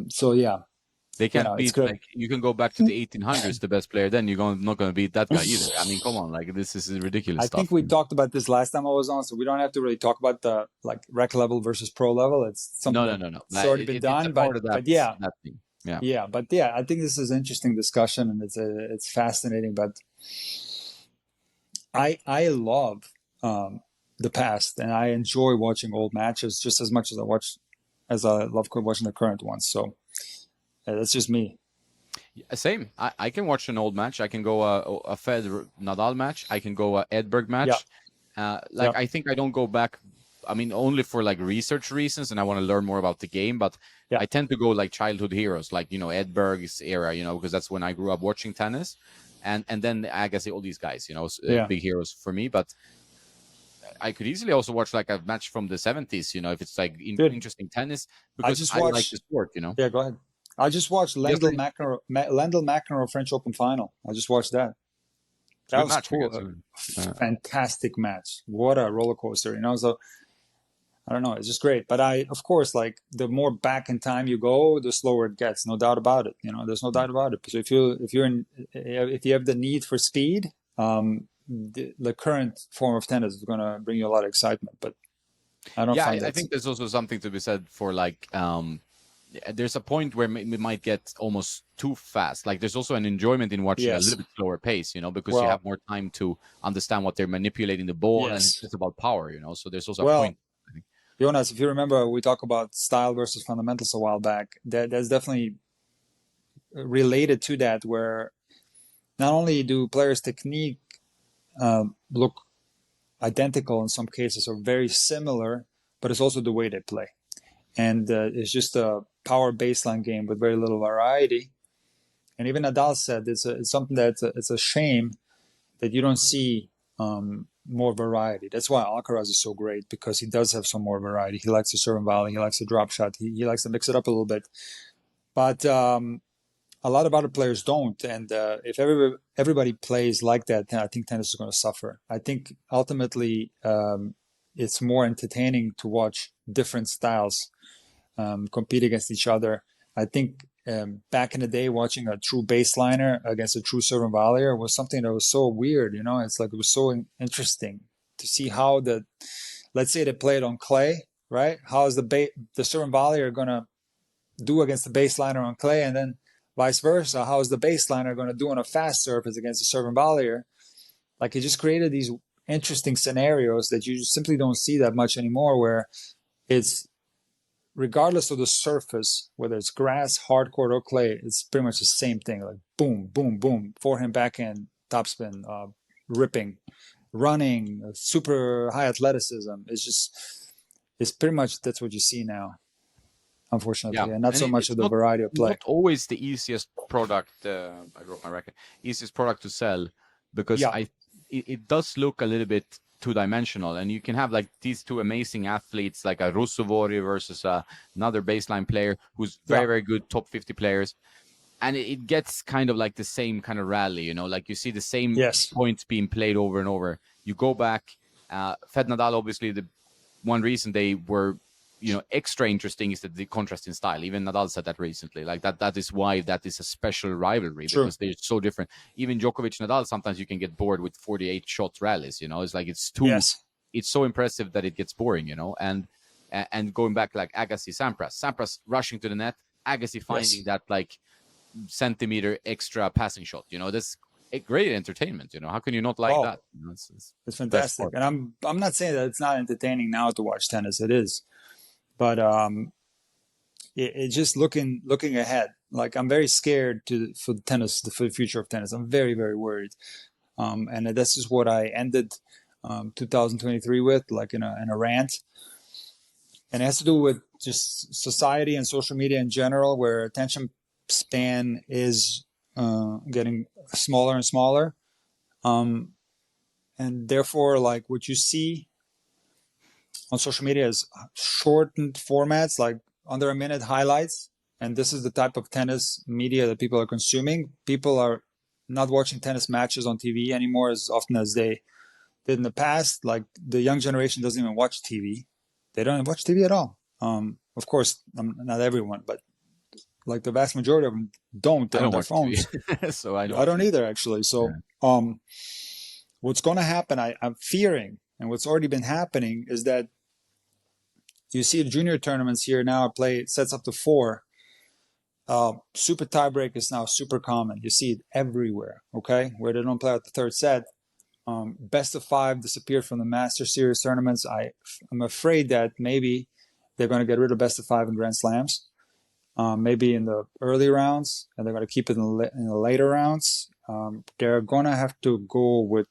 So yeah, They can't it's beat, good. like, you can go back to the 1800s, the best player, then not going to beat that guy either. I mean, come on, like, this is ridiculous I stuff. think we talked about this last time I was on, so we don't have to really talk about the like rec level versus pro level. It's something No. that's already been done. It's a part of But yeah, that thing. Yeah. yeah, but yeah, I think this is an interesting discussion and it's fascinating. But I love the past and I enjoy watching old matches just as much as I love watching the current ones. So that's just me. Same. I can watch an old match. I can go a Federer Nadal match. I can go a Edberg match. Yeah. I think I don't go back. I mean, only for like research reasons, and I want to learn more about the game. But Yeah. I tend to go like childhood heroes, like Edberg's era, because that's when I grew up watching tennis, and then I guess all these guys, big heroes for me. But I could easily also watch like a match from the 70s, if it's like interesting tennis, because I like the sport, Yeah, go ahead. I just watched Lendl McEnroe French Open final. I just watched that. That was cool. Fantastic match. What a roller coaster, So I don't know. It's just great. But of course, like the more back in time you go, the slower it gets. No doubt about it. There's no doubt about it. So if you have the need for speed, the current form of tennis is going to bring you a lot of excitement. But I don't find that. I think there's also something to be said for like. There's a point where it might get almost too fast. Like there's also an enjoyment in watching a little bit slower pace, because you have more time to understand what they're manipulating the ball, and it's just about power, So there's also a point. I think. Jonas, if you remember, we talked about style versus fundamentals a while back. That's definitely related to that, where not only do players' technique look identical in some cases or very similar, but it's also the way they play. And it's just a power baseline game with very little variety. And even Nadal said it's something that it's a shame that you don't see more variety. That's why Alcaraz is so great, because he does have some more variety. He likes to serve and volley. He likes to drop shot. He likes to mix it up a little bit. But a lot of other players don't. And if everybody plays like that, then I think tennis is going to suffer. I think ultimately it's more entertaining to watch different styles compete against each other. I think back in the day, watching a true baseliner against a true serve and volleyer was something that was so weird. You know, it's like it was so interesting to see how let's say they played on clay, right? How is the serve and volleyer going to do against the baseliner on clay, and then vice versa? How is the baseliner going to do on a fast surface against the serve and volleyer? Like, it just created these interesting scenarios that you simply don't see that much anymore, where it's regardless of the surface, whether it's grass, hard court, or clay, it's pretty much the same thing. Like boom, boom, boom, forehand, backhand, topspin, ripping, running, super high athleticism. It's pretty much that's what you see now, Yeah, unfortunately, and not and so much it's of the variety of play. not always the easiest product. I broke my racket. Easiest product to sell because Yeah, it does look a little bit two-dimensional, and you can have like these two amazing athletes, like a Russovori versus another baseline player who's yeah, very good, top 50 players, and it gets kind of like the same kind of rally, you know, like you see the same yes, points being played over and over. You go back, Fed Nadal, obviously the one reason they were, you know, extra interesting is that the contrast in style. Even Nadal said that recently. Like that is why that is a special rivalry, true. because they're so different. Even Djokovic Nadal, sometimes you can get bored with 48 shot rallies. You know, it's like Yes, it's so impressive that it gets boring. You know, and going back like Agassi, Sampras rushing to the net, Agassi finding yes. that like centimeter extra passing shot. You know, that's a great entertainment. You know, how can you not like Oh, that? You know, it's it's best fantastic. part. And I'm not saying that it's not entertaining now to watch tennis. It is, but it's just looking ahead. Like, I'm very scared for tennis, for the future of tennis. I'm very, very worried. And this is what I ended 2023 with, like in a rant. And it has to do with just society and social media in general, where attention span is getting smaller and smaller. Um, and therefore, like, what you see on social media is shortened formats, like under a minute highlights. And this is the type of tennis media that people are consuming. People are not watching tennis matches on TV anymore as often as they did in the past. Like, the young generation doesn't even watch TV. They don't watch TV at all. Of course, not everyone, but like the vast majority of them don't. I They're on don't their watch TV, phones. so I I don't. don't either, actually. So, Yeah. what's going to happen, I'm fearing, and what's already been happening, is that you see junior tournaments here now play sets up to 4. Super tiebreak is now super common. You see it everywhere, okay? Where they don't play out the third set. Best of 5 disappeared from the Master Series tournaments. I'm afraid that maybe they're going to get rid of best of 5 in Grand Slams. Maybe in the early rounds, and they're going to keep it in the later rounds. They're going to have to go with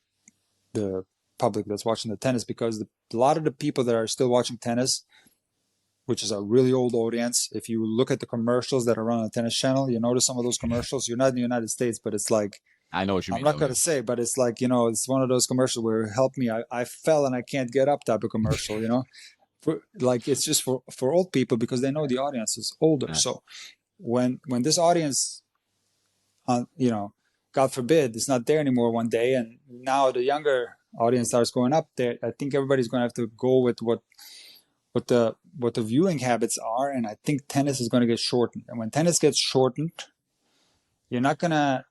the public that's watching the tennis, because a lot of the people that are still watching tennis, which is a really old audience, if you look at the commercials that are run on the tennis channel, you notice some of those commercials. You're not in the United States, but it's like, I know what you I'm mean, not though. going Yeah. to say, but it's like, it's one of those commercials where help me, I fell and I can't get up type of commercial. Like, it's just for old people, because they know the audience is older. Yeah. So when this audience, God forbid, it's not there anymore one day, and now the younger audience starts going up there, I think everybody's going to have to go with what the viewing habits are, and I think tennis is going to get shortened. And when tennis gets shortened, you're not going to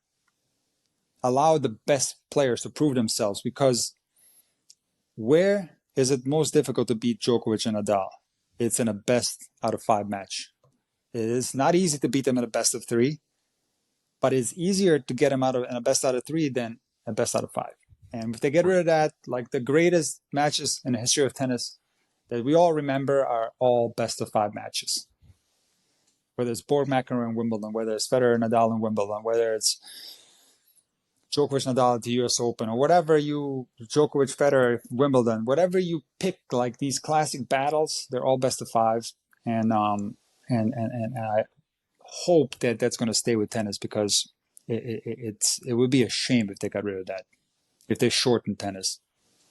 allow the best players to prove themselves, because where is it most difficult to beat Djokovic and Nadal? It's in a best out of 5 match. It is not easy to beat them in a best of 3, but it's easier to get them out of in a best out of 3 than a best out of 5. And if they get rid of that, like, the greatest matches in the history of tennis that we all remember are all best of 5 matches. Whether it's Borg McEnroe in Wimbledon, whether it's Federer Nadal in Wimbledon, whether it's Djokovic Nadal at the US Open, or whatever Djokovic Federer Wimbledon, whatever you pick, like these classic battles, they're all best of 5s. And I hope that that's going to stay with tennis, because it would be a shame if they got rid of that, if they shortened tennis.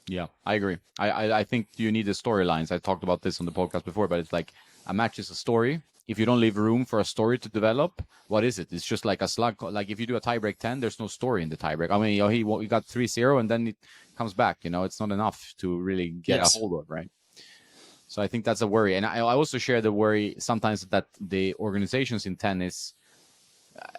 Yeah, I agree. I think you need the storylines. I talked about this on the podcast before, but it's like a match is a story. If you don't leave room for a story to develop, what is it? It's just like a slug. Like if you do a tiebreak 10, there's no story in the tiebreak. I mean, he got 3-0 and then it comes back. It's not enough to really get a Yes. hold of, right? So I think that's a worry. And I also share the worry sometimes that the organizations in tennis,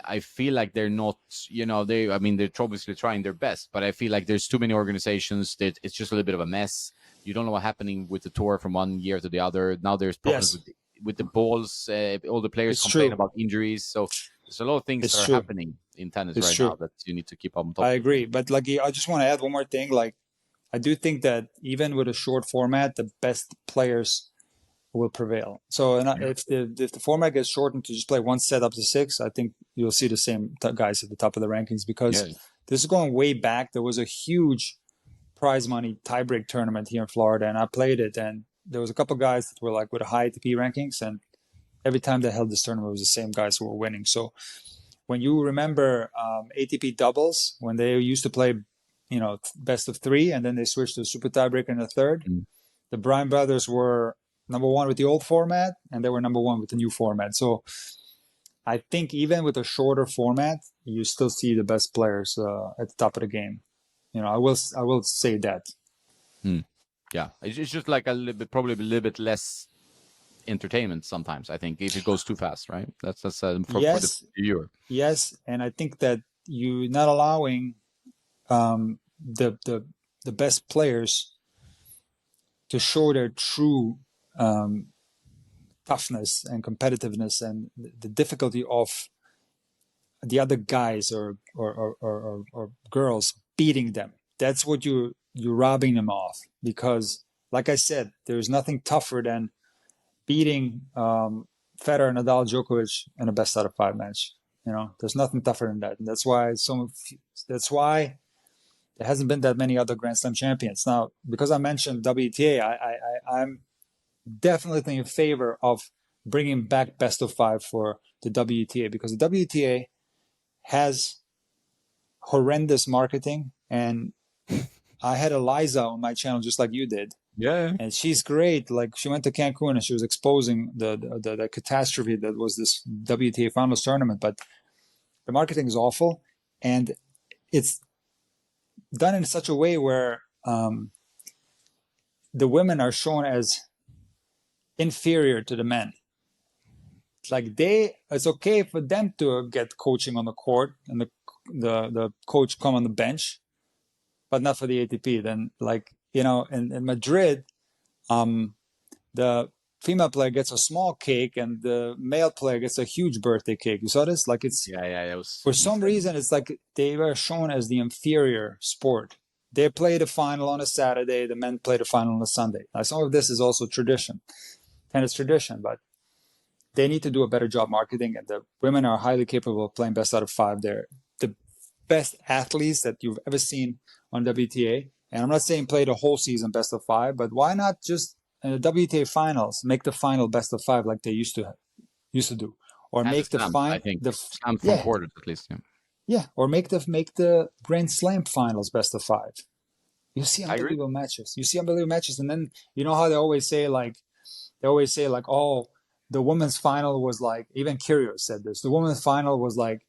I feel like they're not, I mean, they're obviously trying their best, but I feel like there's too many organizations that it's just a little bit of a mess. You don't know what's happening with the tour from one year to the other. Now there's problems Yes, with the balls. All the players it's complain true. about injuries. So there's a lot of things that It's are true. happening in tennis It's right now true. that you need to keep on I top of. agree. But like, I just want to add one more thing. Like, I do think that even with a short format, the best players will prevail. So Yeah. if the format gets shortened to just play one set up to six, I think you'll see the same guys at the top of the rankings, because Yeah. this is going way back. There was a huge prize money tiebreak tournament here in Florida, and I played it, and there was a couple guys that were like with high ATP rankings, and every time they held this tournament, it was the same guys who were winning. So when you remember ATP doubles, when they used to play, best of three, and then they switched to a super tiebreaker in the third, Mm. the Bryan brothers were number one with the old format, and they were number one with the new format. So I think even with a shorter format, you still see the best players at the top of the game. I will say that. Mm. Yeah. It's just like a little bit, probably a little bit less entertainment sometimes. I think if it goes too fast, right? That's for the Yes, viewer. yes, and I think that you're not allowing the best players to show their true toughness and competitiveness and the difficulty of the other guys or girls beating them. That's what you're robbing them of, because, like I said, there's nothing tougher than beating Federer, Nadal, Djokovic in a best out of five match. There's nothing tougher than that, and that's why there hasn't been that many other Grand Slam champions. Now, because I mentioned WTA, I'm definitely in favor of bringing back best of five for the WTA, because the WTA has horrendous marketing, and I had Eliza on my channel just like you did, Yeah. and she's great. Like, she went to Cancun and she was exposing the catastrophe that was this WTA finals tournament, but the marketing is awful, and it's done in such a way where the women are shown as inferior to the men. It's like it's okay for them to get coaching on the court and the coach come on the bench, but not for the ATP. Then, like, in Madrid, the female player gets a small cake and the male player gets a huge birthday cake. You saw this? Like, it's Yeah. It was for some insane. reason it's like they were shown as the inferior sport. They play the final on a Saturday, the men play the final on a Sunday. Now, some of this is also tradition, tennis tradition, but they need to do a better job marketing, and the women are highly capable of playing best out of five. They're the best athletes that you've ever seen on WTA. And I'm not saying play the whole season best of five, but why not just in the WTA finals make the final best of five like they used to do, or And the make the slams, I fine think. the Slams from yeah quarters at least. Yeah. yeah, or make the Grand Slam finals best of five. You see I agree. unbelievable matches. You see unbelievable matches, and then you know how they always say like, oh, the women's final was like, even Kyrgios said this. The women's final was like,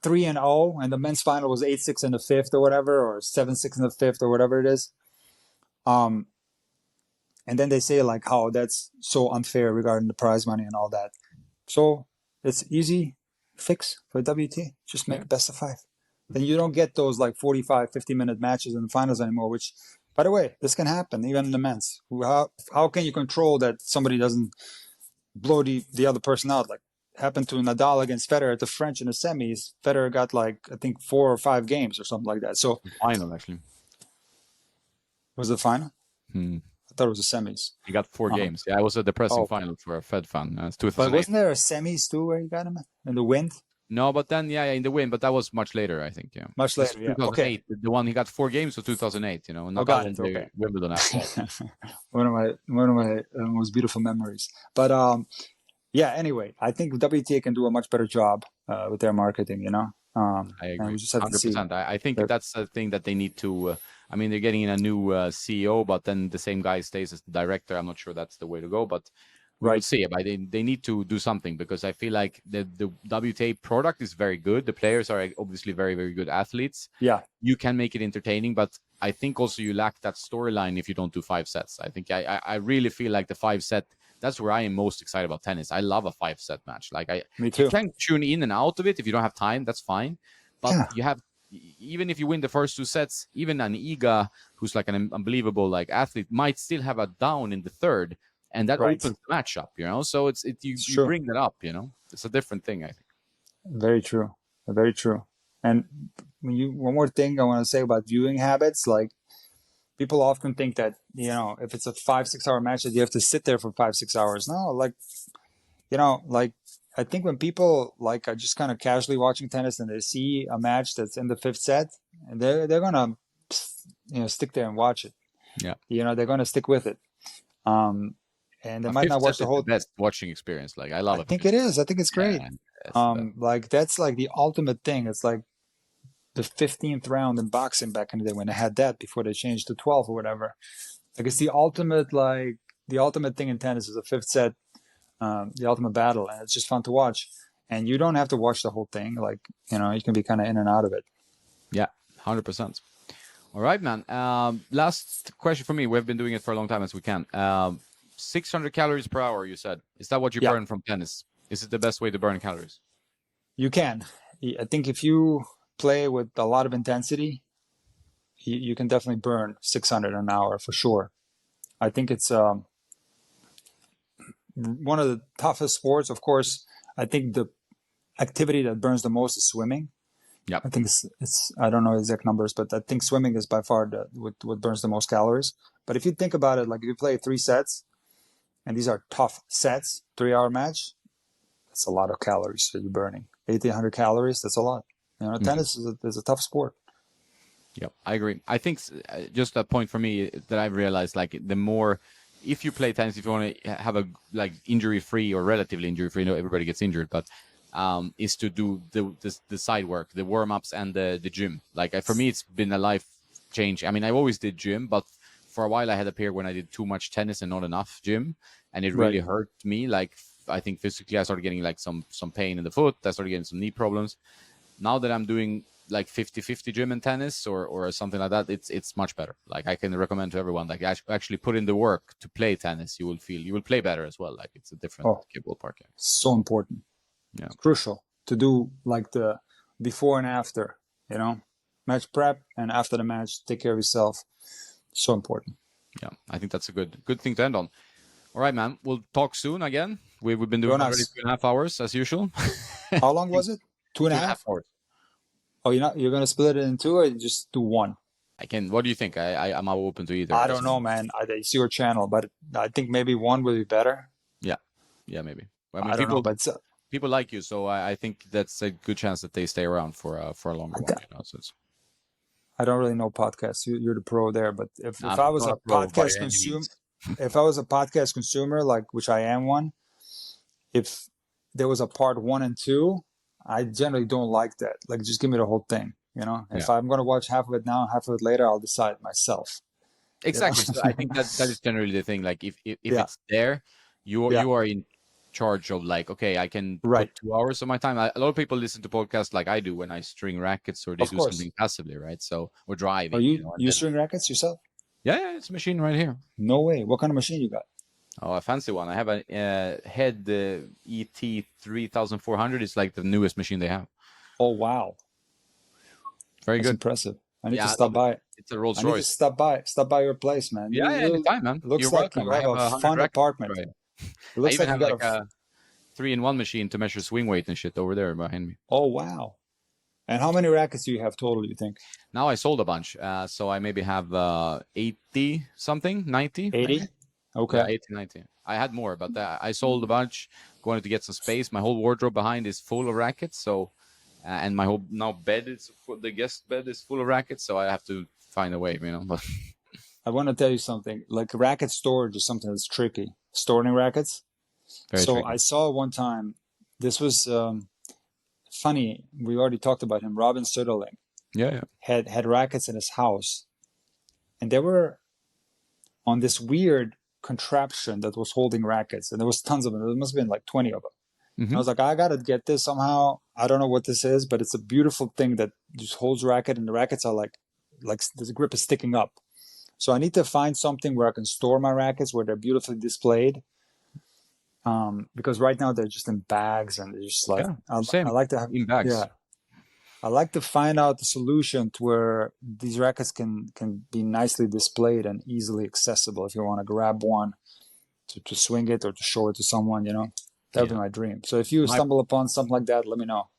3-0, and the men's final was 8-6 in the fifth or whatever, or 7-6 in the fifth or whatever it is. Um, and then they say like how that's so unfair regarding the prize money and all that. So it's easy fix for WT. Just make Yeah. it best of five. Then you don't get those like 45, 50-minute matches in the finals anymore, which, by the way, this can happen even in the men's. How can you control that somebody doesn't blow the other person out? Like, happened to Nadal against Federer at the French in the semis. Federer got like, I think, 4 or 5 games or something like that. So Final, actually. was it the final? Hmm. I thought it was the semis. He got 4 games. Yeah, it was a depressing final for a Fed fan. It's But 2008. wasn't there a semis too where he got him in the wind? No, but then, yeah, in the win, but that was much later, I think. Yeah. Much This later, yeah. 2008. Okay. The one he got 4 games was 2008, Oh, Nadal got won it. the Okay. Wimbledon after that. one of my most beautiful memories. But yeah. Anyway, I think WTA can do a much better job with their marketing. I And agree. we just have to see. 100%. I think that's the thing that they need to I mean, they're getting in a new CEO, but then the same guy stays as the director. I'm not sure that's the way to go, but we will Right. see. But they need to do something, because I feel like the WTA product is very good. The players are obviously very, very good athletes. Yeah. You can make it entertaining, but I think also you lack that storyline if you don't do 5 sets. I think I really feel like the 5 set, that's where I am most excited about tennis. I love a 5 set match. Like Me you too. can tune in and out of it if you don't have time, that's fine. But Yeah. you have, even if you win the first 2 sets, even an Iga, who's like an unbelievable like athlete, might still have a down in the third, and that Right. opens the match up, So you true. bring that up, It's a different thing, I think. Very true. Very true. And one more thing I want to say about viewing habits, like people often think that, if it's a 5-6 hour match that you have to sit there for 5-6 hours. No, like, like I think when people like are just kind of casually watching tennis and they see a match that's in the 5th set, and they're gonna, stick there and watch it. Yeah. They're gonna stick with it. And they A might fifth not watch set the is the whole. best watching experience. Like I love I a think fifth it set. is. I think it's great. Yeah, that's the best. Like that's like the ultimate thing. It's like the 15th round in boxing back in the day when they had that before they changed to 12 or whatever. Like it's the ultimate thing in tennis is a 5th set, the ultimate battle, and it's just fun to watch. And you don't have to watch the whole thing. Like you can be kind of in and out of it. Yeah, 100%. All right, man. Last question for me. We've been doing it for a long time as we can. 600 calories per hour, you said. Is that what you Yeah. burn from tennis? Is it the best way to burn calories? You can. I think if you play with a lot of intensity, you can definitely burn 600 an hour for sure. I think it's one of the toughest sports. Of course, I think the activity that burns the most is swimming. Yeah. I think it's I don't know exact numbers, but I think swimming is by far what burns the most calories. But if you think about it, like if you play 3 sets, and these are tough sets, 3 hour match, that's a lot of calories that you're burning. 1,800 calories, that's a lot. Tennis is a tough sport. Yeah, I agree. I think just a point for me that I've realized, like the more, if you play tennis, if you want to have a like injury-free or relatively injury-free, everybody gets injured, but is to do the side work, the warm-ups and the gym. Like for me, it's been a life change. I mean, I always did gym, but for a while I had a period when I did too much tennis and not enough gym, and it really hurt me. Like I think physically, I started getting like some pain in the foot. I started getting some knee problems. Now that I'm doing like 50-50 gym and tennis or something like that, it's much better. Like I can recommend to everyone, like actually put in the work to play tennis. You will play better as well. Like it's a different ballpark. So important. Yeah, it's crucial to do like the before and after. Match prep and after the match, take care of yourself. So important. Yeah, I think that's a good thing to end on. All right, man. We'll talk soon again. We've been doing already 2.5 hours as usual. How long was it? 2.5 hours. Oh, you're gonna split it in two, or just do one? I can. What do you think? I'm open to either. I don't know, man. It's your channel, but I think maybe one would be better. Yeah, maybe. I mean, don't know, but people like you, so I think that's a good chance that they stay around for a longer one. So I don't really know podcasts. You're the pro there, but if I was a podcast consumer, if I was a podcast consumer, like which I am one, if there was a part 1 and 2, I generally don't like that. Like, just give me the whole thing. If I'm going to watch half of it now, half of it later, I'll decide myself. Exactly. So I think that is generally the thing. Like, if it's there, you are in charge of like, okay, I can put 2 hours of my time. A lot of people listen to podcasts like I do when I string rackets or they do something passively, right? So we're driving. Are you string rackets yourself? Yeah, it's a machine right here. No way. What kind of machine you got? Oh, a fancy one. I have a Head ET 3400. It's like the newest machine they have. Oh, wow. Very good. Impressive. I need to stop by. It's a Rolls Royce. I need to stop by your place, man. Yeah, anytime, man. Looks like you have a fun apartment. Right. It looks like you got a 3-in-1 machine to measure swing weight and shit over there behind me. Oh, wow. And how many rackets do you have total, you think? Now I sold a bunch. So I maybe have 80 something, 90. 80? Maybe? Okay. Yeah, 80, 90. I had more, but I sold a bunch. Going to get some space. My whole wardrobe behind is full of rackets. So, and my whole bed is the guest bed is full of rackets. So I have to find a way, But I want to tell you something. Like racket storage is something that's tricky. Storing rackets. Very tricky. I saw one time. This was funny. We already talked about him. Robin Söderling. Yeah. Had rackets in his house, and they were on this weird contraption that was holding rackets, and there was tons of them. There must have been like 20 of them. I Hmm. was like, I gotta get this somehow. I don't know what this is, but it's a beautiful thing that just holds racket, and the rackets are like the grip is sticking up. So I need to find something where I can store my rackets, where they're beautifully displayed. Because right now they're just in bags, and they're just like Yeah, I same like to have, in yeah. bags. I like to find out the solution to where these rackets can be nicely displayed and easily accessible. If you want to grab one to swing it or to show it to someone, that would be Yeah, my dream. So if you my stumble upon something like that, let me know.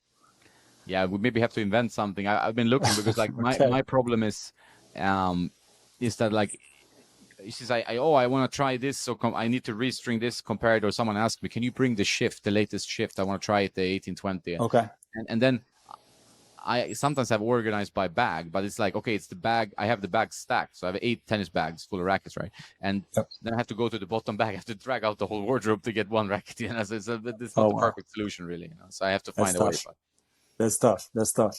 yeah, we maybe have to invent something. I've been looking because like my Okay. my problem um, is that like it's just I want to try this, so I need to restring this compared. Or someone asked me, can you bring the latest shift? I want to try it, the 1820, Okay. and then I sometimes have organized by bag, but it's like, okay, it's the bag. I have the bag stacked, so I have 8 tennis bags full of rackets, right? And Yep. then I have to go to the bottom bag. I have to drag out the whole wardrobe to get one racket. It's not Oh the wow, perfect solution, really. So I have to that's find a way. tough. But That's tough. That's tough.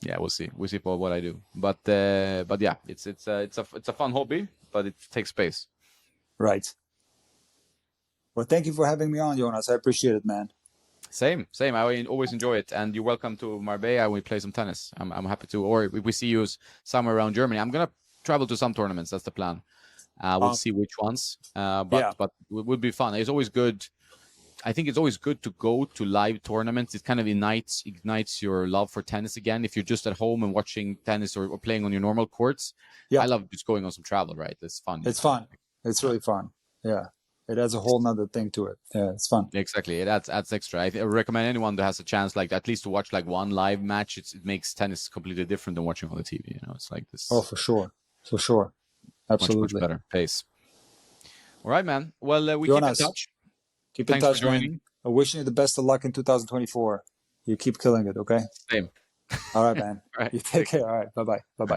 yeah, we'll see. We'll see for what I do. But yeah, it's a fun hobby, but it takes space. Right. Well, thank you for having me on, Jonas. I appreciate it, man. Same. I always enjoy it, and you're welcome to Marbella. We play some tennis. I'm happy to. Or if we see you somewhere around Germany, I'm gonna travel to some tournaments. That's the plan. We'll Um, see which ones. yeah, But it would be fun. It's always good. I think it's always good to go to live tournaments. It kind of ignites your love for tennis again. If you're just at home and watching tennis or playing on your normal courts, I yeah, love just going on some travel. Right, it's fun. it's fun. It's Yeah. really fun. Yeah, it adds a whole nother thing to it. Yeah, it's fun. Exactly, it adds extra. I recommend anyone that has a chance, like at least to watch like one live match. It makes tennis completely different than watching on the TV. It's like Oh, this for sure, for sure, much absolutely. better pace. All right, man. Well, we keep in Jonas, touch. keep in Thanks for touch, joining. man. I'm wishing you the best of luck in 2024. You keep killing it, okay? Same. All right, man. All right. You take care. All right. Bye bye. Bye bye.